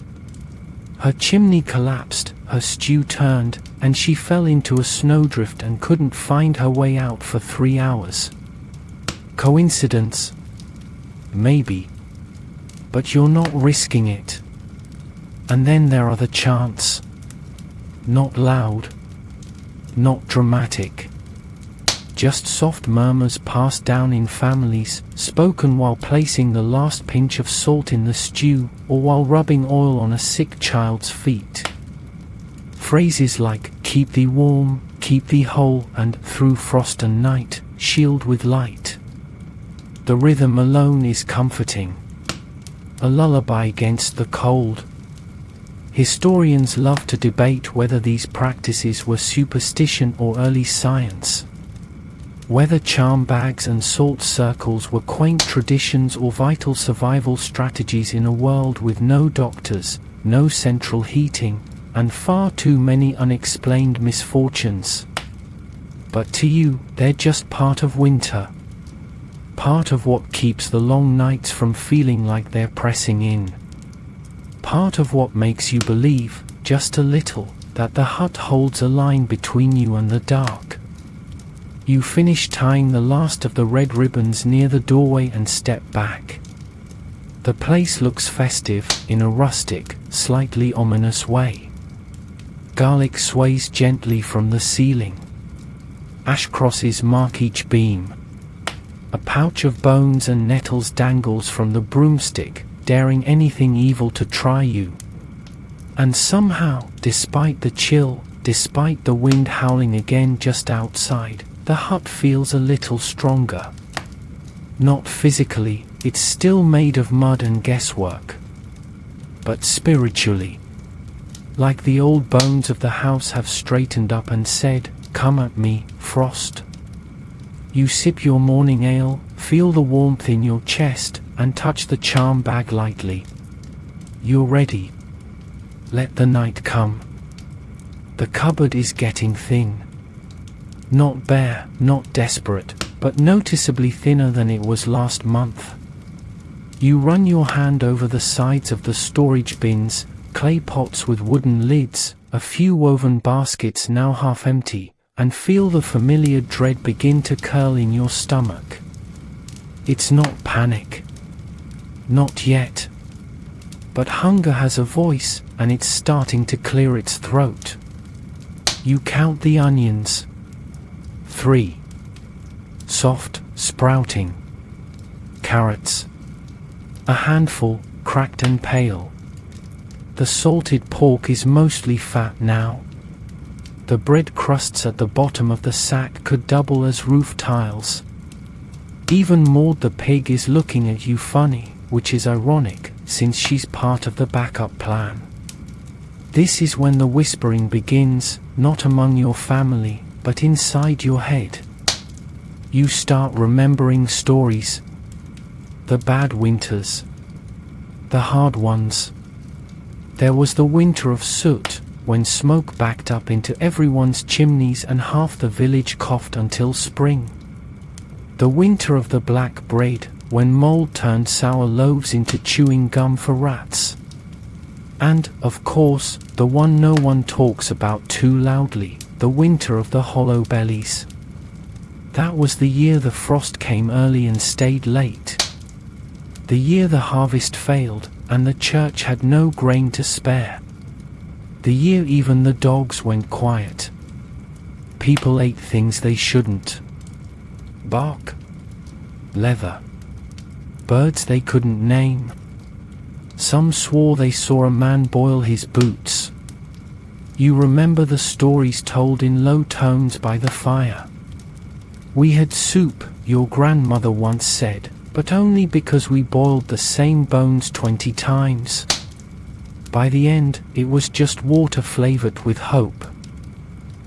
Her chimney collapsed, her stew turned, and she fell into a snowdrift and couldn't find her way out for 3 hours. Coincidence? Maybe. But you're not risking it. And then there are the chants. Not loud. Not dramatic. Just soft murmurs passed down in families, spoken while placing the last pinch of salt in the stew, or while rubbing oil on a sick child's feet. Phrases like, keep thee warm, keep thee whole, and through frost and night, shield with light. The rhythm alone is comforting. A lullaby against the cold. Historians love to debate whether these practices were superstition or early science. Whether charm bags and salt circles were quaint traditions or vital survival strategies in a world with no doctors, no central heating, and far too many unexplained misfortunes. But to you, they're just part of winter. Part of what keeps the long nights from feeling like they're pressing in. Part of what makes you believe, just a little, that the hut holds a line between you and the dark. You finish tying the last of the red ribbons near the doorway and step back. The place looks festive, in a rustic, slightly ominous way. Garlic sways gently from the ceiling. Ash crosses mark each beam. A pouch of bones and nettles dangles from the broomstick, daring anything evil to try you. And somehow, despite the chill, despite the wind howling again just outside, the hut feels a little stronger. Not physically, it's still made of mud and guesswork. But spiritually, like the old bones of the house have straightened up and said, "Come at me, Frost." You sip your morning ale, feel the warmth in your chest, and touch the charm bag lightly. You're ready. Let the night come. The cupboard is getting thin. Not bare, not desperate, but noticeably thinner than it was last month. You run your hand over the sides of the storage bins, clay pots with wooden lids, a few woven baskets now half empty, and feel the familiar dread begin to curl in your stomach. It's not panic. Not yet. But hunger has a voice, and it's starting to clear its throat. You count the onions. 3. Soft, sprouting. Carrots. A handful, cracked and pale. The salted pork is mostly fat now. The bread crusts at the bottom of the sack could double as roof tiles. Even Maud the pig is looking at you funny, which is ironic, since she's part of the backup plan. This is when the whispering begins, not among your family, but inside your head. You start remembering stories. The bad winters. The hard ones. There was the winter of soot, when smoke backed up into everyone's chimneys and half the village coughed until spring. The winter of the black bread, when mold turned sour loaves into chewing gum for rats. And, of course, the one no one talks about too loudly, the winter of the hollow bellies. That was the year the frost came early and stayed late. The year the harvest failed, and the church had no grain to spare. The year even the dogs went quiet. People ate things they shouldn't. Bark. Leather. Birds they couldn't name. Some swore they saw a man boil his boots. You remember the stories told in low tones by the fire. We had soup, your grandmother once said, but only because we boiled the same bones 20 times. By the end, it was just water flavored with hope.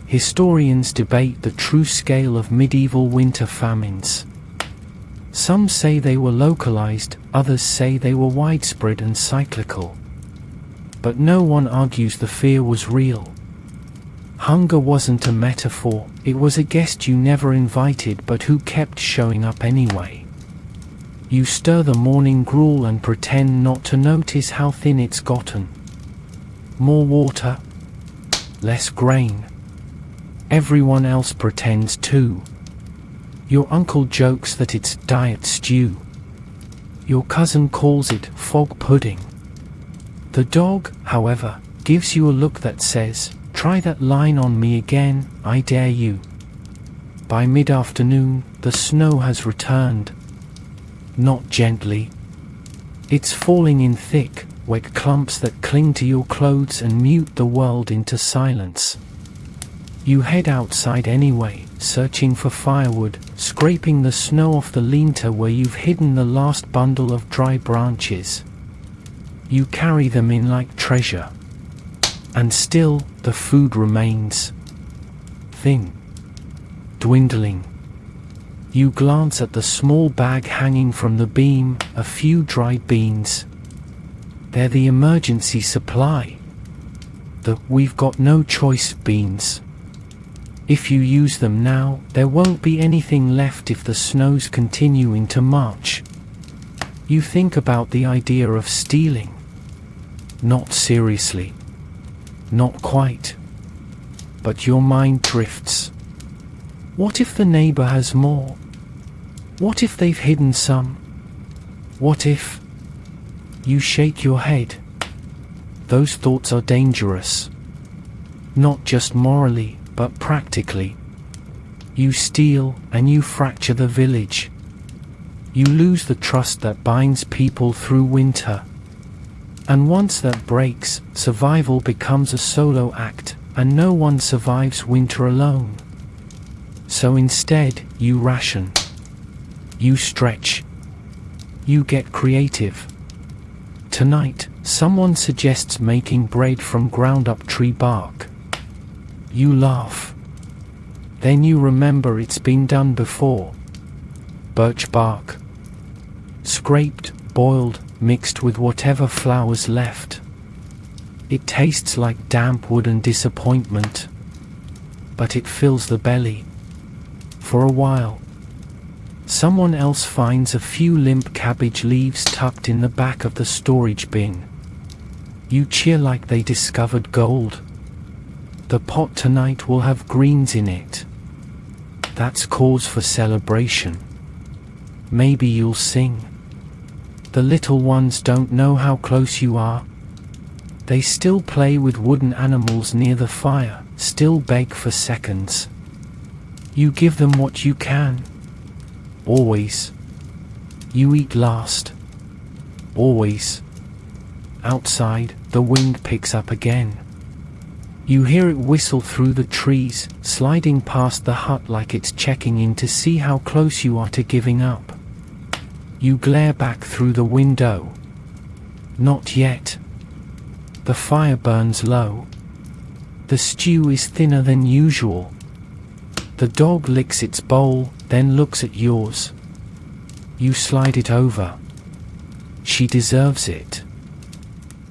Historians debate the true scale of medieval winter famines. Some say they were localized, others say they were widespread and cyclical. But no one argues the fear was real. Hunger wasn't a metaphor, it was a guest you never invited but who kept showing up anyway. You stir the morning gruel and pretend not to notice how thin it's gotten. More water, less grain. Everyone else pretends too. Your uncle jokes that it's diet stew. Your cousin calls it fog pudding. The dog, however, gives you a look that says, "Try that line on me again, I dare you." By mid-afternoon, the snow has returned. Not gently. It's falling in thick, wet clumps that cling to your clothes and mute the world into silence. You head outside anyway, searching for firewood, scraping the snow off the lean-to where you've hidden the last bundle of dry branches. You carry them in like treasure. And still, the food remains. Thin. Dwindling. You glance at the small bag hanging from the beam, a few dried beans. They're the emergency supply. The "we've got no choice" beans. If you use them now, there won't be anything left if the snows continue into March. You think about the idea of stealing. Not seriously. Not quite. But your mind drifts. What if the neighbor has more? What if they've hidden some? What if? You shake your head. Those thoughts are dangerous. Not just morally, but practically. You steal, and you fracture the village. You lose the trust that binds people through winter. And once that breaks, survival becomes a solo act, and no one survives winter alone. So instead, you ration. You stretch. You get creative. Tonight, someone suggests making bread from ground-up tree bark. You laugh. Then you remember it's been done before. Birch bark. Scraped, boiled, mixed with whatever flour's left. It tastes like damp wood and disappointment. But it fills the belly. For a while. Someone else finds a few limp cabbage leaves tucked in the back of the storage bin. You cheer like they discovered gold. The pot tonight will have greens in it. That's cause for celebration. Maybe you'll sing. The little ones don't know how close you are. They still play with wooden animals near the fire, still beg for seconds. You give them what you can. Always. You eat last. Always. Outside, the wind picks up again. You hear it whistle through the trees, sliding past the hut like it's checking in to see how close you are to giving up. You glare back through the window. Not yet. The fire burns low. The stew is thinner than usual. The dog licks its bowl, then looks at yours. You slide it over. She deserves it.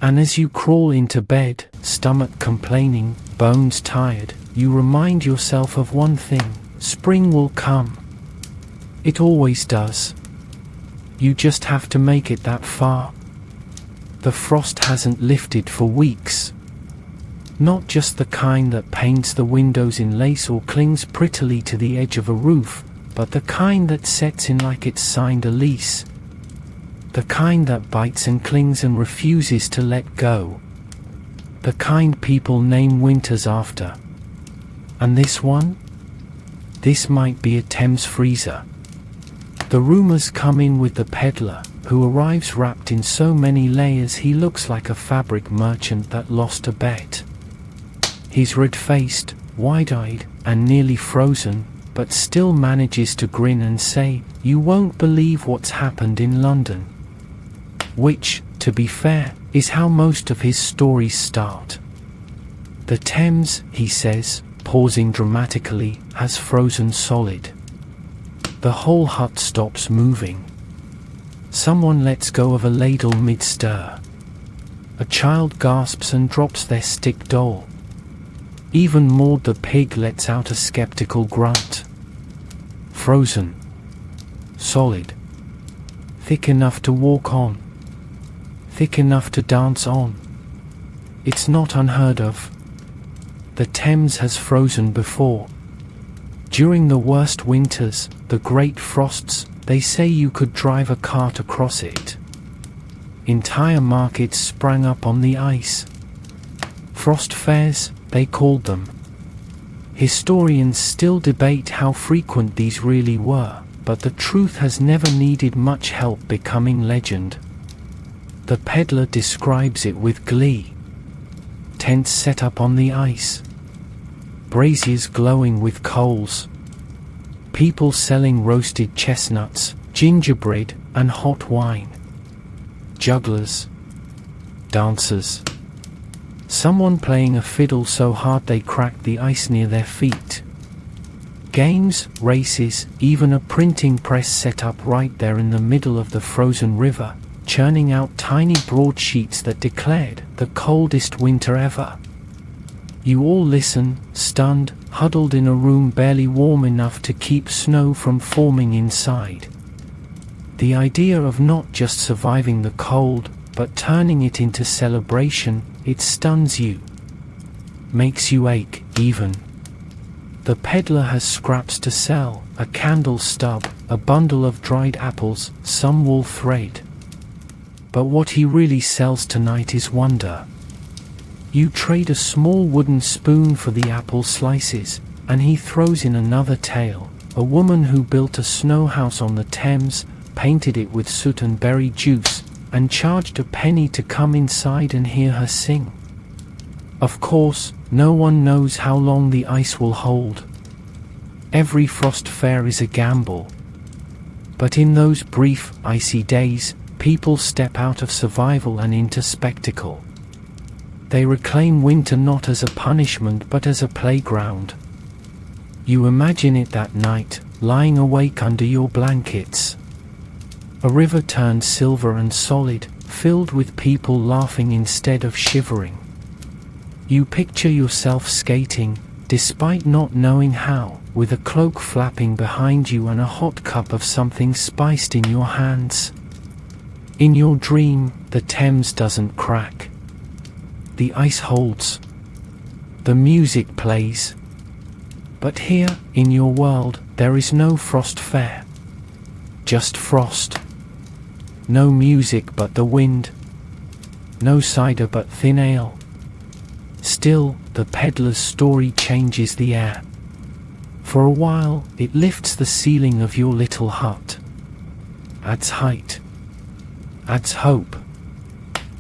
And as you crawl into bed, stomach complaining, bones tired, you remind yourself of one thing: spring will come. It always does. You just have to make it that far. The frost hasn't lifted for weeks. Not just the kind that paints the windows in lace or clings prettily to the edge of a roof, but the kind that sets in like it's signed a lease. The kind that bites and clings and refuses to let go. The kind people name winters after. And this one? This might be a Thames freezer. The rumors come in with the peddler, who arrives wrapped in so many layers he looks like a fabric merchant that lost a bet. He's red-faced, wide-eyed, and nearly frozen, but still manages to grin and say, "You won't believe what's happened in London." Which, to be fair, is how most of his stories start. The Thames, he says, pausing dramatically, has frozen solid. The whole hut stops moving. Someone lets go of a ladle mid-stir. A child gasps and drops their stick doll. Even Maud the pig lets out a skeptical grunt. Frozen. Solid. Thick enough to walk on. Thick enough to dance on. It's not unheard of. The Thames has frozen before. During the worst winters, the great frosts, they say you could drive a cart across it. Entire markets sprang up on the ice. Frost fairs, they called them. Historians still debate how frequent these really were, but the truth has never needed much help becoming legend. The peddler describes it with glee. Tents set up on the ice. Braziers glowing with coals. People selling roasted chestnuts, gingerbread, and hot wine. Jugglers. Dancers. Someone playing a fiddle so hard they cracked the ice near their feet. Games, races, even a printing press set up right there in the middle of the frozen river, churning out tiny broadsheets that declared the coldest winter ever. You all listen, stunned, huddled in a room barely warm enough to keep snow from forming inside. The idea of not just surviving the cold, but turning it into celebration, it stuns you. Makes you ache, even. The peddler has scraps to sell, a candle stub, a bundle of dried apples, some wool thread. But what he really sells tonight is wonder. You trade a small wooden spoon for the apple slices, and he throws in another tale, a woman who built a snow house on the Thames, painted it with soot and berry juice, and charged a penny to come inside and hear her sing. Of course, no one knows how long the ice will hold. Every frost fair is a gamble. But in those brief, icy days, people step out of survival and into spectacle. They reclaim winter not as a punishment but as a playground. You imagine it that night, lying awake under your blankets. A river turned silver and solid, filled with people laughing instead of shivering. You picture yourself skating, despite not knowing how, with a cloak flapping behind you and a hot cup of something spiced in your hands. In your dream, the Thames doesn't crack. The ice holds. The music plays. But here, in your world, there is no frost fair. Just frost. No music but the wind. No cider but thin ale. Still, the peddler's story changes the air. For a while, it lifts the ceiling of your little hut. Adds height. Adds hope.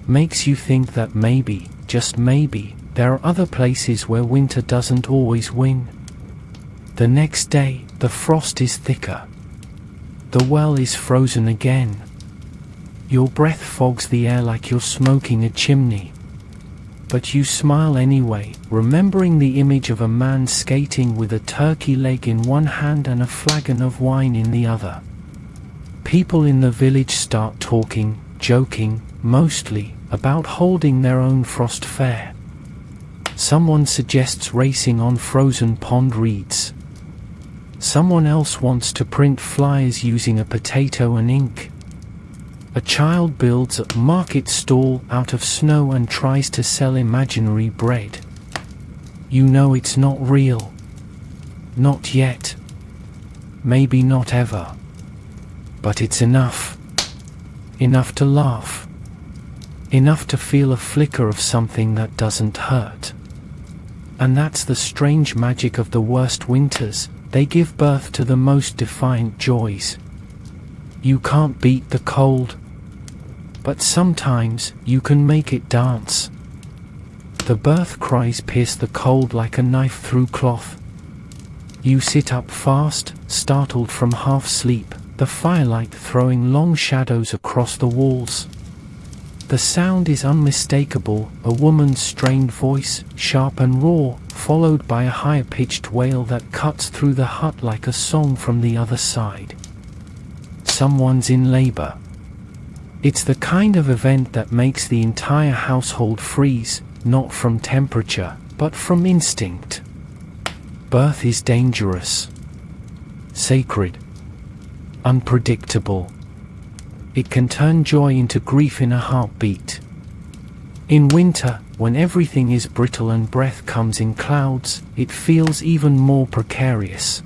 Makes you think that maybe, just maybe, there are other places where winter doesn't always win. The next day, the frost is thicker. The well is frozen again. Your breath fogs the air like you're smoking a chimney. But you smile anyway, remembering the image of a man skating with a turkey leg in one hand and a flagon of wine in the other. People in the village start talking, joking, mostly, about holding their own frost fair. Someone suggests racing on frozen pond reeds. Someone else wants to print flyers using a potato and ink. A child builds a market stall out of snow and tries to sell imaginary bread. You know it's not real. Not yet. Maybe not ever. But it's enough. Enough to laugh. Enough to feel a flicker of something that doesn't hurt. And that's the strange magic of the worst winters. They give birth to the most defiant joys. You can't beat the cold. But sometimes, you can make it dance. The birth cries pierce the cold like a knife through cloth. You sit up fast, startled from half sleep, the firelight throwing long shadows across the walls. The sound is unmistakable, a woman's strained voice, sharp and raw, followed by a high-pitched wail that cuts through the hut like a song from the other side. Someone's in labor. It's the kind of event that makes the entire household freeze, not from temperature, but from instinct. Birth is dangerous. Sacred. Unpredictable. It can turn joy into grief in a heartbeat. In winter, when everything is brittle and breath comes in clouds, it feels even more precarious.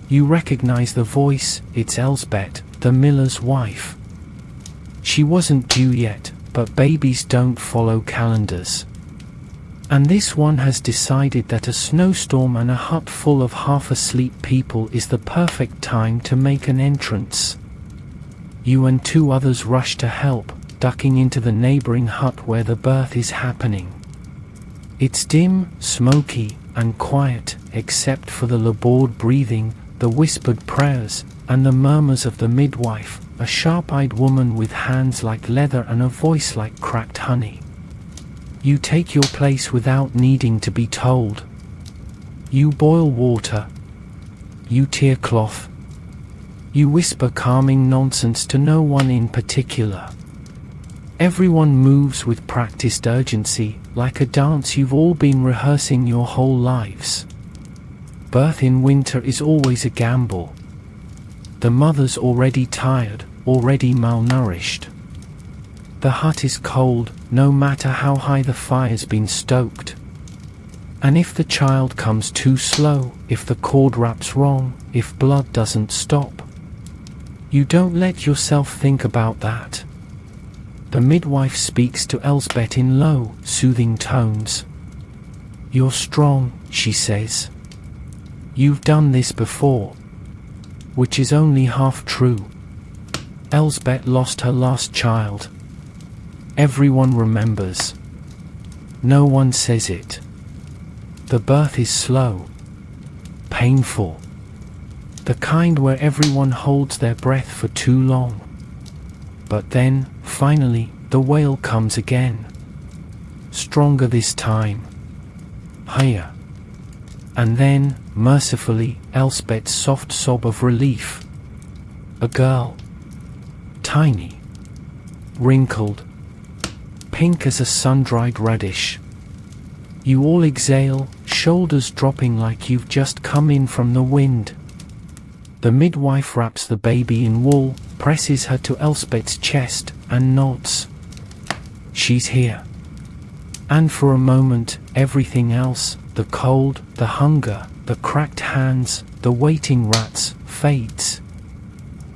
You recognize the voice, it's Elsbeth, the miller's wife. She wasn't due yet, but babies don't follow calendars. And this one has decided that a snowstorm and a hut full of half-asleep people is the perfect time to make an entrance. You and two others rush to help, ducking into the neighboring hut where the birth is happening. It's dim, smoky, and quiet, except for the labored breathing, the whispered prayers, and the murmurs of the midwife, a sharp-eyed woman with hands like leather and a voice like cracked honey. You take your place without needing to be told. You boil water. You tear cloth. You whisper calming nonsense to no one in particular. Everyone moves with practiced urgency, like a dance you've all been rehearsing your whole lives. Birth in winter is always a gamble. The mother's already tired, already malnourished. The hut is cold, no matter how high the fire's been stoked. And if the child comes too slow, if the cord wraps wrong, if blood doesn't stop, you don't let yourself think about that. The midwife speaks to Elsbeth in low, soothing tones. "You're strong," she says. "You've done this before." Which is only half true. Elsbeth lost her last child. Everyone remembers. No one says it. The birth is slow, painful, the kind where everyone holds their breath for too long. But then, finally, the wail comes again. Stronger this time. Higher. And then, mercifully, Elsbeth's soft sob of relief. A girl. Tiny. Wrinkled. Pink as a sun-dried radish. You all exhale, shoulders dropping like you've just come in from the wind. The midwife wraps the baby in wool, presses her to Elsbeth's chest, and nods. She's here. And for a moment, everything else, the cold, the hunger, the cracked hands, the waiting rats, fades.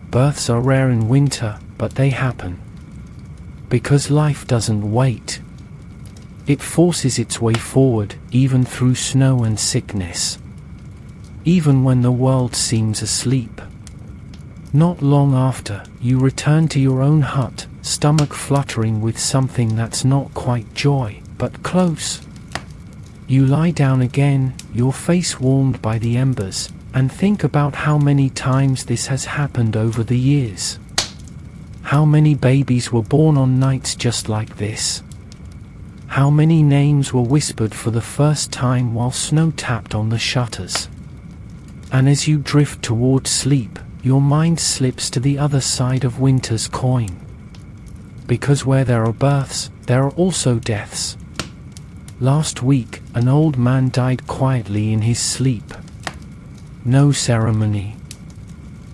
Births are rare in winter, but they happen. Because life doesn't wait. It forces its way forward, even through snow and sickness. Even when the world seems asleep. Not long after, you return to your own hut, stomach fluttering with something that's not quite joy, but close. You lie down again, your face warmed by the embers, and think about how many times this has happened over the years. How many babies were born on nights just like this? How many names were whispered for the first time while snow tapped on the shutters? And as you drift toward sleep, your mind slips to the other side of winter's coin. Because where there are births, there are also deaths. Last week, an old man died quietly in his sleep. No ceremony.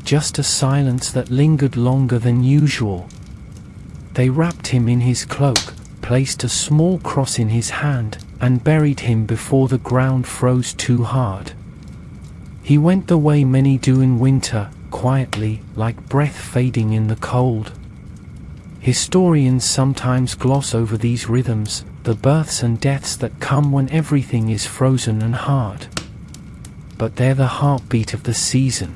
Just a silence that lingered longer than usual. They wrapped him in his cloak, placed a small cross in his hand, and buried him before the ground froze too hard. He went the way many do in winter, quietly, like breath fading in the cold. Historians sometimes gloss over these rhythms, the births and deaths that come when everything is frozen and hard. But they're the heartbeat of the season.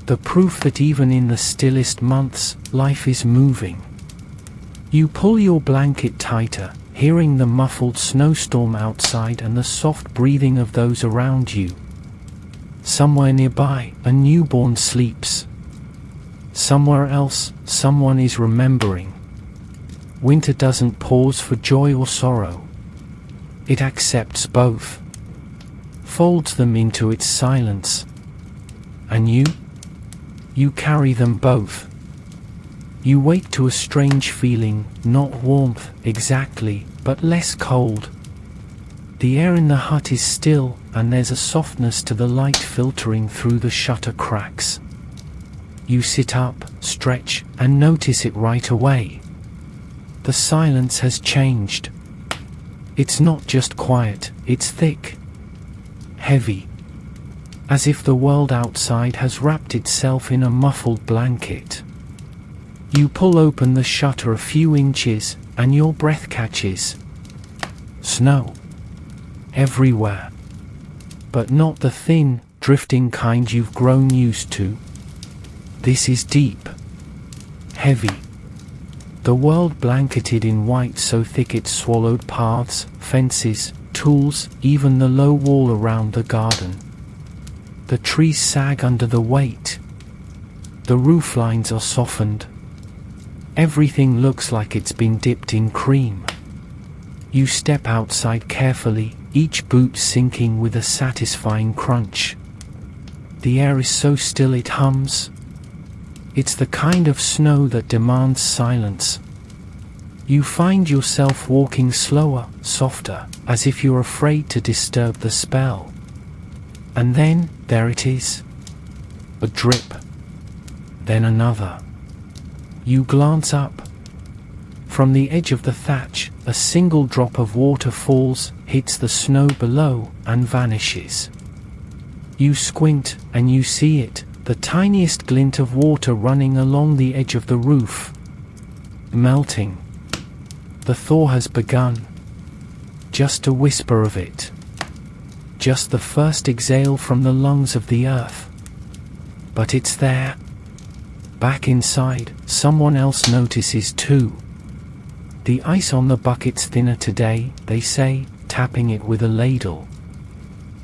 The proof that even in the stillest months, life is moving. You pull your blanket tighter, hearing the muffled snowstorm outside and the soft breathing of those around you. Somewhere nearby, a newborn sleeps. Somewhere else, someone is remembering. Winter doesn't pause for joy or sorrow. It accepts both. Folds them into its silence. And you carry them both. You wake to a strange feeling, not warmth exactly, but less cold. The air in the hut is still, and there's a softness to the light filtering through the shutter cracks. You sit up, stretch, and notice it right away. The silence has changed. It's not just quiet, it's thick. Heavy. As if the world outside has wrapped itself in a muffled blanket. You pull open the shutter a few inches, and your breath catches. Snow. Everywhere. But not the thin, drifting kind you've grown used to. This is deep. Heavy. The world blanketed in white so thick it swallowed paths, fences, tools, even the low wall around the garden. The trees sag under the weight. The roof lines are softened. Everything looks like it's been dipped in cream. You step outside carefully, each boot sinking with a satisfying crunch. The air is so still it hums. It's the kind of snow that demands silence. You find yourself walking slower, softer, as if you're afraid to disturb the spell. And then, there it is. A drip. Then another. You glance up. From the edge of the thatch, a single drop of water falls, hits the snow below, and vanishes. You squint, and you see it, the tiniest glint of water running along the edge of the roof. Melting. The thaw has begun. Just a whisper of it. Just the first exhale from the lungs of the earth. But it's there. Back inside, someone else notices too. The ice on the bucket's thinner today, they say, tapping it with a ladle.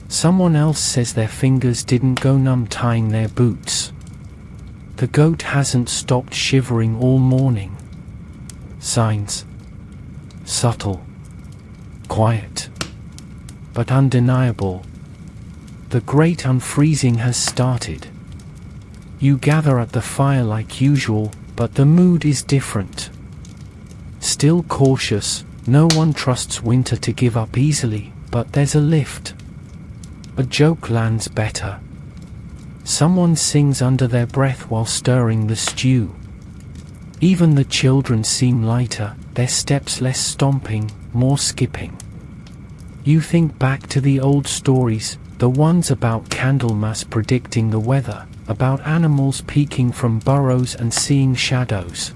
Someone else says their fingers didn't go numb tying their boots. The goat hasn't stopped shivering all morning. Signs. Subtle. Quiet. But undeniable. The great unfreezing has started. You gather at the fire like usual, but the mood is different. Still cautious, no one trusts winter to give up easily, but there's a lift. A joke lands better. Someone sings under their breath while stirring the stew. Even the children seem lighter, their steps less stomping, more skipping. You think back to the old stories, the ones about Candlemas predicting the weather, about animals peeking from burrows and seeing shadows.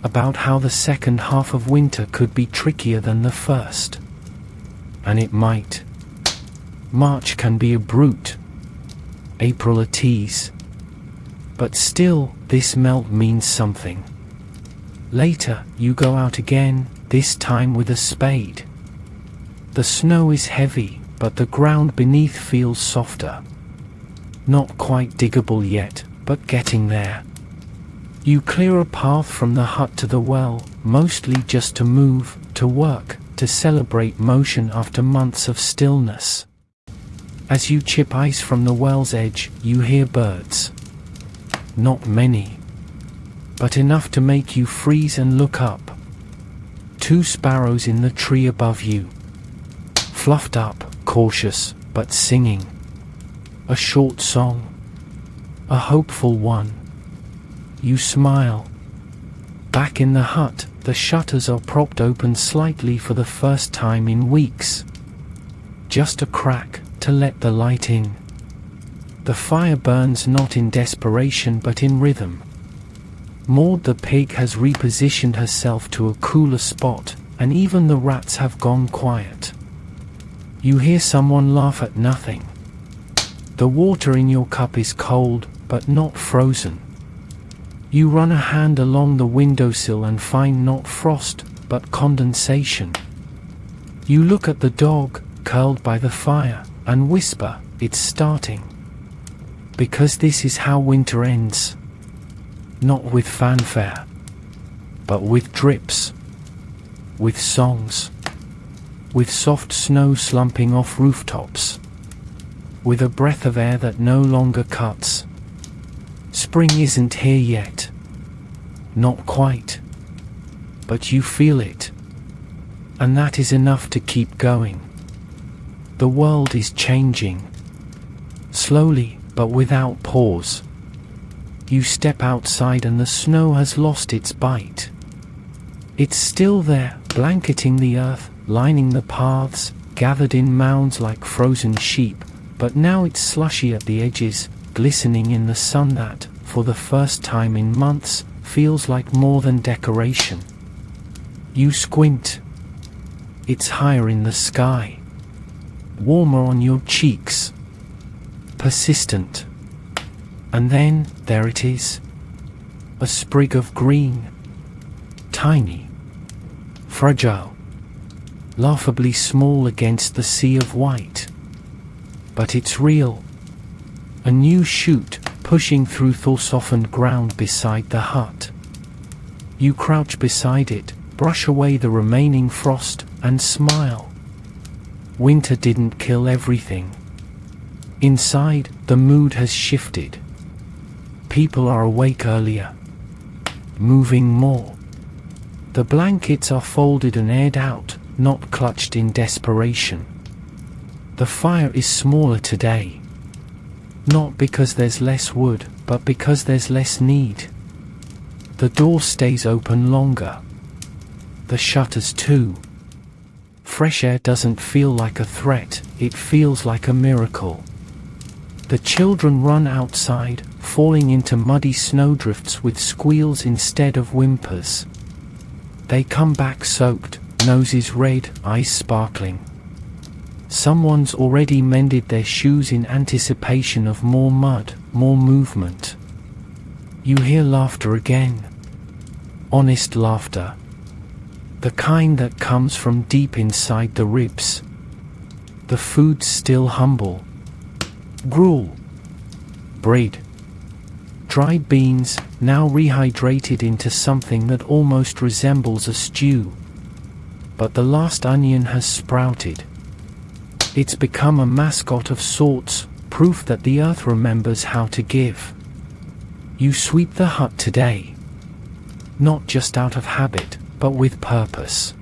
About how the second half of winter could be trickier than the first. And it might. March can be a brute. April a tease. But still, this melt means something. Later, you go out again, this time with a spade. The snow is heavy, but the ground beneath feels softer. Not quite diggable yet, but getting there. You clear a path from the hut to the well, mostly just to move, to work, to celebrate motion after months of stillness. As you chip ice from the well's edge, you hear birds. Not many, but enough to make you freeze and look up. 2 sparrows in the tree above you. Fluffed up, cautious, but singing. A short song. A hopeful one. You smile. Back in the hut, the shutters are propped open slightly for the first time in weeks. Just a crack, to let the light in. The fire burns not in desperation but in rhythm. Maud the pig has repositioned herself to a cooler spot, and even the rats have gone quiet. You hear someone laugh at nothing. The water in your cup is cold, but not frozen. You run a hand along the windowsill and find not frost, but condensation. You look at the dog, curled by the fire, and whisper, "It's starting." Because this is how winter ends. Not with fanfare, but with drips. With songs. With soft snow slumping off rooftops. With a breath of air that no longer cuts. Spring isn't here yet. Not quite. But you feel it. And that is enough to keep going. The world is changing. Slowly, but without pause. You step outside and the snow has lost its bite. It's still there, blanketing the earth, lining the paths, gathered in mounds like frozen sheep, but now it's slushy at the edges, glistening in the sun that, for the first time in months, feels like more than decoration. You squint. It's higher in the sky. Warmer on your cheeks. Persistent. And then, there it is. A sprig of green. Tiny. Fragile. Laughably small against the sea of white. But it's real. A new shoot, pushing through thaw-softened ground beside the hut. You crouch beside it, brush away the remaining frost, and smile. Winter didn't kill everything. Inside, the mood has shifted. People are awake earlier. Moving more. The blankets are folded and aired out, not clutched in desperation. The fire is smaller today. Not because there's less wood, but because there's less need. The door stays open longer. The shutters too. Fresh air doesn't feel like a threat, it feels like a miracle. The children run outside, falling into muddy snowdrifts with squeals instead of whimpers. They come back soaked, noses red, eyes sparkling. Someone's already mended their shoes in anticipation of more mud, more movement. You hear laughter again. Honest laughter. The kind that comes from deep inside the ribs. The food's still humble. Gruel. Bread. Dried beans, now rehydrated into something that almost resembles a stew. But the last onion has sprouted. It's become a mascot of sorts, proof that the earth remembers how to give. You sweep the hut today. Not just out of habit, but with purpose.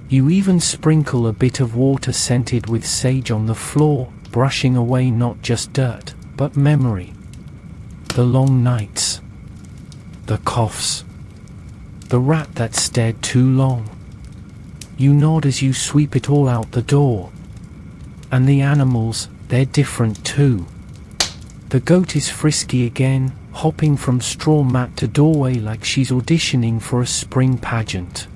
You even sprinkle a bit of water scented with sage on the floor, brushing away not just dirt, but memory. The long nights. The coughs. The rat that stared too long. You nod as you sweep it all out the door. And the animals, they're different too. The goat is frisky again, hopping from straw mat to doorway like she's auditioning for a spring pageant.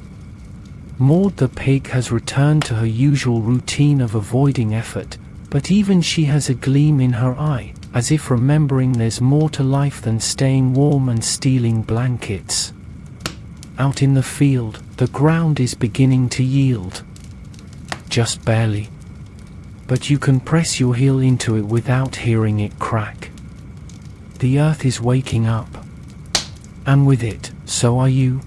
Maud the pig has returned to her usual routine of avoiding effort, but even she has a gleam in her eye, as if remembering there's more to life than staying warm and stealing blankets. Out in the field, the ground is beginning to yield. Just barely. But you can press your heel into it without hearing it crack. The earth is waking up. And with it, so are you.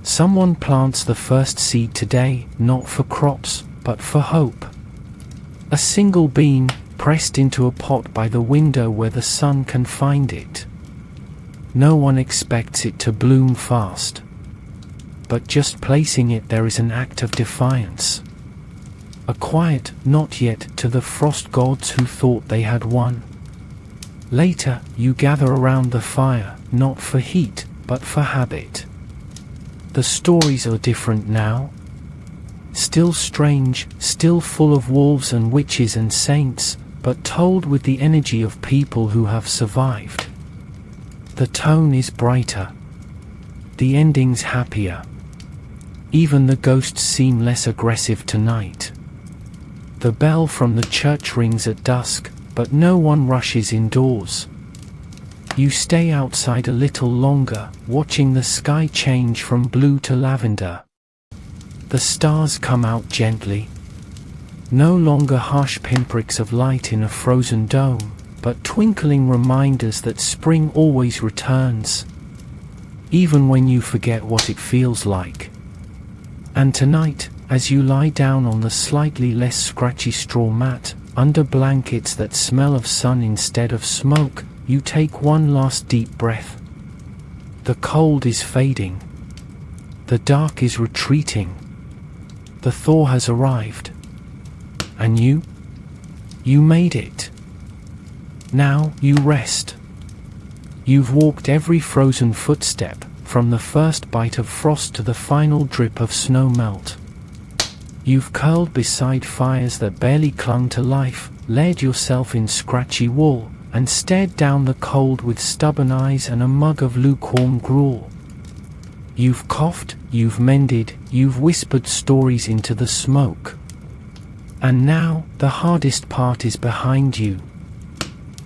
Someone plants the first seed today, not for crops, but for hope. A single bean, pressed into a pot by the window where the sun can find it. No one expects it to bloom fast. But just placing it there is an act of defiance. A quiet, not yet, to the frost gods who thought they had won. Later, you gather around the fire, not for heat, but for habit. The stories are different now. Still strange, still full of wolves and witches and saints, but told with the energy of people who have survived. The tone is brighter. The ending's happier. Even the ghosts seem less aggressive tonight. The bell from the church rings at dusk, but no one rushes indoors. You stay outside a little longer, watching the sky change from blue to lavender. The stars come out gently. No longer harsh pinpricks of light in a frozen dome, but twinkling reminders that spring always returns, even when you forget what it feels like. And tonight, as you lie down on the slightly less scratchy straw mat, under blankets that smell of sun instead of smoke, you take one last deep breath. The cold is fading. The dark is retreating. The thaw has arrived. And you? You made it. Now you rest. You've walked every frozen footstep, from the first bite of frost to the final drip of snow melt. You've curled beside fires that barely clung to life, laid yourself in scratchy wool, and stared down the cold with stubborn eyes and a mug of lukewarm gruel. You've coughed, you've mended, you've whispered stories into the smoke. And now, the hardest part is behind you.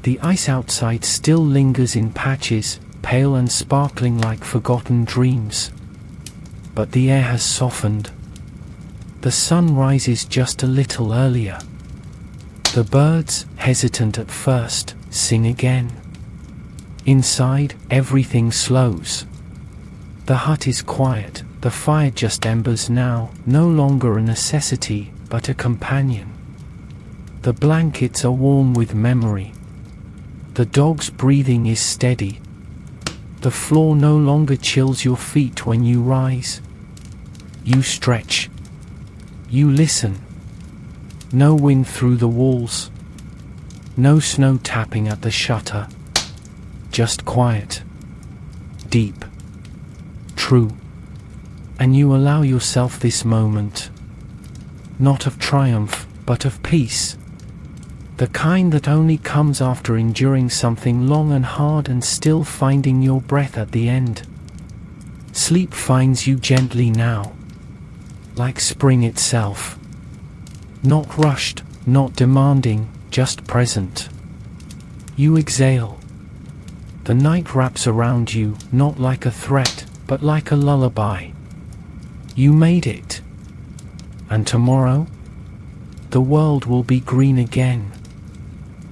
The ice outside still lingers in patches, pale and sparkling like forgotten dreams. But the air has softened. The sun rises just a little earlier. The birds, hesitant at first, sing again. Inside, everything slows. The hut is quiet, the fire just embers now, no longer a necessity, but a companion. The blankets are warm with memory. The dog's breathing is steady. The floor no longer chills your feet when you rise. You stretch. You listen. No wind through the walls. No snow tapping at the shutter. Just quiet. Deep. True. And you allow yourself this moment. Not of triumph, but of peace. The kind that only comes after enduring something long and hard and still finding your breath at the end. Sleep finds you gently now. Like spring itself. Not rushed, not demanding, just present. You exhale. The night wraps around you, not like a threat, but like a lullaby. You made it. And tomorrow? The world will be green again.